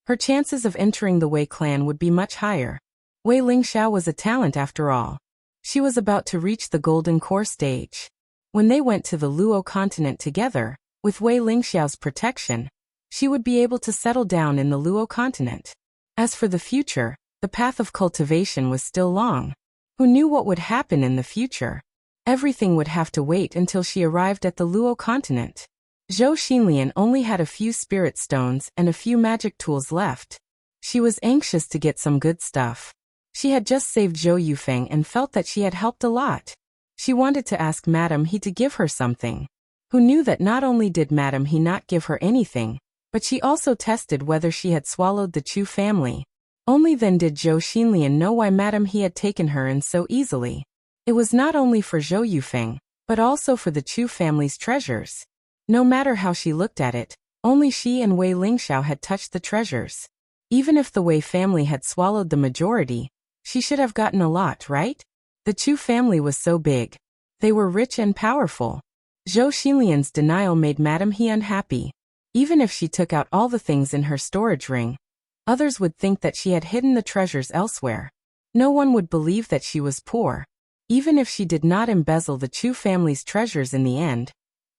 her chances of entering the Wei clan would be much higher. Wei Lingxiao was a talent after all. She was about to reach the Golden Core stage. When they went to the Luo continent together, with Wei Lingxiao's protection, she would be able to settle down in the Luo continent. As for the future, the path of cultivation was still long. Who knew what would happen in the future? Everything would have to wait until she arrived at the Luo continent. Zhou Xinlian only had a few spirit stones and a few magic tools left. She was anxious to get some good stuff. She had just saved Zhou Yufeng and felt that she had helped a lot. She wanted to ask Madame He to give her something. Who knew that not only did Madame He not give her anything, but she also tested whether she had swallowed the Chu family. Only then did Zhou Xinlian know why Madame He had taken her in so easily. It was not only for Zhou Yufeng, but also for the Chu family's treasures. No matter how she looked at it, only she and Wei Lingxiao had touched the treasures. Even if the Wei family had swallowed the majority, she should have gotten a lot, right? The Chu family was so big. They were rich and powerful. Zhou Xinlian's denial made Madame He unhappy. Even if she took out all the things in her storage ring, others would think that she had hidden the treasures elsewhere. No one would believe that she was poor. Even if she did not embezzle the Chu family's treasures in the end.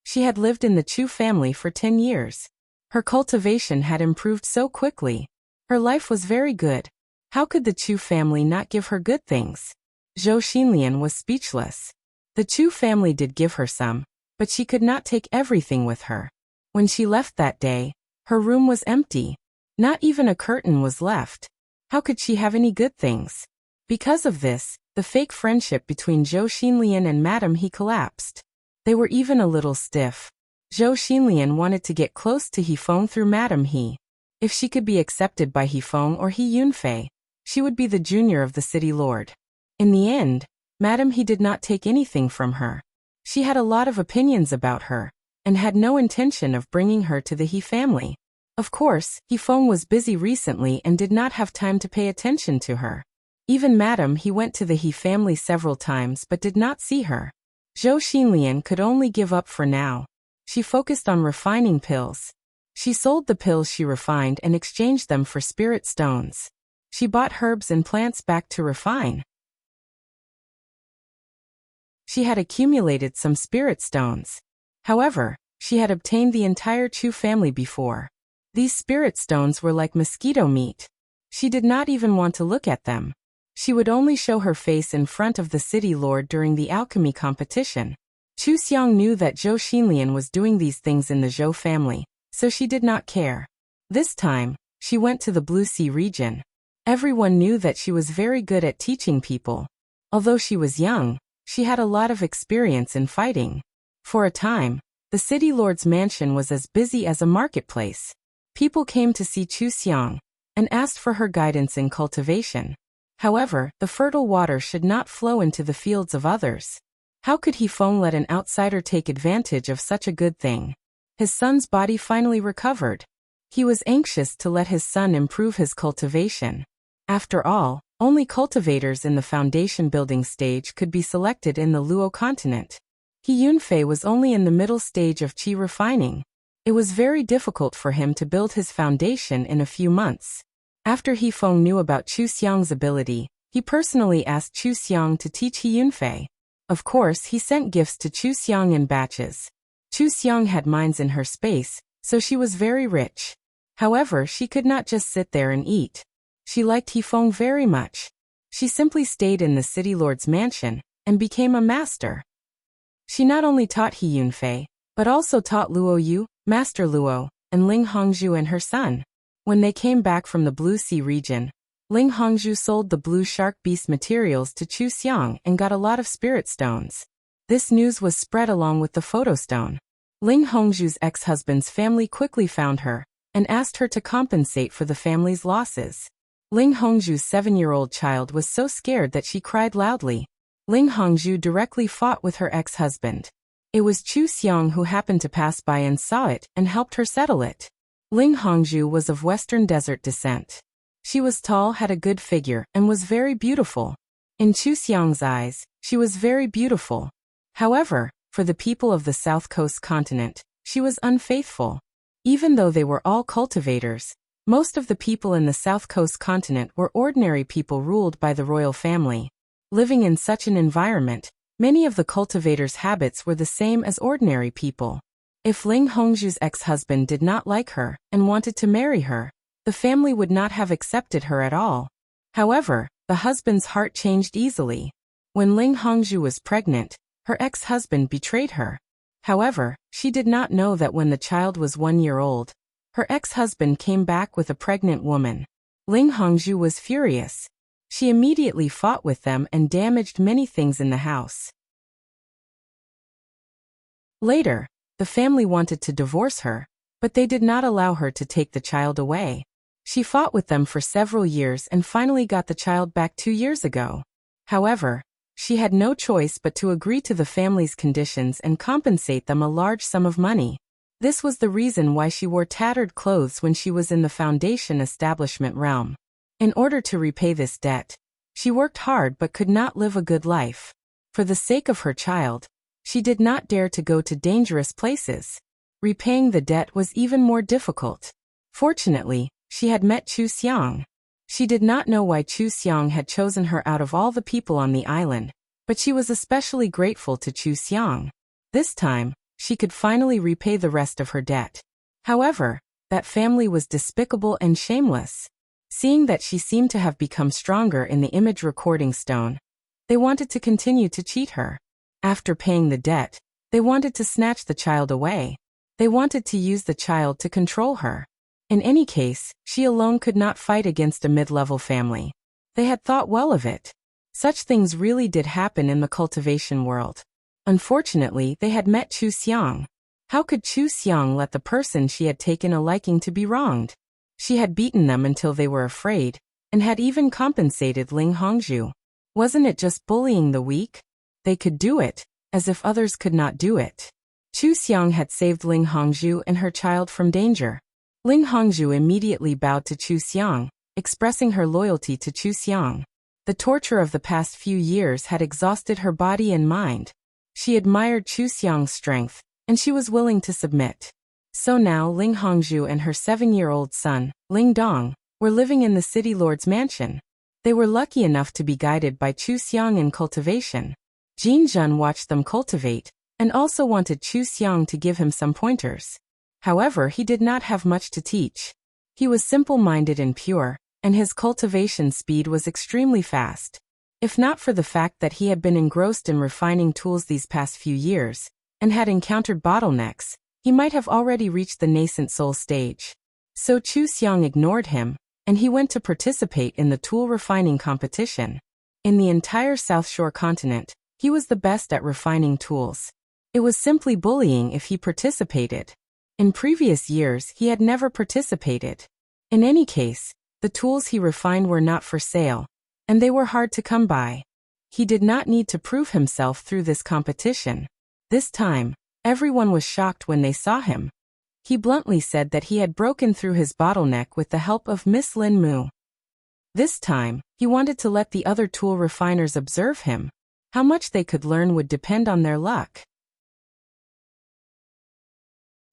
She had lived in the Chu family for 10 years. Her cultivation had improved so quickly. Her life was very good. How could the Chu family not give her good things? Zhou Xinlian was speechless. The Chu family did give her some, but she could not take everything with her. When she left that day, her room was empty. Not even a curtain was left. How could she have any good things? Because of this, the fake friendship between Zhou Xinlian and Madame He collapsed. They were even a little stiff. Zhou Xinlian wanted to get close to He Feng through Madame He. If she could be accepted by He Feng or He Yunfei, she would be the junior of the city lord. In the end, Madame He did not take anything from her. She had a lot of opinions about her, and had no intention of bringing her to the He family. Of course, He Feng was busy recently and did not have time to pay attention to her. Even Madame He went to the He family several times but did not see her. Zhou Xinlian could only give up for now. She focused on refining pills. She sold the pills she refined and exchanged them for spirit stones. She bought herbs and plants back to refine. She had accumulated some spirit stones. However, she had obtained the entire Chu family before. These spirit stones were like mosquito meat. She did not even want to look at them. She would only show her face in front of the city lord during the alchemy competition. Chu Xiang knew that Zhou Xinlian was doing these things in the Zhou family, so she did not care. This time, she went to the Blue Sea region. Everyone knew that she was very good at teaching people. Although she was young, she had a lot of experience in fighting. For a time, the city lord's mansion was as busy as a marketplace. People came to see Chu Xiang and asked for her guidance in cultivation. However, the fertile water should not flow into the fields of others. How could He Feng let an outsider take advantage of such a good thing? His son's body finally recovered. He was anxious to let his son improve his cultivation. After all, only cultivators in the foundation building stage could be selected in the Luo continent. He Yunfei was only in the middle stage of qi refining. It was very difficult for him to build his foundation in a few months. After He Feng knew about Chu Xiang's ability, he personally asked Chu Xiang to teach He Yunfei. Of course, he sent gifts to Chu Xiang in batches. Chu Xiang had mines in her space, so she was very rich. However, she could not just sit there and eat. She liked He Feng very much. She simply stayed in the city lord's mansion and became a master. She not only taught He Yunfei, but also taught Luo Yu, Master Luo, and Ling Hongzhu and her son. When they came back from the Blue Sea region, Ling Hongzhu sold the blue shark beast materials to Chu Xiang and got a lot of spirit stones. This news was spread along with the photo stone. Ling Hongzhu's ex-husband's family quickly found her and asked her to compensate for the family's losses. Ling Hongzhu's 7-year-old child was so scared that she cried loudly. Ling Hongzhu directly fought with her ex-husband. It was Chu Xiang who happened to pass by and saw it and helped her settle it. Ling Hongzhu was of Western desert descent. She was tall, had a good figure, and was very beautiful. In Chu Xiang's eyes, she was very beautiful. However, for the people of the South Coast continent, she was unfaithful. Even though they were all cultivators, most of the people in the South Coast continent were ordinary people ruled by the royal family. Living in such an environment, many of the cultivators' habits were the same as ordinary people. If Ling Hongzhu's ex-husband did not like her and wanted to marry her, the family would not have accepted her at all. However, the husband's heart changed easily. When Ling Hongzhu was pregnant, her ex-husband betrayed her. However, she did not know that when the child was 1 year old, her ex-husband came back with a pregnant woman. Ling Hongzhu was furious. She immediately fought with them and damaged many things in the house. Later, the family wanted to divorce her, but they did not allow her to take the child away. She fought with them for several years and finally got the child back 2 years ago. However, she had no choice but to agree to the family's conditions and compensate them a large sum of money. This was the reason why she wore tattered clothes when she was in the foundation establishment realm. In order to repay this debt, she worked hard but could not live a good life. For the sake of her child, she did not dare to go to dangerous places. Repaying the debt was even more difficult. Fortunately, she had met Chu Xiang. She did not know why Chu Xiang had chosen her out of all the people on the island, but she was especially grateful to Chu Xiang. This time, she could finally repay the rest of her debt. However, that family was despicable and shameless. Seeing that she seemed to have become stronger in the image recording stone, they wanted to continue to cheat her. After paying the debt, they wanted to snatch the child away. They wanted to use the child to control her. In any case, she alone could not fight against a mid-level family. They had thought well of it. Such things really did happen in the cultivation world. Unfortunately, they had met Chu Xiang. How could Chu Xiang let the person she had taken a liking to be wronged? She had beaten them until they were afraid, and had even compensated Ling Hongzhu. Wasn't it just bullying the weak? They could do it, as if others could not do it. Chu Xiang had saved Ling Hongzhu and her child from danger. Ling Hongzhu immediately bowed to Chu Xiang, expressing her loyalty to Chu Xiang. The torture of the past few years had exhausted her body and mind. She admired Chu Xiang's strength, and she was willing to submit. So now Ling Hongzhu and her 7-year-old son, Ling Dong, were living in the city lord's mansion. They were lucky enough to be guided by Chu Xiang in cultivation. Jin Jun watched them cultivate, and also wanted Chu Xiang to give him some pointers. However, he did not have much to teach. He was simple-minded and pure, and his cultivation speed was extremely fast. If not for the fact that he had been engrossed in refining tools these past few years, and had encountered bottlenecks, he might have already reached the nascent soul stage. So Chu Xiang ignored him, and he went to participate in the tool refining competition. In the entire South Shore continent, he was the best at refining tools. It was simply bullying if he participated. In previous years, he had never participated. In any case, the tools he refined were not for sale, and they were hard to come by. He did not need to prove himself through this competition. This time, everyone was shocked when they saw him. He bluntly said that he had broken through his bottleneck with the help of Miss Lin Mu. This time, he wanted to let the other tool refiners observe him. How much they could learn would depend on their luck.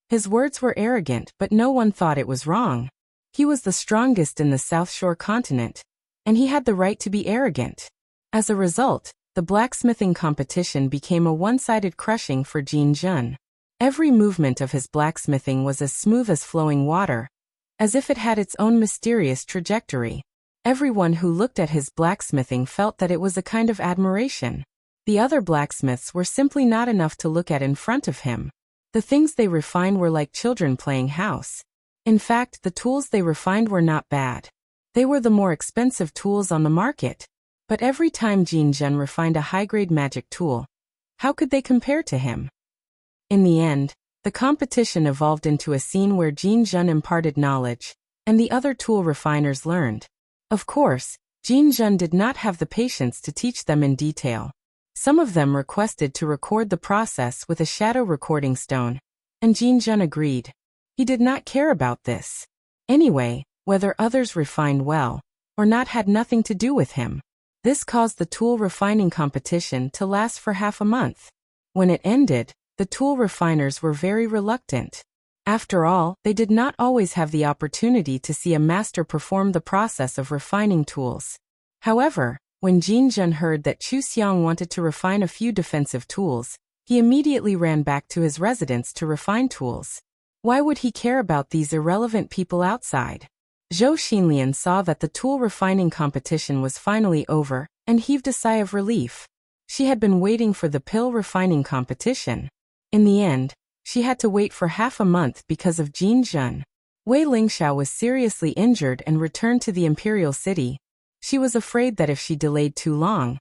His words were arrogant, but no one thought it was wrong. He was the strongest in the South Shore continent, and he had the right to be arrogant. As a result, the blacksmithing competition became a one-sided crushing for Jin Jun. Every movement of his blacksmithing was as smooth as flowing water, as if it had its own mysterious trajectory. Everyone who looked at his blacksmithing felt that it was a kind of admiration. The other blacksmiths were simply not enough to look at in front of him. The things they refined were like children playing house. In fact, the tools they refined were not bad. They were the more expensive tools on the market. But every time Jin Jun refined a high-grade magic tool, how could they compare to him? In the end, the competition evolved into a scene where Jin Jun imparted knowledge, and the other tool refiners learned. Of course, Jin Jun did not have the patience to teach them in detail. Some of them requested to record the process with a shadow recording stone, and Jin Jun agreed. He did not care about this. Anyway, whether others refined well or not had nothing to do with him. This caused the tool refining competition to last for half a month. When it ended, the tool refiners were very reluctant. After all, they did not always have the opportunity to see a master perform the process of refining tools. However, when Jin Jun heard that Chu Xiang wanted to refine a few defensive tools, he immediately ran back to his residence to refine tools. Why would he care about these irrelevant people outside? Zhou Xinlian saw that the tool refining competition was finally over, and heaved a sigh of relief. She had been waiting for the pill refining competition. In the end, she had to wait for half a month because of Jin Jun. Wei Lingxiao was seriously injured and returned to the imperial city. She was afraid that if she delayed too long,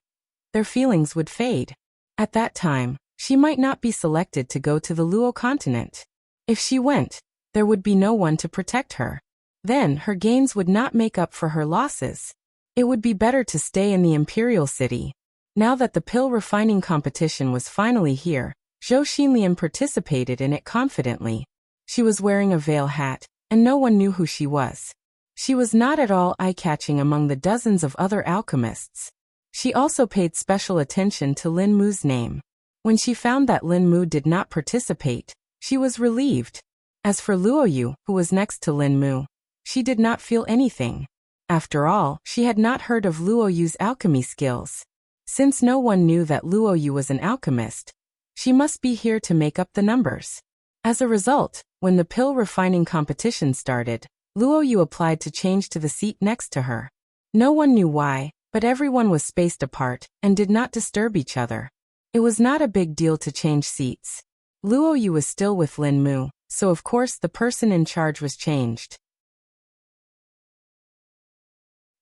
their feelings would fade. At that time, she might not be selected to go to the Luo continent. If she went, there would be no one to protect her. Then her gains would not make up for her losses. It would be better to stay in the Imperial City. Now that the pill refining competition was finally here, Zhou Xinlian participated in it confidently. She was wearing a veil hat, and no one knew who she was. She was not at all eye-catching among the dozens of other alchemists. She also paid special attention to Lin Mu's name. When she found that Lin Mu did not participate, she was relieved. As for Luo Yu, who was next to Lin Mu, she did not feel anything. After all, she had not heard of Luo Yu's alchemy skills. Since no one knew that Luo Yu was an alchemist, she must be here to make up the numbers. As a result, when the pill refining competition started, Luo Yu applied to change to the seat next to her. No one knew why, but everyone was spaced apart and did not disturb each other. It was not a big deal to change seats. Luo Yu was still with Lin Mu, so of course the person in charge was changed.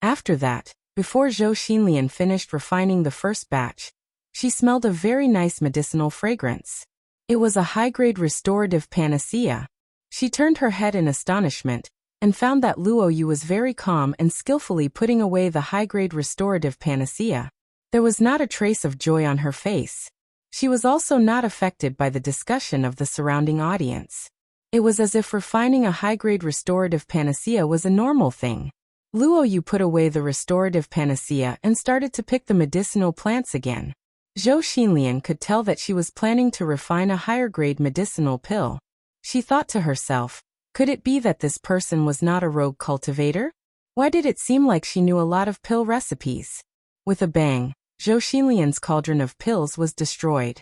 After that, before Zhou Xinlian finished refining the first batch, she smelled a very nice medicinal fragrance. It was a high-grade restorative panacea. She turned her head in astonishment and found that Luo Yu was very calm and skillfully putting away the high-grade restorative panacea. There was not a trace of joy on her face. She was also not affected by the discussion of the surrounding audience. It was as if refining a high-grade restorative panacea was a normal thing. Luo Yu put away the restorative panacea and started to pick the medicinal plants again. Zhou Xinlian could tell that she was planning to refine a higher-grade medicinal pill. She thought to herself, could it be that this person was not a rogue cultivator? Why did it seem like she knew a lot of pill recipes? With a bang, Zhou Xinlian's cauldron of pills was destroyed.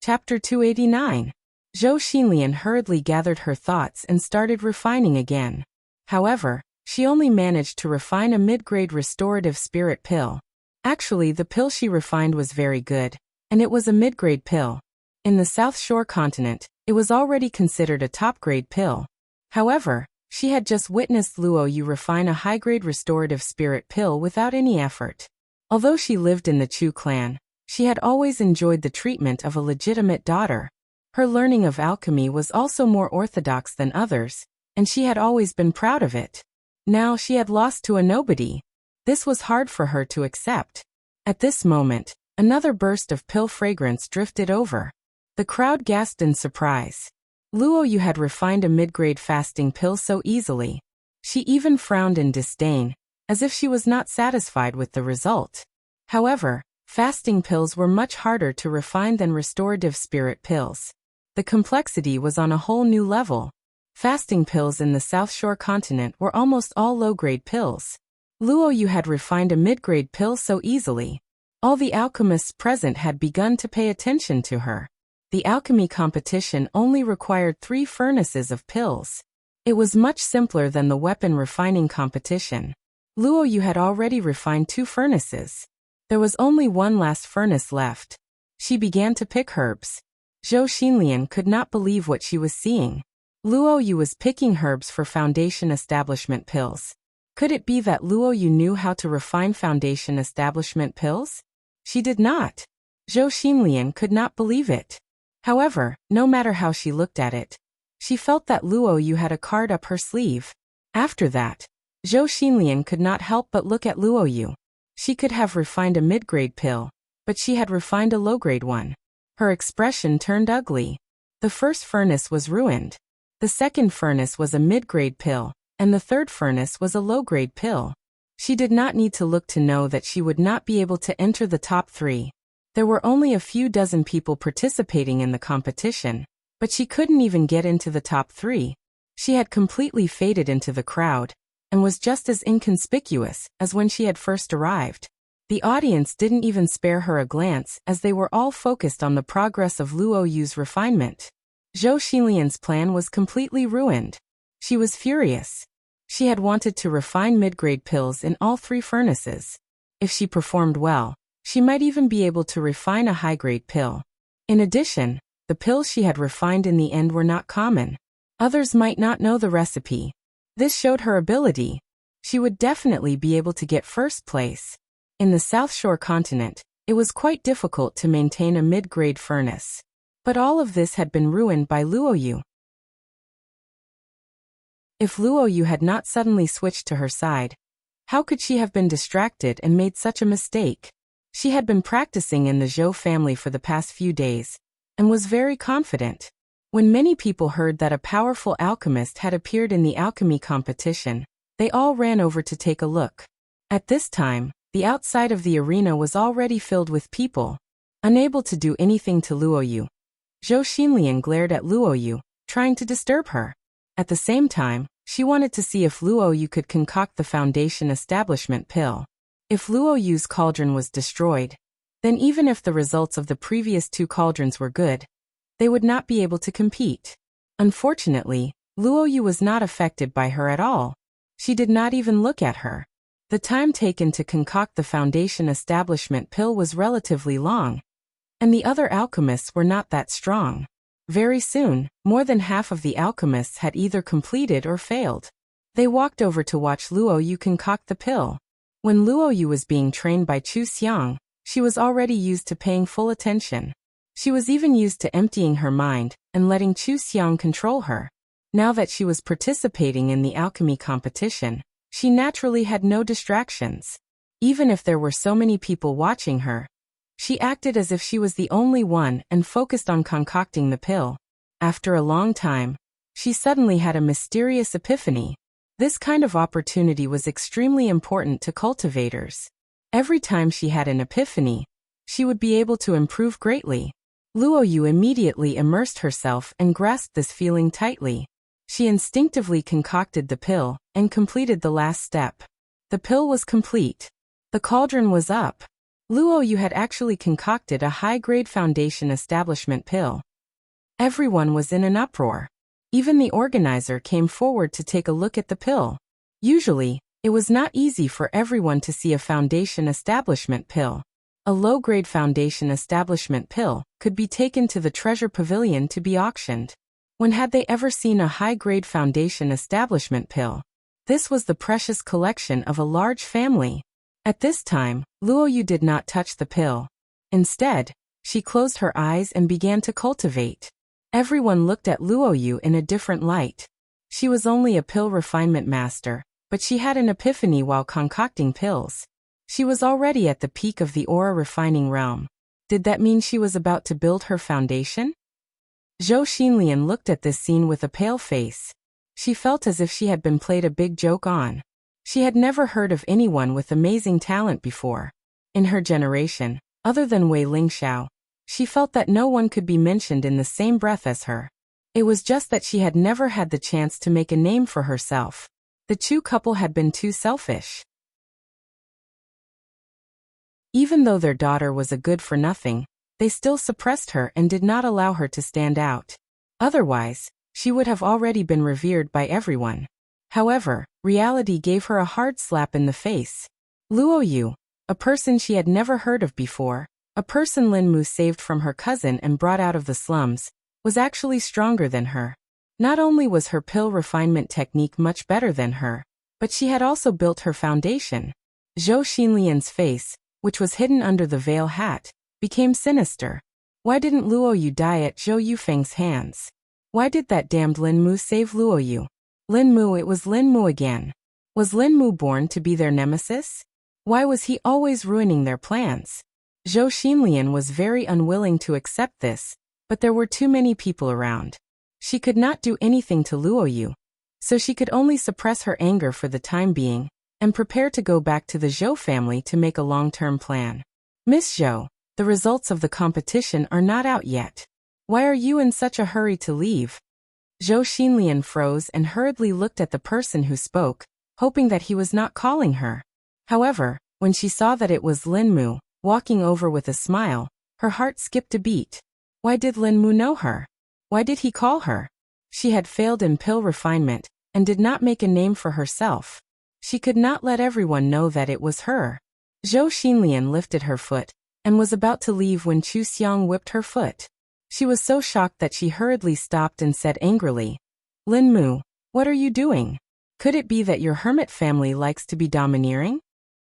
Chapter 289. Zhou Xinlian hurriedly gathered her thoughts and started refining again. However, she only managed to refine a mid-grade restorative spirit pill. Actually, the pill she refined was very good, and it was a mid-grade pill. In the South Shore continent, it was already considered a top-grade pill. However, she had just witnessed Luo Yu refine a high-grade restorative spirit pill without any effort. Although she lived in the Chu clan, she had always enjoyed the treatment of a legitimate daughter. Her learning of alchemy was also more orthodox than others, and she had always been proud of it. Now she had lost to a nobody. This was hard for her to accept. At this moment, another burst of pill fragrance drifted over. The crowd gasped in surprise. Luo Yu had refined a mid-grade fasting pill so easily. She even frowned in disdain, as if she was not satisfied with the result. However, fasting pills were much harder to refine than restorative spirit pills. The complexity was on a whole new level. Fasting pills in the South Shore continent were almost all low-grade pills. Luo Yu had refined a mid-grade pill so easily. All the alchemists present had begun to pay attention to her. The alchemy competition only required 3 furnaces of pills. It was much simpler than the weapon refining competition. Luo Yu had already refined 2 furnaces. There was only one last furnace left. She began to pick herbs. Zhou Xinlian could not believe what she was seeing. Luo Yu was picking herbs for foundation establishment pills. Could it be that Luo Yu knew how to refine foundation establishment pills? She did not. Zhou Xinlian could not believe it. However, no matter how she looked at it, she felt that Luo Yu had a card up her sleeve. After that, Zhou Xinlian could not help but look at Luo Yu. She could have refined a mid-grade pill, but she had refined a low-grade one. Her expression turned ugly. The first furnace was ruined. The second furnace was a mid-grade pill, and the third furnace was a low-grade pill. She did not need to look to know that she would not be able to enter the top 3. There were only a few dozen people participating in the competition, but she couldn't even get into the top 3. She had completely faded into the crowd, and was just as inconspicuous as when she had first arrived. The audience didn't even spare her a glance as they were all focused on the progress of Luo Yu's refinement. Zhou Xinlian's plan was completely ruined. She was furious. She had wanted to refine mid-grade pills in all 3 furnaces. If she performed well, she might even be able to refine a high-grade pill. In addition, the pills she had refined in the end were not common. Others might not know the recipe. This showed her ability. She would definitely be able to get first place. In the South Shore continent, it was quite difficult to maintain a mid-grade furnace. But all of this had been ruined by Luoyu. If Luoyu had not suddenly switched to her side, how could she have been distracted and made such a mistake? She had been practicing in the Zhou family for the past few days, and was very confident. When many people heard that a powerful alchemist had appeared in the alchemy competition, they all ran over to take a look. At this time, the outside of the arena was already filled with people. Unable to do anything to Luoyu, Zhou Xinlian glared at Luoyu, trying to disturb her. At the same time, she wanted to see if Luoyu could concoct the foundation establishment pill. If Luoyu's cauldron was destroyed, then even if the results of the previous 2 cauldrons were good, they would not be able to compete. Unfortunately, Luoyu was not affected by her at all. She did not even look at her. The time taken to concoct the foundation establishment pill was relatively long, and the other alchemists were not that strong. Very soon, more than half of the alchemists had either completed or failed. They walked over to watch Luoyu concoct the pill. When Luoyu was being trained by Chu Xiang, she was already used to paying full attention. She was even used to emptying her mind and letting Chu Xiang control her. Now that she was participating in the alchemy competition, she naturally had no distractions. Even if there were so many people watching her, she acted as if she was the only one and focused on concocting the pill. After a long time, she suddenly had a mysterious epiphany. This kind of opportunity was extremely important to cultivators. Every time she had an epiphany, she would be able to improve greatly. Luoyu immediately immersed herself and grasped this feeling tightly. She instinctively concocted the pill and completed the last step. The pill was complete. The cauldron was up. Luoyu had actually concocted a high-grade foundation establishment pill. Everyone was in an uproar. Even the organizer came forward to take a look at the pill. Usually, it was not easy for everyone to see a foundation establishment pill. A low-grade foundation establishment pill could be taken to the treasure pavilion to be auctioned. When had they ever seen a high-grade foundation establishment pill? This was the precious collection of a large family. At this time, Luoyu did not touch the pill. Instead, she closed her eyes and began to cultivate. Everyone looked at Luoyu in a different light. She was only a pill refinement master, but she had an epiphany while concocting pills. She was already at the peak of the aura refining realm. Did that mean she was about to build her foundation? Zhou Xinlian looked at this scene with a pale face. She felt as if she had been played a big joke on. She had never heard of anyone with amazing talent before. In her generation, other than Wei Lingxiao, she felt that no one could be mentioned in the same breath as her. It was just that she had never had the chance to make a name for herself. The Chu couple had been too selfish. Even though their daughter was a good-for-nothing, they still suppressed her and did not allow her to stand out. Otherwise, she would have already been revered by everyone. However, reality gave her a hard slap in the face. Luoyu, a person she had never heard of before, a person Lin Mu saved from her cousin and brought out of the slums, was actually stronger than her. Not only was her pill refinement technique much better than her, but she had also built her foundation. Zhou Xinlian's face, which was hidden under the veil hat, became sinister. Why didn't Luoyu die at Zhou Yufeng's hands? Why did that damned Lin Mu save Luoyu? Lin Mu, it was Lin Mu again. Was Lin Mu born to be their nemesis? Why was he always ruining their plans? Zhou Xinlian was very unwilling to accept this, but there were too many people around. She could not do anything to Luoyu, so she could only suppress her anger for the time being, and prepare to go back to the Zhou family to make a long-term plan. Miss Zhou, the results of the competition are not out yet. Why are you in such a hurry to leave? Zhou Xinlian froze and hurriedly looked at the person who spoke, hoping that he was not calling her. However, when she saw that it was Lin Mu, walking over with a smile, her heart skipped a beat. Why did Lin Mu know her? Why did he call her? She had failed in pill refinement, and did not make a name for herself. She could not let everyone know that it was her. Zhou Xinlian lifted her foot, and was about to leave when Chu Xiang whipped her foot. She was so shocked that she hurriedly stopped and said angrily, Lin Mu, what are you doing? Could it be that your hermit family likes to be domineering?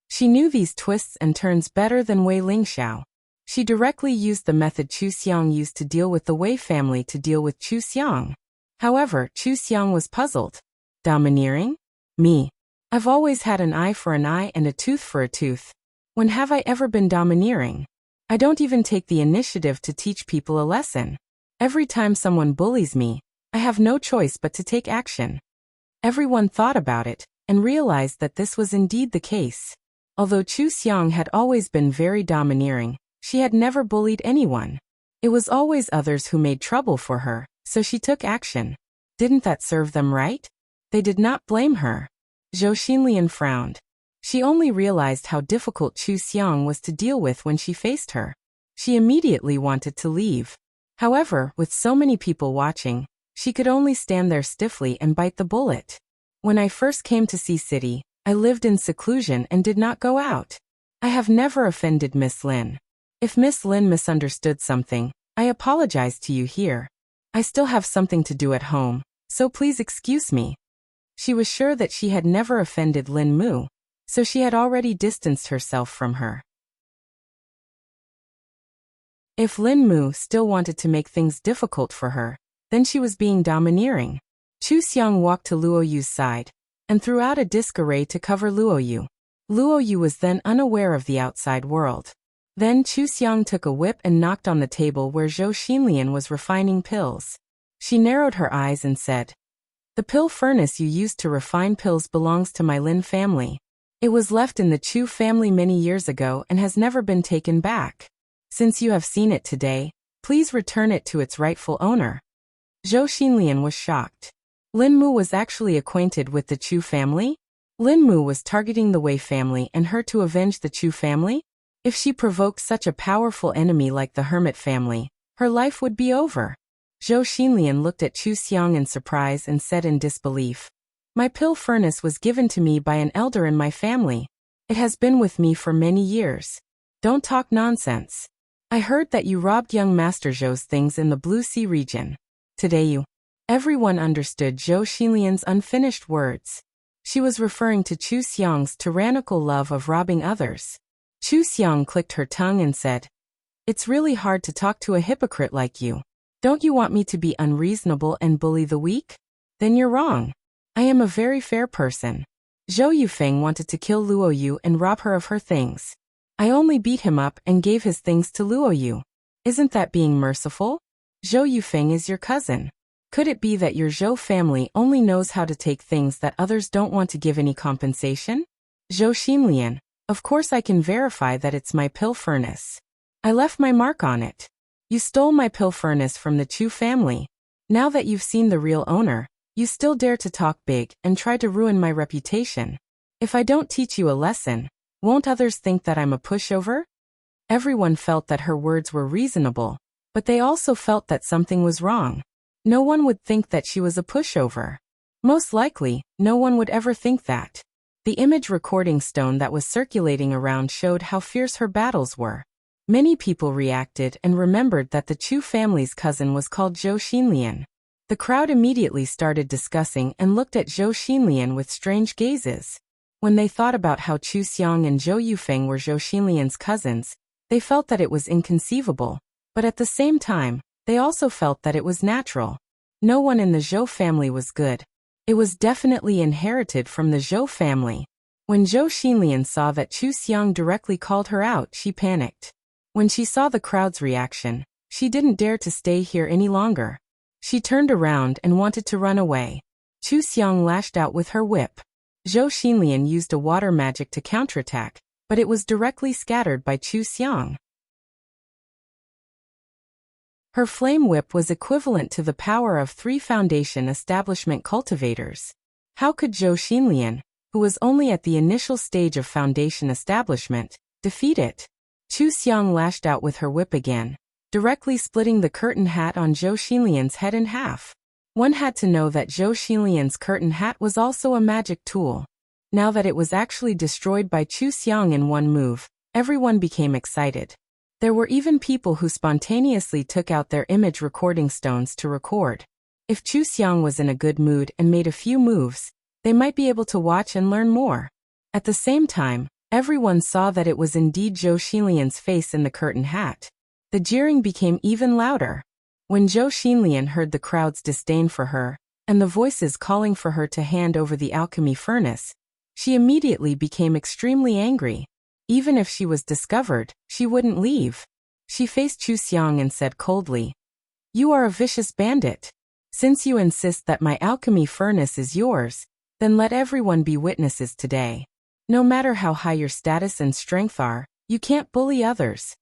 She knew these twists and turns better than Wei Lingxiao. She directly used the method Chu Xiang used to deal with the Wei family to deal with Chu Xiang. However, Chu Xiang was puzzled. Domineering? Me. I've always had an eye for an eye and a tooth for a tooth. When have I ever been domineering? I don't even take the initiative to teach people a lesson. Every time someone bullies me, I have no choice but to take action. Everyone thought about it and realized that this was indeed the case. Although Chu Xiang had always been very domineering, she had never bullied anyone. It was always others who made trouble for her, so she took action. Didn't that serve them right? They did not blame her. Zhou Xinlian frowned. She only realized how difficult Chu Xiang was to deal with when she faced her. She immediately wanted to leave. However, with so many people watching, she could only stand there stiffly and bite the bullet. When I first came to Sea City, I lived in seclusion and did not go out. I have never offended Miss Lin. If Miss Lin misunderstood something, I apologize to you here. I still have something to do at home, so please excuse me. She was sure that she had never offended Lin Mu, so she had already distanced herself from her. If Lin Mu still wanted to make things difficult for her, then she was being domineering. Chu Xiang walked to Luo Yu's side and threw out a disc array to cover Luo Yu. Luo Yu was then unaware of the outside world. Then Chu Xiang took a whip and knocked on the table where Zhou Xinlian was refining pills. She narrowed her eyes and said, "The pill furnace you used to refine pills belongs to my Lin family. It was left in the Chu family many years ago and has never been taken back. Since you have seen it today, please return it to its rightful owner." Zhou Xinlian was shocked. Lin Mu was actually acquainted with the Chu family? Lin Mu was targeting the Wei family and her to avenge the Chu family? If she provoked such a powerful enemy like the Hermit family, her life would be over. Zhou Xinlian looked at Chu Xiang in surprise and said in disbelief, "My pill furnace was given to me by an elder in my family. It has been with me for many years. Don't talk nonsense. I heard that you robbed young Master Zhou's things in the Blue Sea region. Today you..." Everyone understood Zhou Xinlian's unfinished words. She was referring to Chu Xiang's tyrannical love of robbing others. Chu Xiang clicked her tongue and said, "It's really hard to talk to a hypocrite like you. Don't you want me to be unreasonable and bully the weak? Then you're wrong. I am a very fair person. Zhou Yufeng wanted to kill Luo Yu and rob her of her things. I only beat him up and gave his things to Luo Yu. Isn't that being merciful? Zhou Yufeng is your cousin. Could it be that your Zhou family only knows how to take things that others don't want to give any compensation?" Zhou Xinlian, "Of course I can verify that it's my pill furnace. I left my mark on it. You stole my pill furnace from the Chu family. Now that you've seen the real owner, you still dare to talk big and try to ruin my reputation. If I don't teach you a lesson, won't others think that I'm a pushover?" Everyone felt that her words were reasonable, but they also felt that something was wrong. No one would think that she was a pushover. Most likely, no one would ever think that. The image recording stone that was circulating around showed how fierce her battles were. Many people reacted and remembered that the Chu family's cousin was called Zhou Xinlian. The crowd immediately started discussing and looked at Zhou Xinlian with strange gazes. When they thought about how Chu Xiang and Zhou Yufeng were Zhou Xinlian's cousins, they felt that it was inconceivable, but at the same time, they also felt that it was natural. No one in the Zhou family was good. It was definitely inherited from the Zhou family. When Zhou Xinlian saw that Chu Xiang directly called her out, she panicked. When she saw the crowd's reaction, she didn't dare to stay here any longer. She turned around and wanted to run away. Chu Xiang lashed out with her whip. Zhou Xinlian used a water magic to counterattack, but it was directly scattered by Chu Xiang. Her flame whip was equivalent to the power of 3 foundation establishment cultivators. How could Zhou Xinlian, who was only at the initial stage of foundation establishment, defeat it? Chu Xiang lashed out with her whip again, directly splitting the curtain hat on Zhou Xinlian's head in half. One had to know that Zhou Xinlian's curtain hat was also a magic tool. Now that it was actually destroyed by Chu Xiang in one move, everyone became excited. There were even people who spontaneously took out their image recording stones to record. If Chu Xiang was in a good mood and made a few moves, they might be able to watch and learn more. At the same time, everyone saw that it was indeed Zhou Xinlian's face in the curtain hat. The jeering became even louder. When Zhou Xinlian heard the crowd's disdain for her, and the voices calling for her to hand over the alchemy furnace, she immediately became extremely angry. Even if she was discovered, she wouldn't leave. She faced Chu Xiang and said coldly, "You are a vicious bandit. Since you insist that my alchemy furnace is yours, then let everyone be witnesses today. No matter how high your status and strength are, you can't bully others."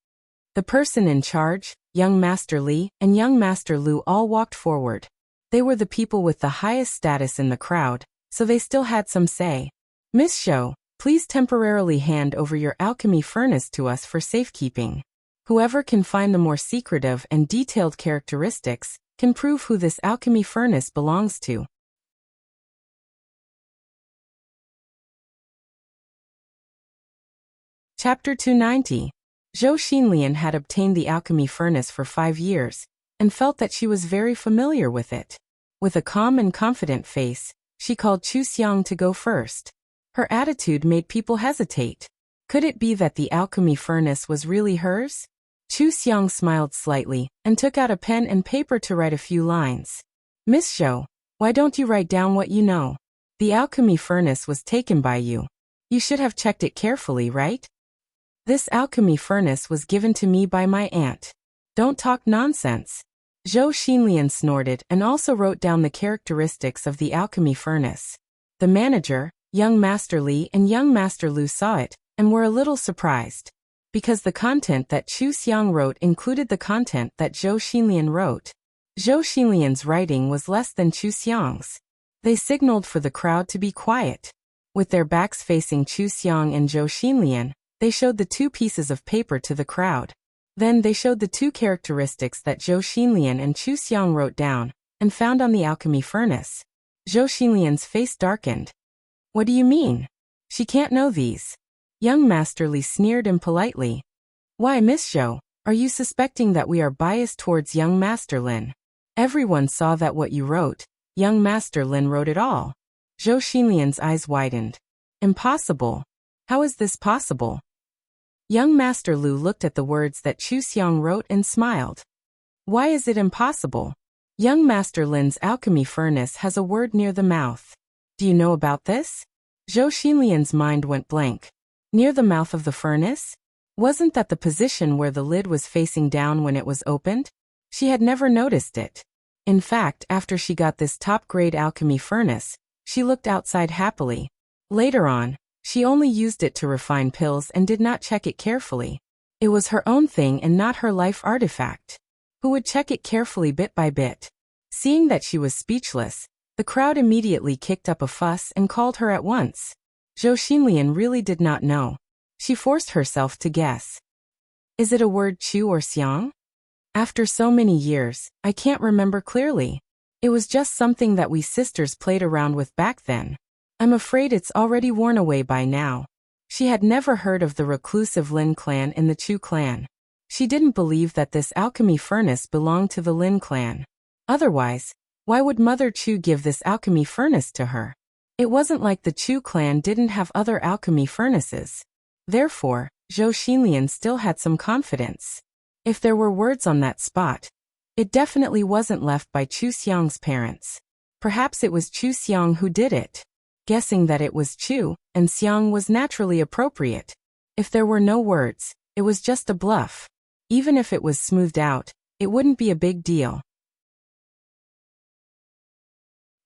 The person in charge, young Master Li, and young Master Lu all walked forward. They were the people with the highest status in the crowd, so they still had some say. "Miss Zhou, please temporarily hand over your alchemy furnace to us for safekeeping. Whoever can find the more secretive and detailed characteristics can prove who this alchemy furnace belongs to." Chapter 290. Zhou Xinlian had obtained the alchemy furnace for 5 years, and felt that she was very familiar with it. With a calm and confident face, she called Chu Xiang to go first. Her attitude made people hesitate. Could it be that the alchemy furnace was really hers? Chu Xiang smiled slightly, and took out a pen and paper to write a few lines. "Miss Zhou, why don't you write down what you know? The alchemy furnace was taken by you. You should have checked it carefully, right? This alchemy furnace was given to me by my aunt. Don't talk nonsense." Zhou Xinlian snorted and also wrote down the characteristics of the alchemy furnace. The manager, young Master Li, and young Master Lu saw it, and were a little surprised. Because the content that Chu Xiang wrote included the content that Zhou Xinlian wrote. Zhou Xinlian's writing was less than Chu Xiang's. They signaled for the crowd to be quiet. With their backs facing Chu Xiang and Zhou Xinlian, they showed the 2 pieces of paper to the crowd. Then they showed the 2 characteristics that Zhou Xinlian and Chu Xiang wrote down, and found on the alchemy furnace. Zhou Xinlian's face darkened. "What do you mean? She can't know these." Young Master Li sneered impolitely. "Why, Miss Zhou, are you suspecting that we are biased towards young Master Lin? Everyone saw that what you wrote, young Master Lin wrote it all." Zhou Xinlian's eyes widened. "Impossible. How is this possible?" Young Master Lu looked at the words that Chu Xiang wrote and smiled. "Why is it impossible? Young Master Lin's alchemy furnace has a word near the mouth. Do you know about this?" Zhou Xinlian's mind went blank. Near the mouth of the furnace? Wasn't that the position where the lid was facing down when it was opened? She had never noticed it. In fact, after she got this top-grade alchemy furnace, she looked outside happily. Later on, she only used it to refine pills and did not check it carefully. It was her own thing and not her life artifact. Who would check it carefully bit by bit? Seeing that she was speechless, the crowd immediately kicked up a fuss and called her at once. Zhou Xinlian really did not know. She forced herself to guess. "Is it a word Chu or Xiang? After so many years, I can't remember clearly. It was just something that we sisters played around with back then. I'm afraid it's already worn away by now." She had never heard of the reclusive Lin clan in the Chu clan. She didn't believe that this alchemy furnace belonged to the Lin clan. Otherwise, why would Mother Chu give this alchemy furnace to her? It wasn't like the Chu clan didn't have other alchemy furnaces. Therefore, Zhou Xinlian still had some confidence. If there were words on that spot, it definitely wasn't left by Chu Xiang's parents. Perhaps it was Chu Xiang who did it. Guessing that it was Chu and Xiang was naturally appropriate. If there were no words, it was just a bluff. Even if it was smoothed out, it wouldn't be a big deal.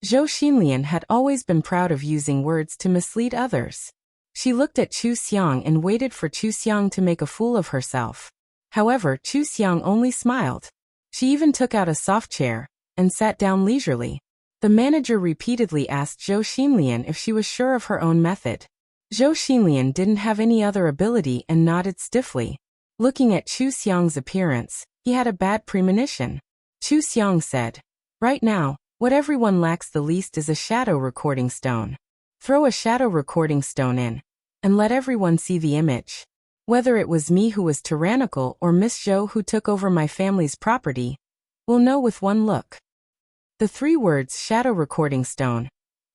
Zhou Xinlian had always been proud of using words to mislead others. She looked at Chu Xiang and waited for Chu Xiang to make a fool of herself. However, Chu Xiang only smiled. She even took out a soft chair and sat down leisurely. The manager repeatedly asked Zhou Xinlian if she was sure of her own method. Zhou Xinlian didn't have any other ability and nodded stiffly. Looking at Chu Xiang's appearance, he had a bad premonition. Chu Xiang said, "Right now, what everyone lacks the least is a shadow recording stone. Throw a shadow recording stone in, and let everyone see the image. Whether it was me who was tyrannical or Miss Zhou who took over my family's property, we'll know with one look." The 3 words shadow recording stone.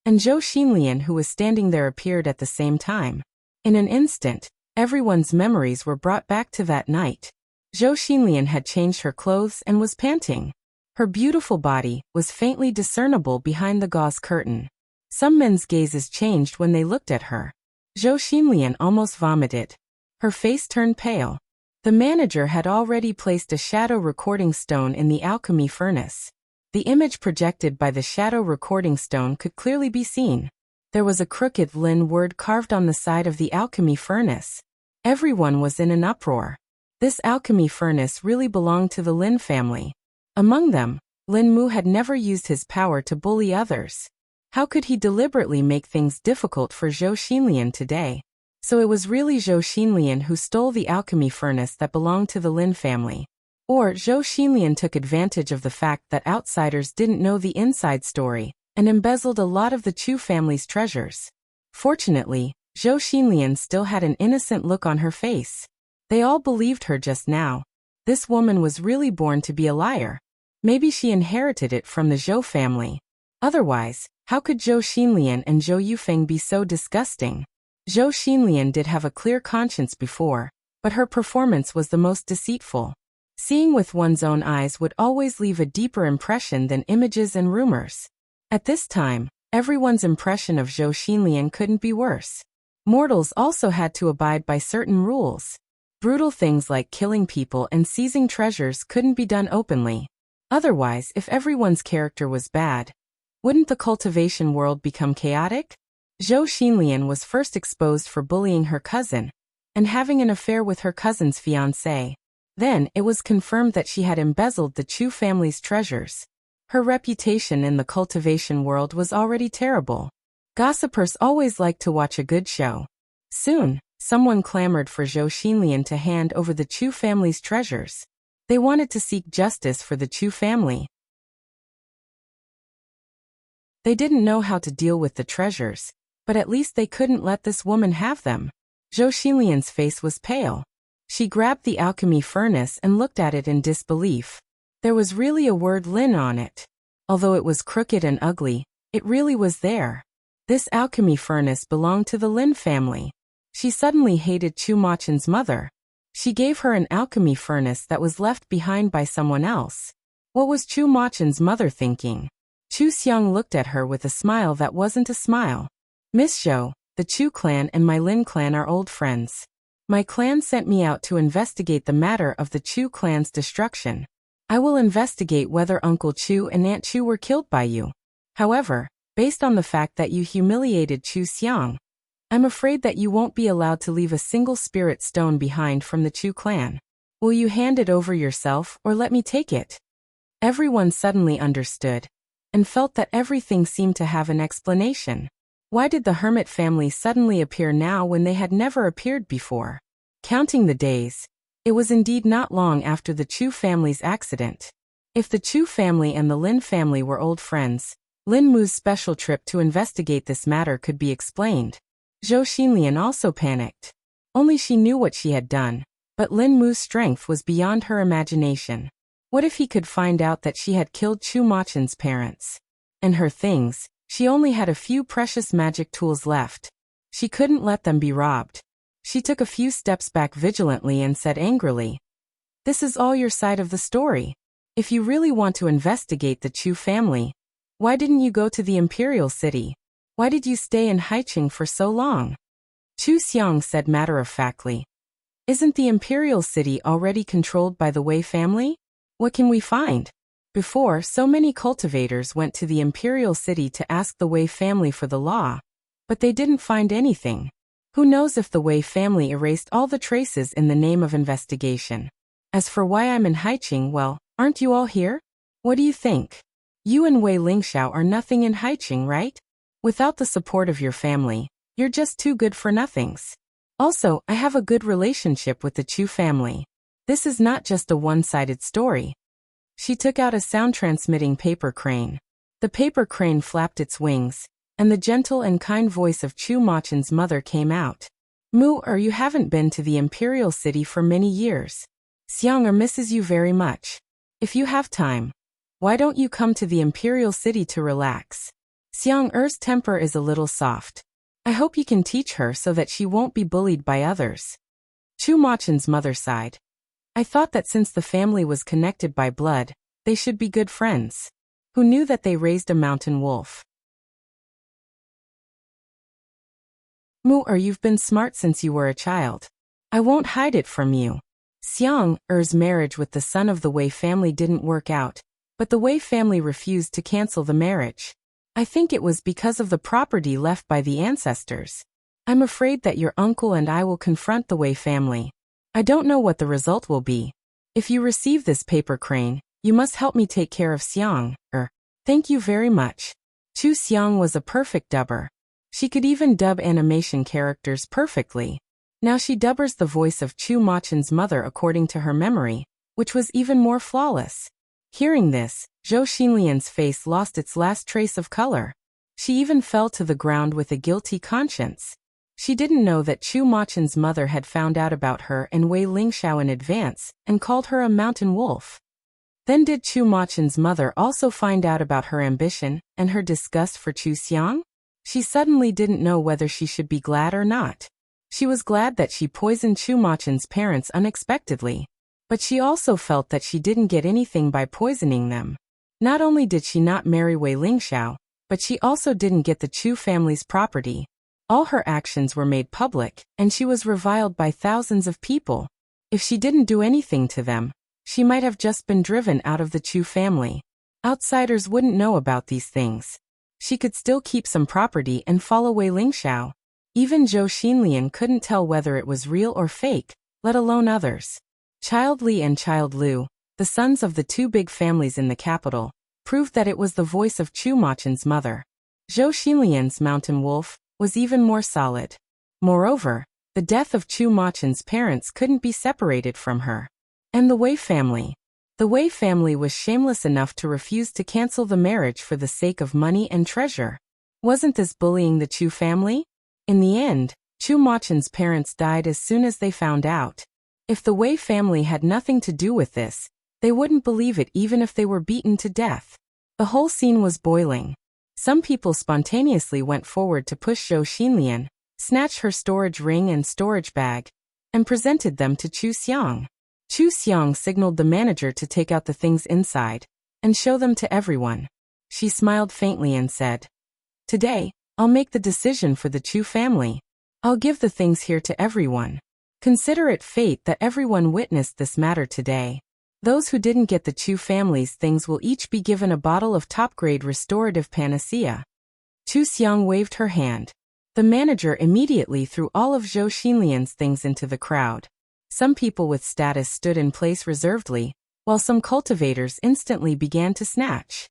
And Zhou Xinlian, who was standing there, appeared at the same time. In an instant, everyone's memories were brought back to that night. Zhou Xinlian had changed her clothes and was panting. Her beautiful body was faintly discernible behind the gauze curtain. Some men's gazes changed when they looked at her. Zhou Xinlian almost vomited. Her face turned pale. The manager had already placed a shadow recording stone in the alchemy furnace. The image projected by the shadow recording stone could clearly be seen. There was a crooked Lin word carved on the side of the alchemy furnace. Everyone was in an uproar. This alchemy furnace really belonged to the Lin family. Among them, Lin Mu had never used his power to bully others. How could he deliberately make things difficult for Zhou Xinlian today? So it was really Zhou Xinlian who stole the alchemy furnace that belonged to the Lin family. Or Zhou Xinlian took advantage of the fact that outsiders didn't know the inside story and embezzled a lot of the Chu family's treasures. Fortunately, Zhou Xinlian still had an innocent look on her face. They all believed her just now. This woman was really born to be a liar. Maybe she inherited it from the Zhou family. Otherwise, how could Zhou Xinlian and Zhou Yufeng be so disgusting? Zhou Xinlian did have a clear conscience before, but her performance was the most deceitful. Seeing with one's own eyes would always leave a deeper impression than images and rumors. At this time, everyone's impression of Zhou Xinlian couldn't be worse. Mortals also had to abide by certain rules. Brutal things like killing people and seizing treasures couldn't be done openly. Otherwise, if everyone's character was bad, wouldn't the cultivation world become chaotic? Zhou Xinlian was first exposed for bullying her cousin and having an affair with her cousin's fiancé. Then, it was confirmed that she had embezzled the Chu family's treasures. Her reputation in the cultivation world was already terrible. Gossipers always liked to watch a good show. Soon, someone clamored for Zhou Xinlian to hand over the Chu family's treasures. They wanted to seek justice for the Chu family. They didn't know how to deal with the treasures, but at least they couldn't let this woman have them. Zhou Xinlian's face was pale. She grabbed the alchemy furnace and looked at it in disbelief. There was really a word Lin on it. Although it was crooked and ugly, it really was there. This alchemy furnace belonged to the Lin family. She suddenly hated Chu Machen's mother. She gave her an alchemy furnace that was left behind by someone else. What was Chu Machen's mother thinking? Chu Xiang looked at her with a smile that wasn't a smile. Miss Zhou, the Chu clan and my Lin clan are old friends. My clan sent me out to investigate the matter of the Chu clan's destruction. I will investigate whether Uncle Chu and Aunt Chu were killed by you. However, based on the fact that you humiliated Chu Xiang, I'm afraid that you won't be allowed to leave a single spirit stone behind from the Chu clan. Will you hand it over yourself or let me take it? Everyone suddenly understood and felt that everything seemed to have an explanation. Why did the hermit family suddenly appear now when they had never appeared before? Counting the days, it was indeed not long after the Chu family's accident. If the Chu family and the Lin family were old friends, Lin Mu's special trip to investigate this matter could be explained. Zhou Xinlian also panicked. Only she knew what she had done, but Lin Mu's strength was beyond her imagination. What if he could find out that she had killed Chu Machen's parents? And her things, she only had a few precious magic tools left. She couldn't let them be robbed. She took a few steps back vigilantly and said angrily, "This is all your side of the story. If you really want to investigate the Chu family, why didn't you go to the imperial city? Why did you stay in Haicheng for so long?" Chu Xiang said matter-of-factly, "Isn't the imperial city already controlled by the Wei family? What can we find?" Before, so many cultivators went to the imperial city to ask the Wei family for the law, but they didn't find anything. Who knows if the Wei family erased all the traces in the name of investigation. As for why I'm in Haicheng, well, aren't you all here? What do you think? You and Wei Lingxiao are nothing in Haicheng, right? Without the support of your family, you're just too good for nothings. Also, I have a good relationship with the Chu family. This is not just a one-sided story. She took out a sound-transmitting paper crane. The paper crane flapped its wings, and the gentle and kind voice of Chu Machen's mother came out. "Mu, you haven't been to the imperial city for many years. Xiang misses you very much. If you have time, Why don't you come to the imperial city to relax? Xiang Er's temper is a little soft. I hope you can teach her so that she won't be bullied by others. Chu Machen's mother sighed. I thought that since the family was connected by blood, they should be good friends. Who knew that they raised a mountain wolf? You've been smart since you were a child. I won't hide it from you. Xiang Er's marriage with the son of the Wei family didn't work out, but the Wei family refused to cancel the marriage. I think it was because of the property left by the ancestors. I'm afraid that your uncle and I will confront the Wei family. I don't know what the result will be. If you receive this paper crane, you must help me take care of Xiang Er. Thank you very much. Chu Xiang was a perfect dubber. She could even dub animation characters perfectly. Now she dubbers the voice of Chu Machen's mother according to her memory, which was even more flawless. Hearing this, Zhou Xinlian's face lost its last trace of color. She even fell to the ground with a guilty conscience. She didn't know that Chu Machen's mother had found out about her and Wei Lingxiao in advance and called her a mountain wolf. Then did Chu Machen's mother also find out about her ambition and her disgust for Chu Xiang? She suddenly didn't know whether she should be glad or not. She was glad that she poisoned Chu Machen's parents unexpectedly, but she also felt that she didn't get anything by poisoning them. Not only did she not marry Wei Lingxiao, but she also didn't get the Chu family's property. All her actions were made public, and she was reviled by thousands of people. If she didn't do anything to them, she might have just been driven out of the Chu family. Outsiders wouldn't know about these things. She could still keep some property and follow Wei Lingxiao. Even Zhou Xinlian couldn't tell whether it was real or fake, let alone others. Child Li and Child Lu, the sons of the two big families in the capital, proved that it was the voice of Chu Machen's mother. Zhou Xinlian's mountain wolf was even more solid. Moreover, the death of Chu Machen's parents couldn't be separated from her. And the Wei family. The Wei family was shameless enough to refuse to cancel the marriage for the sake of money and treasure. Wasn't this bullying the Chu family? In the end, Chu Machen's parents died as soon as they found out. If the Wei family had nothing to do with this, they wouldn't believe it even if they were beaten to death. The whole scene was boiling. Some people spontaneously went forward to push Zhou Xinlian, snatched her storage ring and storage bag, and presented them to Chu Xiang. Chu Xiang signaled the manager to take out the things inside and show them to everyone. She smiled faintly and said, "Today, I'll make the decision for the Chu family. I'll give the things here to everyone. Consider it fate that everyone witnessed this matter today. Those who didn't get the Chu family's things will each be given a bottle of top-grade restorative panacea." Chu Xiang waved her hand. The manager immediately threw all of Zhou Xinlian's things into the crowd. Some people with status stood in place reservedly, while some cultivators instantly began to snatch.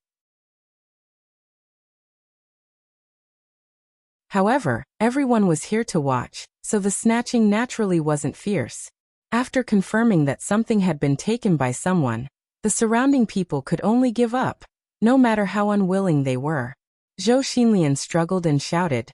However, everyone was here to watch, so the snatching naturally wasn't fierce. After confirming that something had been taken by someone, the surrounding people could only give up, no matter how unwilling they were. Zhou Xinlian struggled and shouted,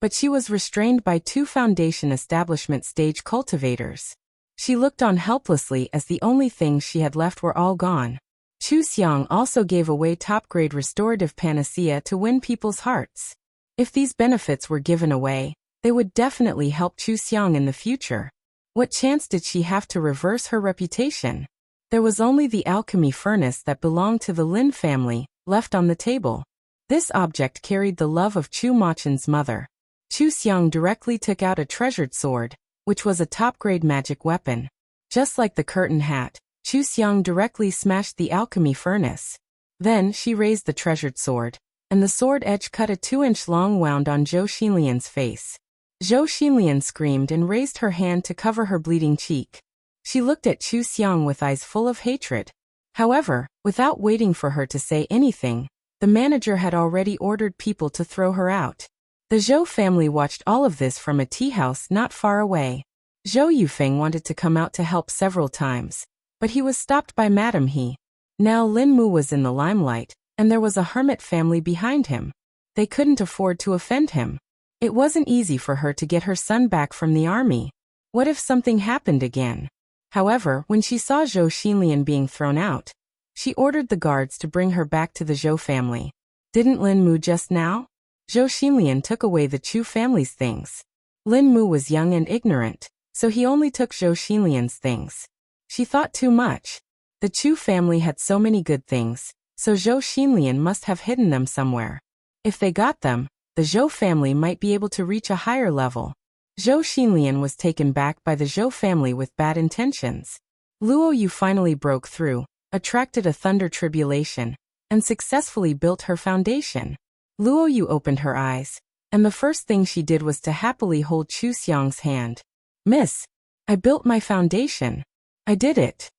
but she was restrained by two Foundation establishment stage cultivators. She looked on helplessly as the only things she had left were all gone. Chu Xiang also gave away top-grade restorative panacea to win people's hearts. If these benefits were given away, they would definitely help Chu Xiang in the future. What chance did she have to reverse her reputation? There was only the alchemy furnace that belonged to the Lin family, left on the table. This object carried the love of Chu Machen's mother. Chu Xiang directly took out a treasured sword, which was a top-grade magic weapon. Just like the curtain hat, Chu Xiang directly smashed the alchemy furnace. Then she raised the treasured sword, and the sword edge cut a 2-inch long wound on Zhou Xinlian's face. Zhou Xinlian screamed and raised her hand to cover her bleeding cheek. She looked at Chu Xiang with eyes full of hatred. However, without waiting for her to say anything, the manager had already ordered people to throw her out. The Zhou family watched all of this from a tea house not far away. Zhou Yufeng wanted to come out to help several times, but he was stopped by Madame He. Now Lin Mu was in the limelight, and there was a hermit family behind him. They couldn't afford to offend him. It wasn't easy for her to get her son back from the army. What if something happened again? However, when she saw Zhou Xinlian being thrown out, She ordered the guards to bring her back to the Zhou family. Didn't Lin Mu just now? Zhou Xinlian took away the Chu family's things. Lin Mu was young and ignorant, so he only took Zhou Xinlian's things. She thought too much. The Chu family had so many good things, so Zhou Xinlian must have hidden them somewhere. If they got them, the Zhou family might be able to reach a higher level. Zhou Xinlian was taken back by the Zhou family with bad intentions. Luo Yu finally broke through, attracted a thunder tribulation, and successfully built her foundation. Luo Yu opened her eyes, and the first thing she did was to happily hold Chu Xiang's hand. "Miss, I built my foundation. I did it."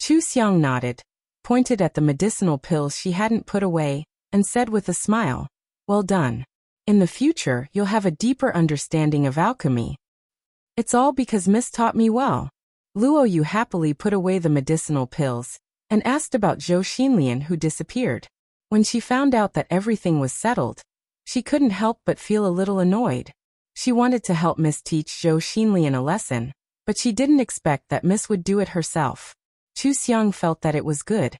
Chu Xiang nodded, pointed at the medicinal pills she hadn't put away, and said with a smile, "Well done. In the future, you'll have a deeper understanding of alchemy." "It's all because Miss taught me well." Luo Yu happily put away the medicinal pills, and asked about Zhou Xinlian, who disappeared. When she found out that everything was settled, she couldn't help but feel a little annoyed. She wanted to help Miss teach Zhou Xinlian a lesson, but she didn't expect that Miss would do it herself. Chu Xiang felt that it was good.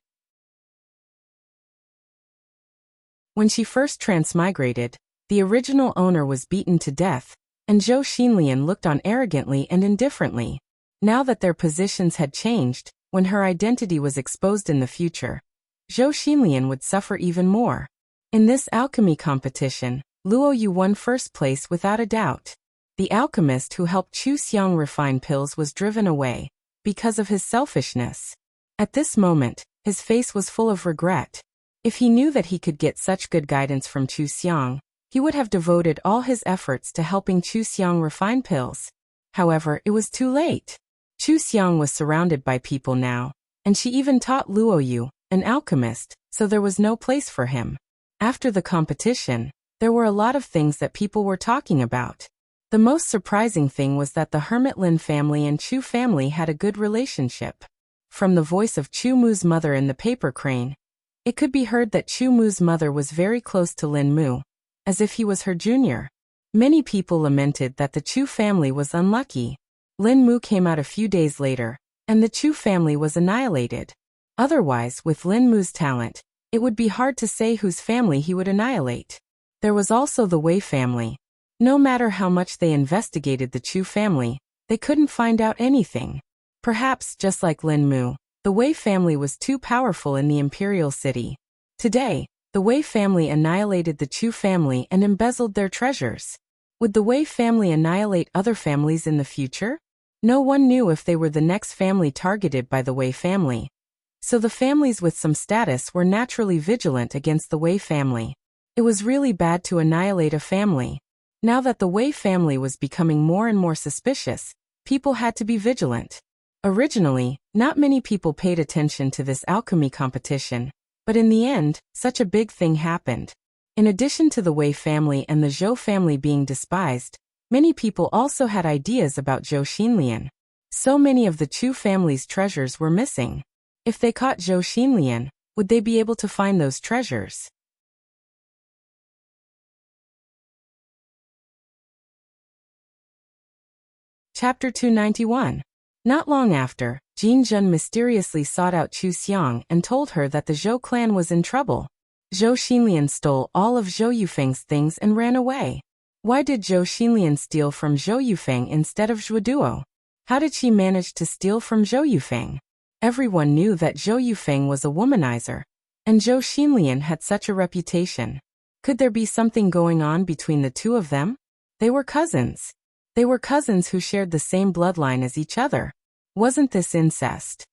When she first transmigrated, the original owner was beaten to death, and Zhou Xinlian looked on arrogantly and indifferently. Now that their positions had changed, when her identity was exposed in the future, Zhou Xinlian would suffer even more. In this alchemy competition, Luo Yu won first place without a doubt. The alchemist who helped Chu Xiang refine pills was driven away, because of his selfishness. At this moment, his face was full of regret. If he knew that he could get such good guidance from Chu Xiang, he would have devoted all his efforts to helping Chu Xiang refine pills. However, it was too late. Chu Xiang was surrounded by people now, and she even taught Luo Yu, an alchemist, so there was no place for him. After the competition, there were a lot of things that people were talking about. The most surprising thing was that the Hermit Lin family and Chu family had a good relationship. From the voice of Chu Mu's mother in the paper crane, it could be heard that Chu Mu's mother was very close to Lin Mu, as if he was her junior. Many people lamented that the Chu family was unlucky. Lin Mu came out a few days later, and the Chu family was annihilated. Otherwise, with Lin Mu's talent, it would be hard to say whose family he would annihilate. There was also the Wei family. No matter how much they investigated the Chu family, they couldn't find out anything. Perhaps, just like Lin Mu, the Wei family was too powerful in the imperial city. Today, the Wei family annihilated the Chu family and embezzled their treasures. Would the Wei family annihilate other families in the future? No one knew if they were the next family targeted by the Wei family. So the families with some status were naturally vigilant against the Wei family. It was really bad to annihilate a family. Now that the Wei family was becoming more and more suspicious, people had to be vigilant. Originally, not many people paid attention to this alchemy competition, but in the end, such a big thing happened. In addition to the Wei family and the Zhou family being despised, many people also had ideas about Zhou Xinlian. So many of the Chu family's treasures were missing. If they caught Zhou Xinlian, would they be able to find those treasures? Chapter 291. Not long after, Jin Zhen mysteriously sought out Chu Xiang and told her that the Zhou clan was in trouble. Zhou Xinlian stole all of Zhou Yufeng's things and ran away. Why did Zhou Xinlian steal from Zhou Yufeng instead of Zhuoduo? How did she manage to steal from Zhou Yufeng? Everyone knew that Zhou Yufeng was a womanizer, and Zhou Xinlian had such a reputation. Could there be something going on between the two of them? They were cousins. They were cousins who shared the same bloodline as each other. Wasn't this incest?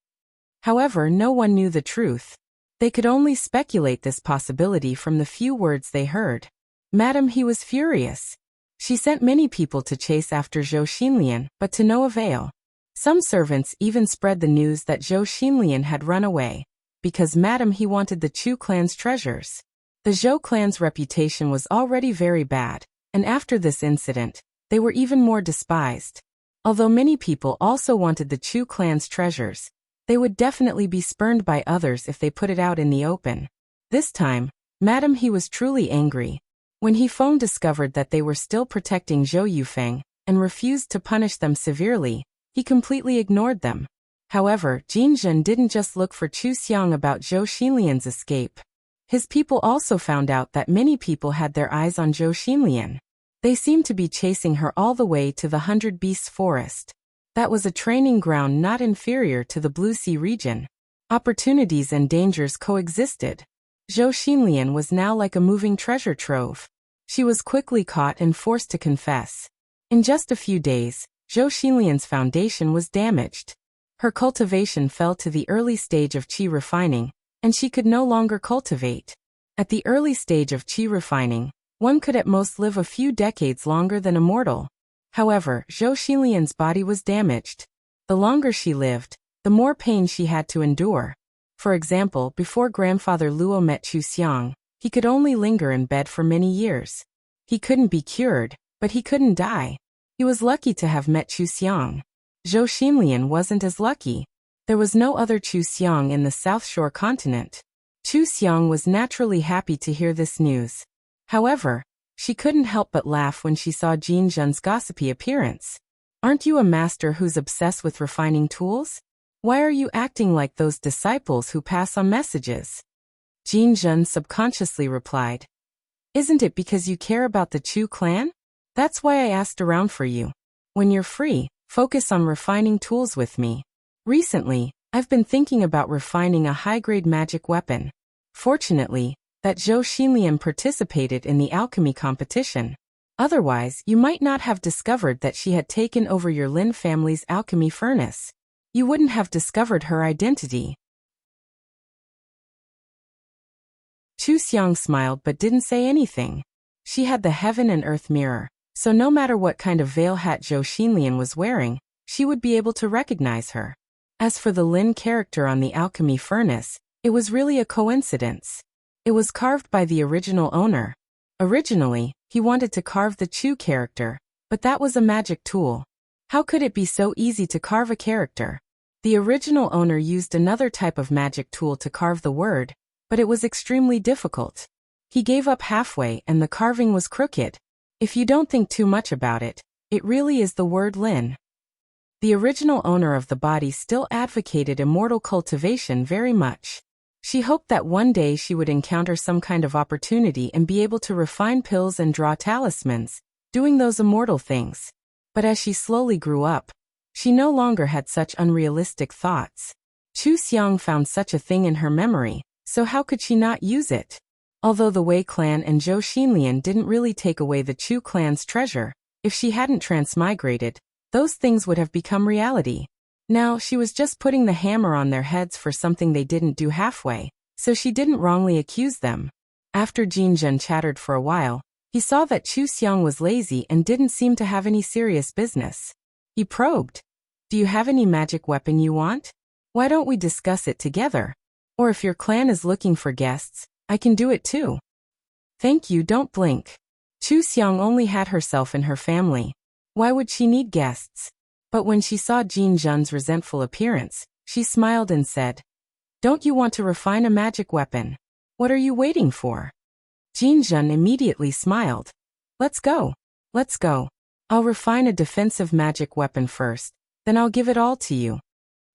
However, no one knew the truth. They could only speculate this possibility from the few words they heard. Madam, he was furious. She sent many people to chase after Zhou Xinlian, but to no avail. Some servants even spread the news that Zhou Xinlian had run away, because Madam, he wanted the Chu clan's treasures. The Zhou clan's reputation was already very bad, and after this incident, they were even more despised. Although many people also wanted the Chu clan's treasures, they would definitely be spurned by others if they put it out in the open. This time, Madam, he was truly angry. When He Feng discovered that they were still protecting Zhou Yufeng and refused to punish them severely, he completely ignored them. However, Jin Zhen didn't just look for Chu Xiang about Zhou Xinlian's escape. His people also found out that many people had their eyes on Zhou Xinlian. They seemed to be chasing her all the way to the 100 Beasts Forest. That was a training ground not inferior to the Blue Sea region. Opportunities and dangers coexisted. Zhou Xinlian was now like a moving treasure trove. She was quickly caught and forced to confess. In just a few days, Zhou Xinlian's foundation was damaged. Her cultivation fell to the early stage of qi refining, and she could no longer cultivate. At the early stage of qi refining, one could at most live a few decades longer than a mortal. However, Zhou Xinlian's body was damaged. The longer she lived, the more pain she had to endure. For example, before grandfather Luo met Chu Xiang, he could only linger in bed for many years. He couldn't be cured, but he couldn't die. He was lucky to have met Chu Xiang. Zhou Xinlian wasn't as lucky. There was no other Chu Xiang in the South Shore continent. Chu Xiang was naturally happy to hear this news. However, she couldn't help but laugh when she saw Jin Zhen's gossipy appearance. "Aren't you a master who's obsessed with refining tools? Why are you acting like those disciples who pass on messages?" Jin Zhen subconsciously replied, "Isn't it because you care about the Chu clan? That's why I asked around for you. When you're free, focus on refining tools with me. Recently, I've been thinking about refining a high-grade magic weapon. Fortunately, that Zhou Xinlian participated in the alchemy competition. Otherwise, you might not have discovered that she had taken over your Lin family's alchemy furnace. You wouldn't have discovered her identity." Chu Xiang smiled but didn't say anything. She had the heaven and earth mirror, so no matter what kind of veil hat Zhou Xinlian was wearing, she would be able to recognize her. As for the Lin character on the alchemy furnace, it was really a coincidence. It was carved by the original owner. Originally, he wanted to carve the Chu character, but that was a magic tool. How could it be so easy to carve a character? The original owner used another type of magic tool to carve the word, but it was extremely difficult. He gave up halfway and the carving was crooked. If you don't think too much about it, it really is the word Lin. The original owner of the body still advocated immortal cultivation very much. She hoped that one day she would encounter some kind of opportunity and be able to refine pills and draw talismans, doing those immortal things. But as she slowly grew up, she no longer had such unrealistic thoughts. Chu Xiang found such a thing in her memory, so how could she not use it? Although the Wei clan and Zhou Xinlian didn't really take away the Chu clan's treasure, if she hadn't transmigrated, those things would have become reality. Now, she was just putting the hammer on their heads for something they didn't do halfway, so she didn't wrongly accuse them. After Jin Zhen chattered for a while, he saw that Chu Xiang was lazy and didn't seem to have any serious business. He probed, "Do you have any magic weapon you want? Why don't we discuss it together? Or if your clan is looking for guests, I can do it too." "Thank you, don't blink." Chu Xiang only had herself and her family. Why would she need guests? But when she saw Jin Zhen's resentful appearance, she smiled and said, "Don't you want to refine a magic weapon? What are you waiting for?" Jin Zhen immediately smiled. Let's go. Let's go. I'll refine a defensive magic weapon first, then I'll give it all to you."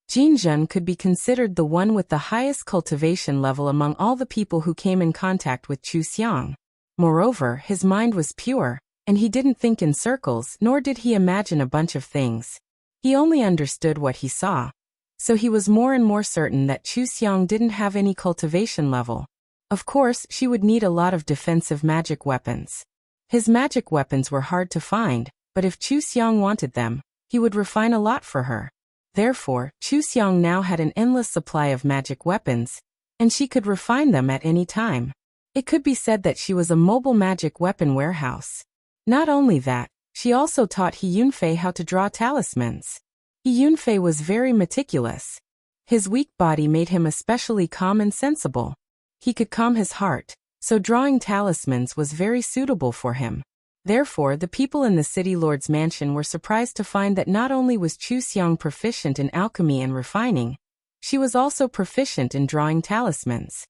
Jin Zhen could be considered the one with the highest cultivation level among all the people who came in contact with Chu Xiang. Moreover, his mind was pure, and he didn't think in circles nor did he imagine a bunch of things. He only understood what he saw. So he was more and more certain that Chu Xiang didn't have any cultivation level. Of course, she would need a lot of defensive magic weapons. His magic weapons were hard to find, but if Chu Xiang wanted them, he would refine a lot for her. Therefore, Chu Xiang now had an endless supply of magic weapons, and she could refine them at any time. It could be said that she was a mobile magic weapon warehouse. Not only that, she also taught He Yunfei how to draw talismans. He Yunfei was very meticulous. His weak body made him especially calm and sensible. He could calm his heart, so drawing talismans was very suitable for him. Therefore, the people in the city lord's mansion were surprised to find that not only was Chu Xiang proficient in alchemy and refining, she was also proficient in drawing talismans.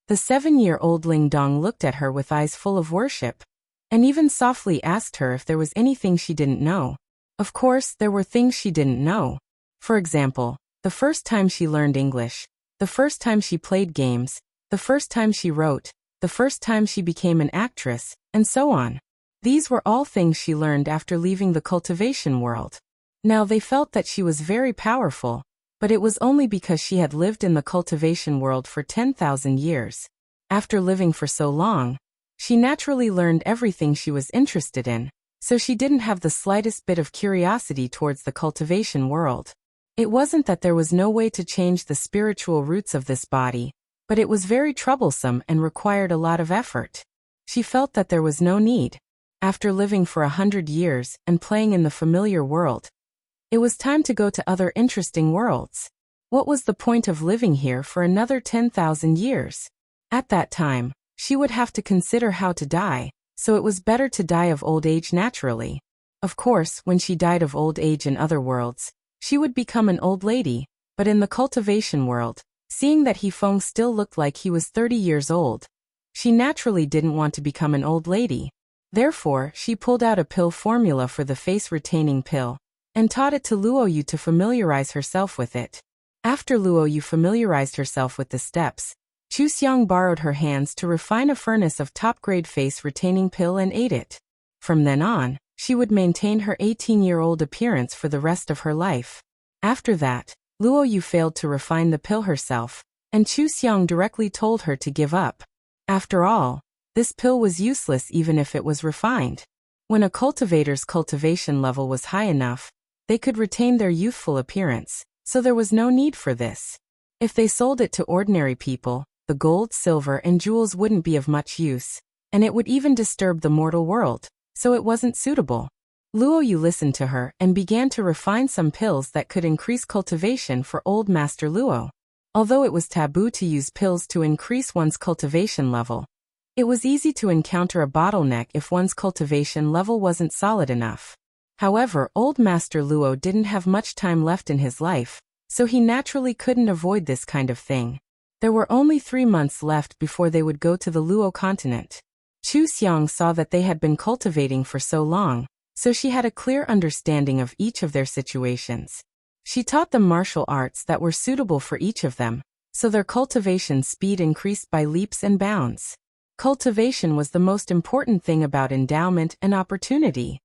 The 7-year-old Ling Dong looked at her with eyes full of worship, and even softly asked her if there was anything she didn't know. Of course, there were things she didn't know. For example, the first time she learned English, the first time she played games, the first time she wrote, the first time she became an actress, and so on. These were all things she learned after leaving the cultivation world. Now they felt that she was very powerful, but it was only because she had lived in the cultivation world for 10,000 years. After living for so long, she naturally learned everything she was interested in, so she didn't have the slightest bit of curiosity towards the cultivation world. It wasn't that there was no way to change the spiritual roots of this body, but it was very troublesome and required a lot of effort. She felt that there was no need. After living for 100 years and playing in the familiar world, it was time to go to other interesting worlds. What was the point of living here for another 10,000 years? At that time, she would have to consider how to die, so it was better to die of old age naturally. Of course, when she died of old age in other worlds, she would become an old lady, but in the cultivation world, seeing that He-Feng still looked like he was 30 years old, she naturally didn't want to become an old lady. Therefore, she pulled out a pill formula for the face-retaining pill, and taught it to Luo Yu to familiarize herself with it. After Luo Yu familiarized herself with the steps, Chu Xiang borrowed her hands to refine a furnace of top-grade face-retaining pill and ate it. From then on, she would maintain her 18-year-old appearance for the rest of her life. After that, Luo Yu failed to refine the pill herself, and Chu Xiang directly told her to give up. After all, this pill was useless even if it was refined. When a cultivator's cultivation level was high enough, they could retain their youthful appearance, so there was no need for this. If they sold it to ordinary people, the gold, silver, and jewels wouldn't be of much use, and it would even disturb the mortal world, so it wasn't suitable. Luo Yu listened to her and began to refine some pills that could increase cultivation for old Master Luo. Although it was taboo to use pills to increase one's cultivation level, it was easy to encounter a bottleneck if one's cultivation level wasn't solid enough. However, old Master Luo didn't have much time left in his life, so he naturally couldn't avoid this kind of thing. There were only 3 months left before they would go to the Luo continent. Chu Xiang saw that they had been cultivating for so long, so she had a clear understanding of each of their situations. She taught them martial arts that were suitable for each of them, so their cultivation speed increased by leaps and bounds. Cultivation was the most important thing about endowment and opportunity.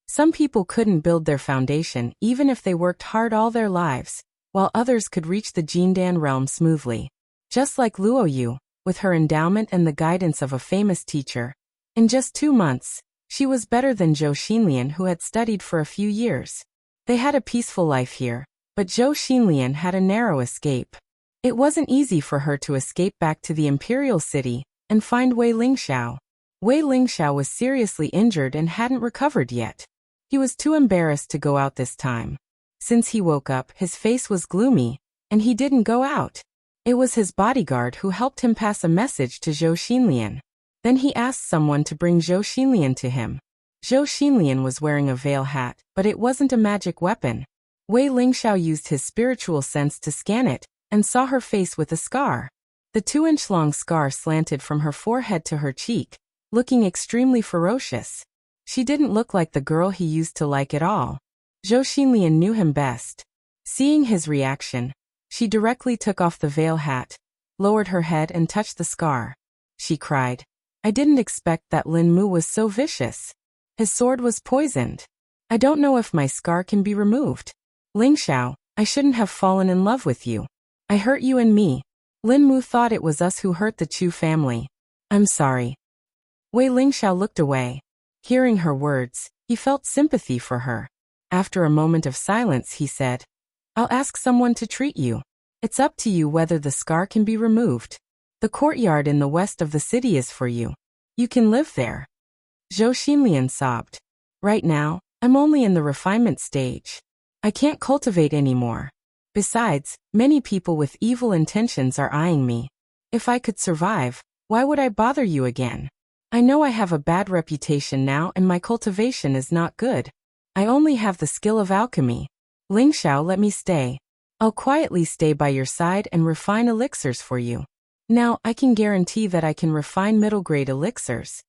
Some people couldn't build their foundation even if they worked hard all their lives, while others could reach the Jindan realm smoothly. Just like Luo Yu, with her endowment and the guidance of a famous teacher, in just 2 months, she was better than Zhou Xinlian, who had studied for a few years. They had a peaceful life here, but Zhou Xinlian had a narrow escape. It wasn't easy for her to escape back to the imperial city and find Wei Lingxiao. Wei Lingxiao was seriously injured and hadn't recovered yet. He was too embarrassed to go out this time. Since he woke up, his face was gloomy, and he didn't go out. It was his bodyguard who helped him pass a message to Zhou Xinlian. Then he asked someone to bring Zhou Xinlian to him. Zhou Xinlian was wearing a veil hat, but it wasn't a magic weapon. Wei Lingxiao used his spiritual sense to scan it, and saw her face with a scar. The 2-inch-long scar slanted from her forehead to her cheek, looking extremely ferocious. She didn't look like the girl he used to like at all. Zhou Xinlian knew him best. Seeing his reaction, she directly took off the veil hat, lowered her head and touched the scar. She cried, "I didn't expect that Lin Mu was so vicious. His sword was poisoned. I don't know if my scar can be removed. Lingxiao, I shouldn't have fallen in love with you. I hurt you and me. Lin Mu thought it was us who hurt the Chu family. I'm sorry." Wei Lingxiao looked away. Hearing her words, he felt sympathy for her. After a moment of silence, he said, "I'll ask someone to treat you. It's up to you whether the scar can be removed. The courtyard in the west of the city is for you. You can live there." Zhou Xinlian sobbed. "Right now, I'm only in the refinement stage. I can't cultivate anymore. Besides, many people with evil intentions are eyeing me. If I could survive, why would I bother you again? I know I have a bad reputation now and my cultivation is not good. I only have the skill of alchemy. Lingxiao, let me stay. I'll quietly stay by your side and refine elixirs for you. Now, I can guarantee that I can refine middle-grade elixirs."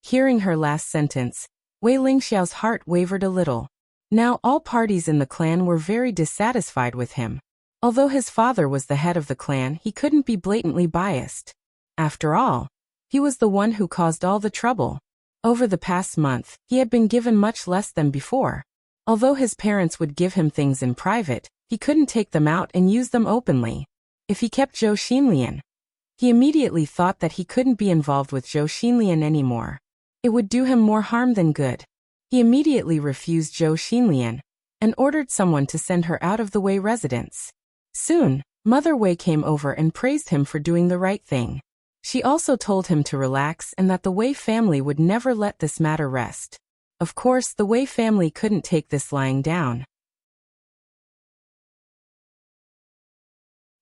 Hearing her last sentence, Wei Lingxiao's heart wavered a little. Now all parties in the clan were very dissatisfied with him. Although his father was the head of the clan, he couldn't be blatantly biased. After all, he was the one who caused all the trouble. Over the past month, he had been given much less than before. Although his parents would give him things in private, he couldn't take them out and use them openly. If he kept Zhou Xinlian, he immediately thought that he couldn't be involved with Zhou Xinlian anymore. It would do him more harm than good. He immediately refused Zhou Xinlian and ordered someone to send her out of the Wei residence. Soon, Mother Wei came over and praised him for doing the right thing. She also told him to relax and that the Wei family would never let this matter rest. Of course, the Wei family couldn't take this lying down.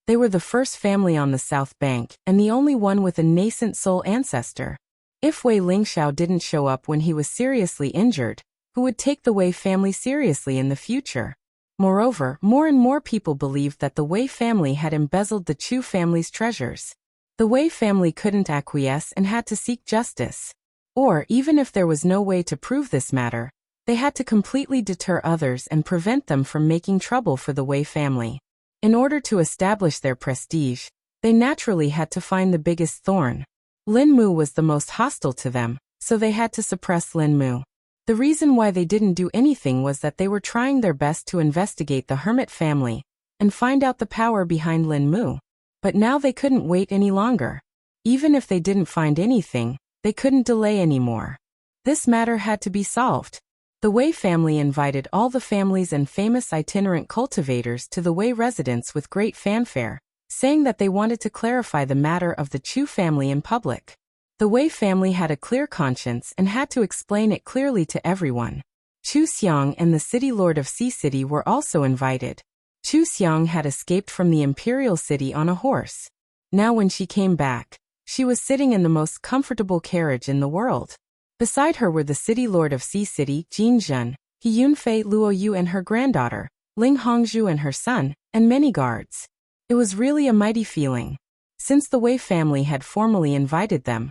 They were the first family on the South Bank and the only one with a nascent soul ancestor. If Wei Lingxiao didn't show up when he was seriously injured, who would take the Wei family seriously in the future? Moreover, more and more people believed that the Wei family had embezzled the Chu family's treasures. The Wei family couldn't acquiesce and had to seek justice. Or, even if there was no way to prove this matter, they had to completely deter others and prevent them from making trouble for the Wei family. In order to establish their prestige, they naturally had to find the biggest thorn. Lin Mu was the most hostile to them, so they had to suppress Lin Mu. The reason why they didn't do anything was that they were trying their best to investigate the hermit family and find out the power behind Lin Mu. But now they couldn't wait any longer. Even if they didn't find anything, they couldn't delay anymore. This matter had to be solved. The Wei family invited all the families and famous itinerant cultivators to the Wei residence with great fanfare, saying that they wanted to clarify the matter of the Chu family in public. The Wei family had a clear conscience and had to explain it clearly to everyone. Chu Xiang and the city lord of Sea City were also invited. Chu Xiang had escaped from the imperial city on a horse. Now when she came back, she was sitting in the most comfortable carriage in the world. Beside her were the city lord of Sea City, Jin Zhen, He Yunfei Luoyu and her granddaughter, Ling Hongzhu and her son, and many guards. It was really a mighty feeling. Since the Wei family had formally invited them,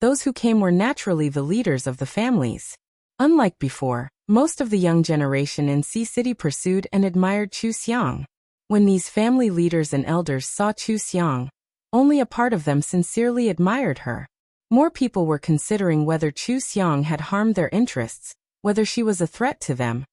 those who came were naturally the leaders of the families. Unlike before, most of the young generation in Sea City pursued and admired Chu Xiang. When these family leaders and elders saw Chu Xiang, only a part of them sincerely admired her. More people were considering whether Chu Xiang had harmed their interests, whether she was a threat to them,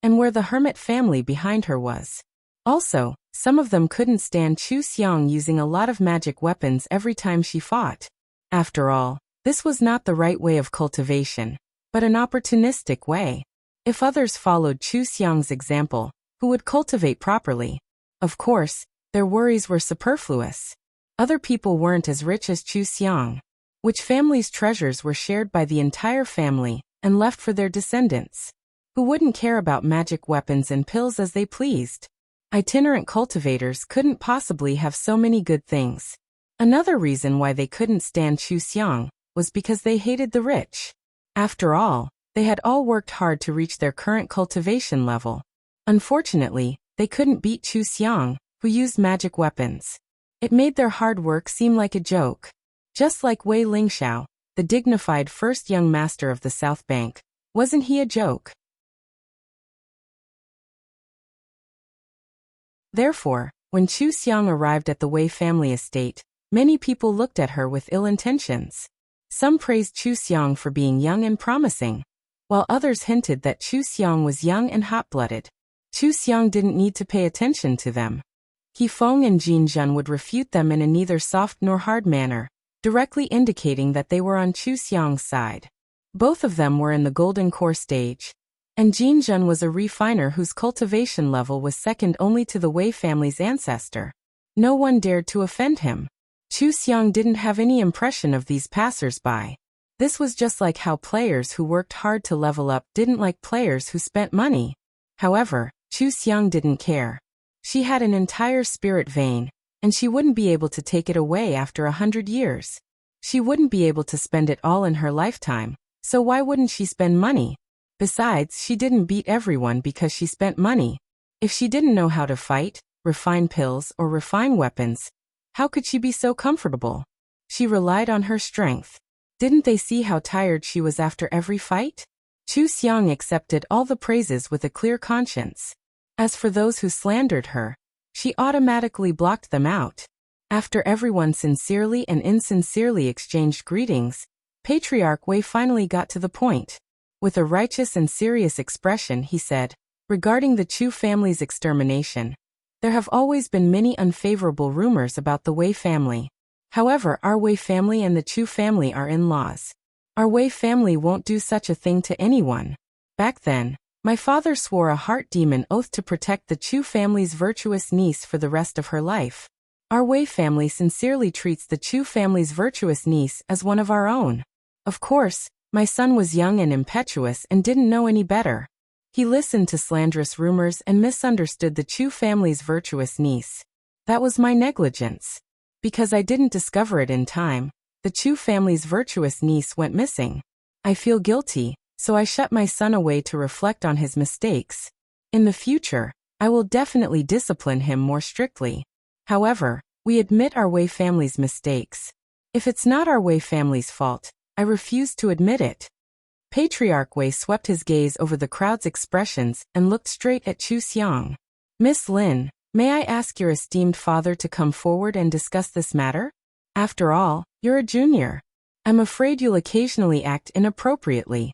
and where the hermit family behind her was. Also, some of them couldn't stand Chu Xiang using a lot of magic weapons every time she fought. After all, this was not the right way of cultivation, but an opportunistic way. If others followed Chu Xiang's example, who would cultivate properly? Of course, their worries were superfluous. Other people weren't as rich as Chu Xiang, which family's treasures were shared by the entire family and left for their descendants, who wouldn't care about magic weapons and pills as they pleased. Itinerant cultivators couldn't possibly have so many good things. Another reason why they couldn't stand Chu Xiang was because they hated the rich. After all, they had all worked hard to reach their current cultivation level. Unfortunately, they couldn't beat Chu Xiang, who used magic weapons. It made their hard work seem like a joke. Just like Wei Lingxiao, the dignified first young master of the South Bank, wasn't he a joke? Therefore, when Chu Xiang arrived at the Wei family estate, many people looked at her with ill intentions. Some praised Chu Xiang for being young and promising, while others hinted that Chu Xiang was young and hot-blooded. Chu Xiang didn't need to pay attention to them. He Feng and Jin Zhen would refute them in a neither soft nor hard manner, directly indicating that they were on Chu Xiang's side. Both of them were in the golden core stage, and Jin Zhen was a refiner whose cultivation level was second only to the Wei family's ancestor. No one dared to offend him. Chu Xiang didn't have any impression of these passers-by. This was just like how players who worked hard to level up didn't like players who spent money. However, Chu Xiang didn't care. She had an entire spirit vein, and she wouldn't be able to take it away after 100 years. She wouldn't be able to spend it all in her lifetime, so why wouldn't she spend money? Besides, she didn't beat everyone because she spent money. If she didn't know how to fight, refine pills, or refine weapons, how could she be so comfortable? She relied on her strength. Didn't they see how tired she was after every fight? Chu Xiang accepted all the praises with a clear conscience. As for those who slandered her, she automatically blocked them out. After everyone sincerely and insincerely exchanged greetings, Patriarch Wei finally got to the point. With a righteous and serious expression, he said, regarding the Chu family's extermination, there have always been many unfavorable rumors about the Wei family. However, our Wei family and the Chu family are in-laws. Our Wei family won't do such a thing to anyone. Back then, my father swore a heart demon oath to protect the Chu family's virtuous niece for the rest of her life. Our Wei family sincerely treats the Chu family's virtuous niece as one of our own. Of course, my son was young and impetuous and didn't know any better. He listened to slanderous rumors and misunderstood the Chu family's virtuous niece. That was my negligence. Because I didn't discover it in time, the Chu family's virtuous niece went missing. I feel guilty, so I shut my son away to reflect on his mistakes. In the future, I will definitely discipline him more strictly. However, we admit our Wei family's mistakes. If it's not our Wei family's fault, I refuse to admit it. Patriarch Wei swept his gaze over the crowd's expressions and looked straight at Chu Xiang. Miss Lin, may I ask your esteemed father to come forward and discuss this matter? After all, you're a junior. I'm afraid you'll occasionally act inappropriately.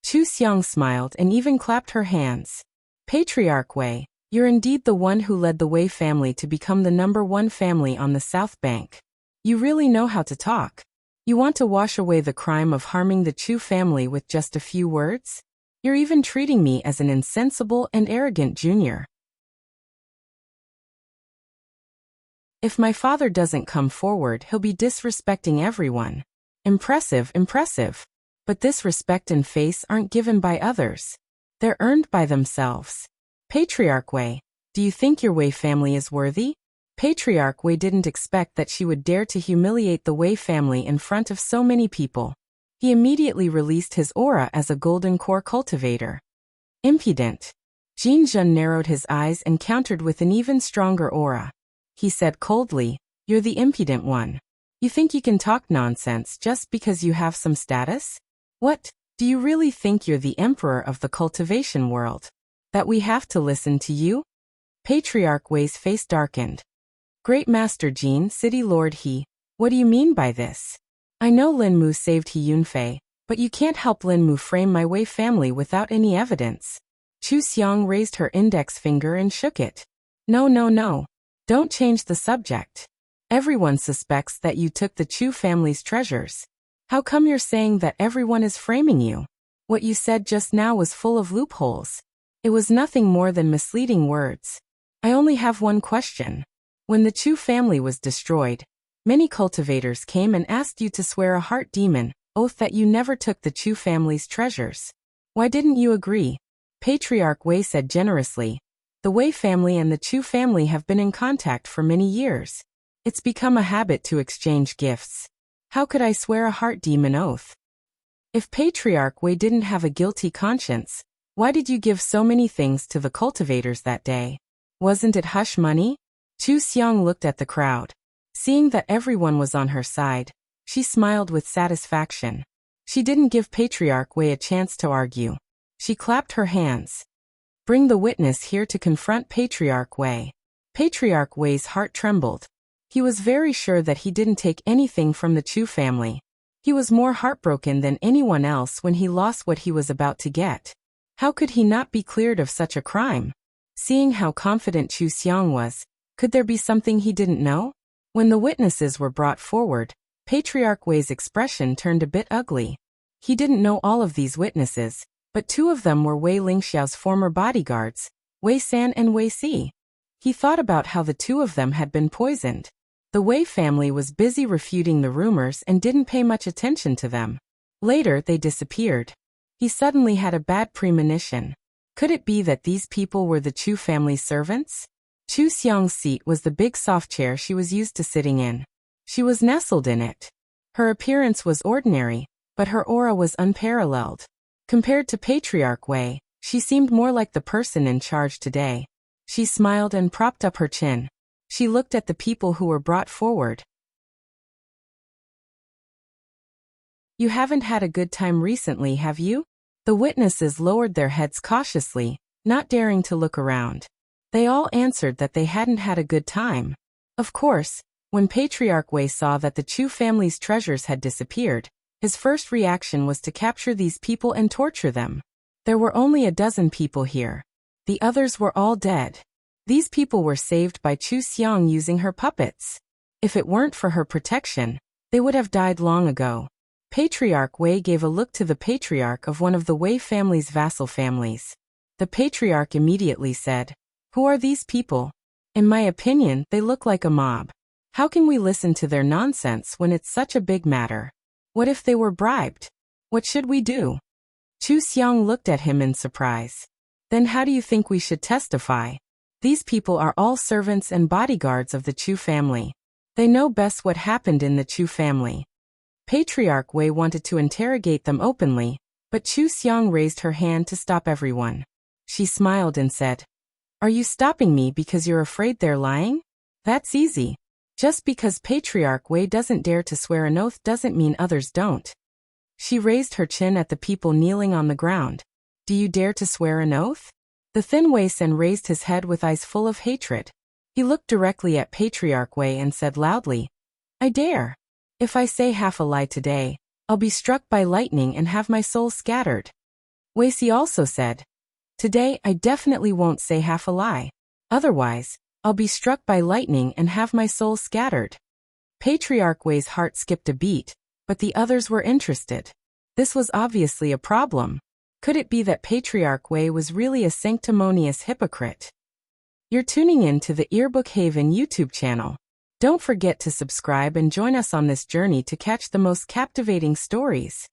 Chu Xiang smiled and even clapped her hands. Patriarch Wei, you're indeed the one who led the Wei family to become the #1 family on the South Bank. You really know how to talk. You want to wash away the crime of harming the Chu family with just a few words? You're even treating me as an insensible and arrogant junior. If my father doesn't come forward, he'll be disrespecting everyone. Impressive, impressive. But this respect and face aren't given by others. They're earned by themselves. Patriarch Wei, do you think your Wei family is worthy? Patriarch Wei didn't expect that she would dare to humiliate the Wei family in front of so many people. He immediately released his aura as a golden core cultivator. Impudent. Jin Jun narrowed his eyes and countered with an even stronger aura. He said coldly, "You're the impudent one. You think you can talk nonsense just because you have some status? What, do you really think you're the emperor of the cultivation world? That we have to listen to you?" Patriarch Wei's face darkened. Great Master Jin, City Lord He, what do you mean by this? I know Lin Mu saved He Yunfei, but you can't help Lin Mu frame my Wei family without any evidence. Chu Xiang raised her index finger and shook it. No, no, no. Don't change the subject. Everyone suspects that you took the Chu family's treasures. How come you're saying that everyone is framing you? What you said just now was full of loopholes. It was nothing more than misleading words. I only have one question. When the Chu family was destroyed, many cultivators came and asked you to swear a heart demon oath that you never took the Chu family's treasures. Why didn't you agree? Patriarch Wei said generously. The Wei family and the Chu family have been in contact for many years. It's become a habit to exchange gifts. How could I swear a heart demon oath? If Patriarch Wei didn't have a guilty conscience, why did you give so many things to the cultivators that day? Wasn't it hush money? Chu Xiang looked at the crowd. Seeing that everyone was on her side, she smiled with satisfaction. She didn't give Patriarch Wei a chance to argue. She clapped her hands. Bring the witness here to confront Patriarch Wei. Patriarch Wei's heart trembled. He was very sure that he didn't take anything from the Chu family. He was more heartbroken than anyone else when he lost what he was about to get. How could he not be cleared of such a crime? Seeing how confident Chu Xiang was, could there be something he didn't know? When the witnesses were brought forward, Patriarch Wei's expression turned a bit ugly. He didn't know all of these witnesses, but two of them were Wei Lingxiao's former bodyguards, Wei San and Wei Si. He thought about how the two of them had been poisoned. The Wei family was busy refuting the rumors and didn't pay much attention to them. Later, they disappeared. He suddenly had a bad premonition. Could it be that these people were the Chu family's servants? Chu Xiang's seat was the big soft chair she was used to sitting in. She was nestled in it. Her appearance was ordinary, but her aura was unparalleled. Compared to Patriarch Wei, she seemed more like the person in charge today. She smiled and propped up her chin. She looked at the people who were brought forward. You haven't had a good time recently, have you? The witnesses lowered their heads cautiously, not daring to look around. They all answered that they hadn't had a good time. Of course, when Patriarch Wei saw that the Chu family's treasures had disappeared, his first reaction was to capture these people and torture them. There were only a dozen people here. The others were all dead. These people were saved by Chu Xiang using her puppets. If it weren't for her protection, they would have died long ago. Patriarch Wei gave a look to the patriarch of one of the Wei family's vassal families. The patriarch immediately said, "Who are these people? In my opinion, they look like a mob. How can we listen to their nonsense when it's such a big matter? What if they were bribed? What should we do?" Chu Xiang looked at him in surprise. "Then how do you think we should testify? These people are all servants and bodyguards of the Chu family. They know best what happened in the Chu family." Patriarch Wei wanted to interrogate them openly, but Chu Xiang raised her hand to stop everyone. She smiled and said, "Are you stopping me because you're afraid they're lying? That's easy. Just because Patriarch Wei doesn't dare to swear an oath doesn't mean others don't." She raised her chin at the people kneeling on the ground. "Do you dare to swear an oath?" The thin Wei Sen raised his head with eyes full of hatred. He looked directly at Patriarch Wei and said loudly, "I dare. If I say half a lie today, I'll be struck by lightning and have my soul scattered." Wei Si also said, "Today I definitely won't say half a lie. Otherwise, I'll be struck by lightning and have my soul scattered." Patriarch Wei's heart skipped a beat, but the others were interested. This was obviously a problem. Could it be that Patriarch Wei was really a sanctimonious hypocrite? You're tuning in to the Earbook Haven YouTube channel. Don't forget to subscribe and join us on this journey to catch the most captivating stories.